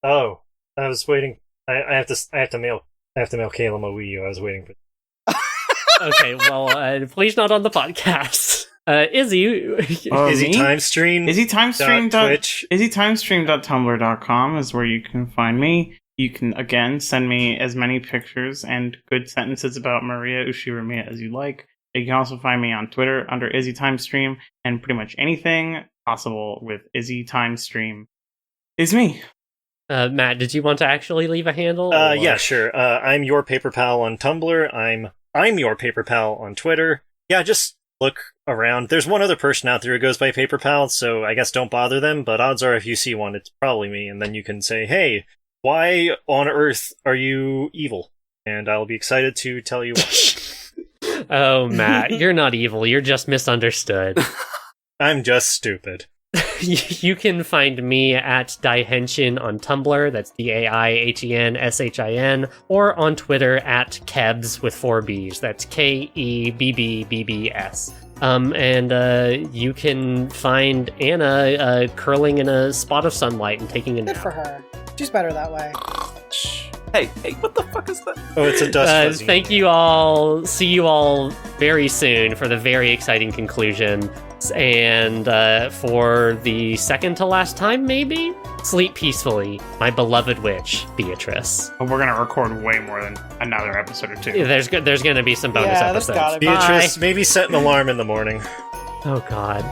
Oh, I was waiting. I have to mail Caelum a Wii U. I was waiting for. Okay, well, please not on the podcast. Izzy, Izzy Timestream. IzzyTimestream.tumblr.com is where you can find me. You can, again, send me as many pictures and good sentences about Maria Ushiramiya as you like. You can also find me on Twitter under Izzy Timestream, and pretty much anything possible with Izzy Timestream is me. Matt, did you want to actually leave a handle? Yeah, sure. I'm your paper pal on Tumblr. I'm your paper pal on Twitter. Yeah, just look around. There's one other person out there who goes by paper pal, so I guess don't bother them, but odds are if you see one, it's probably me, and then you can say, hey, why on earth are you evil? And I'll be excited to tell you why. Oh, Matt, you're not evil, you're just misunderstood. I'm just stupid. You can find me at Daihenshin on Tumblr, that's DAIHENSHIN, or on Twitter at Kebs with 4 Bs, that's KEBBBBS. And you can find Anna curling in a spot of sunlight and taking a nap. good for her. She's better that way. Hey, what the fuck is that? Oh, it's a dust fuzzy. Thank you all. See you all very soon for the very exciting conclusion. And for the second to last time, maybe? Sleep peacefully, my beloved witch, Beatrice. But we're going to record way more than another episode or two. Yeah, there's going to be some bonus Yeah, there's episodes. gotta be. Beatrice, maybe set an alarm in the morning. Oh, God.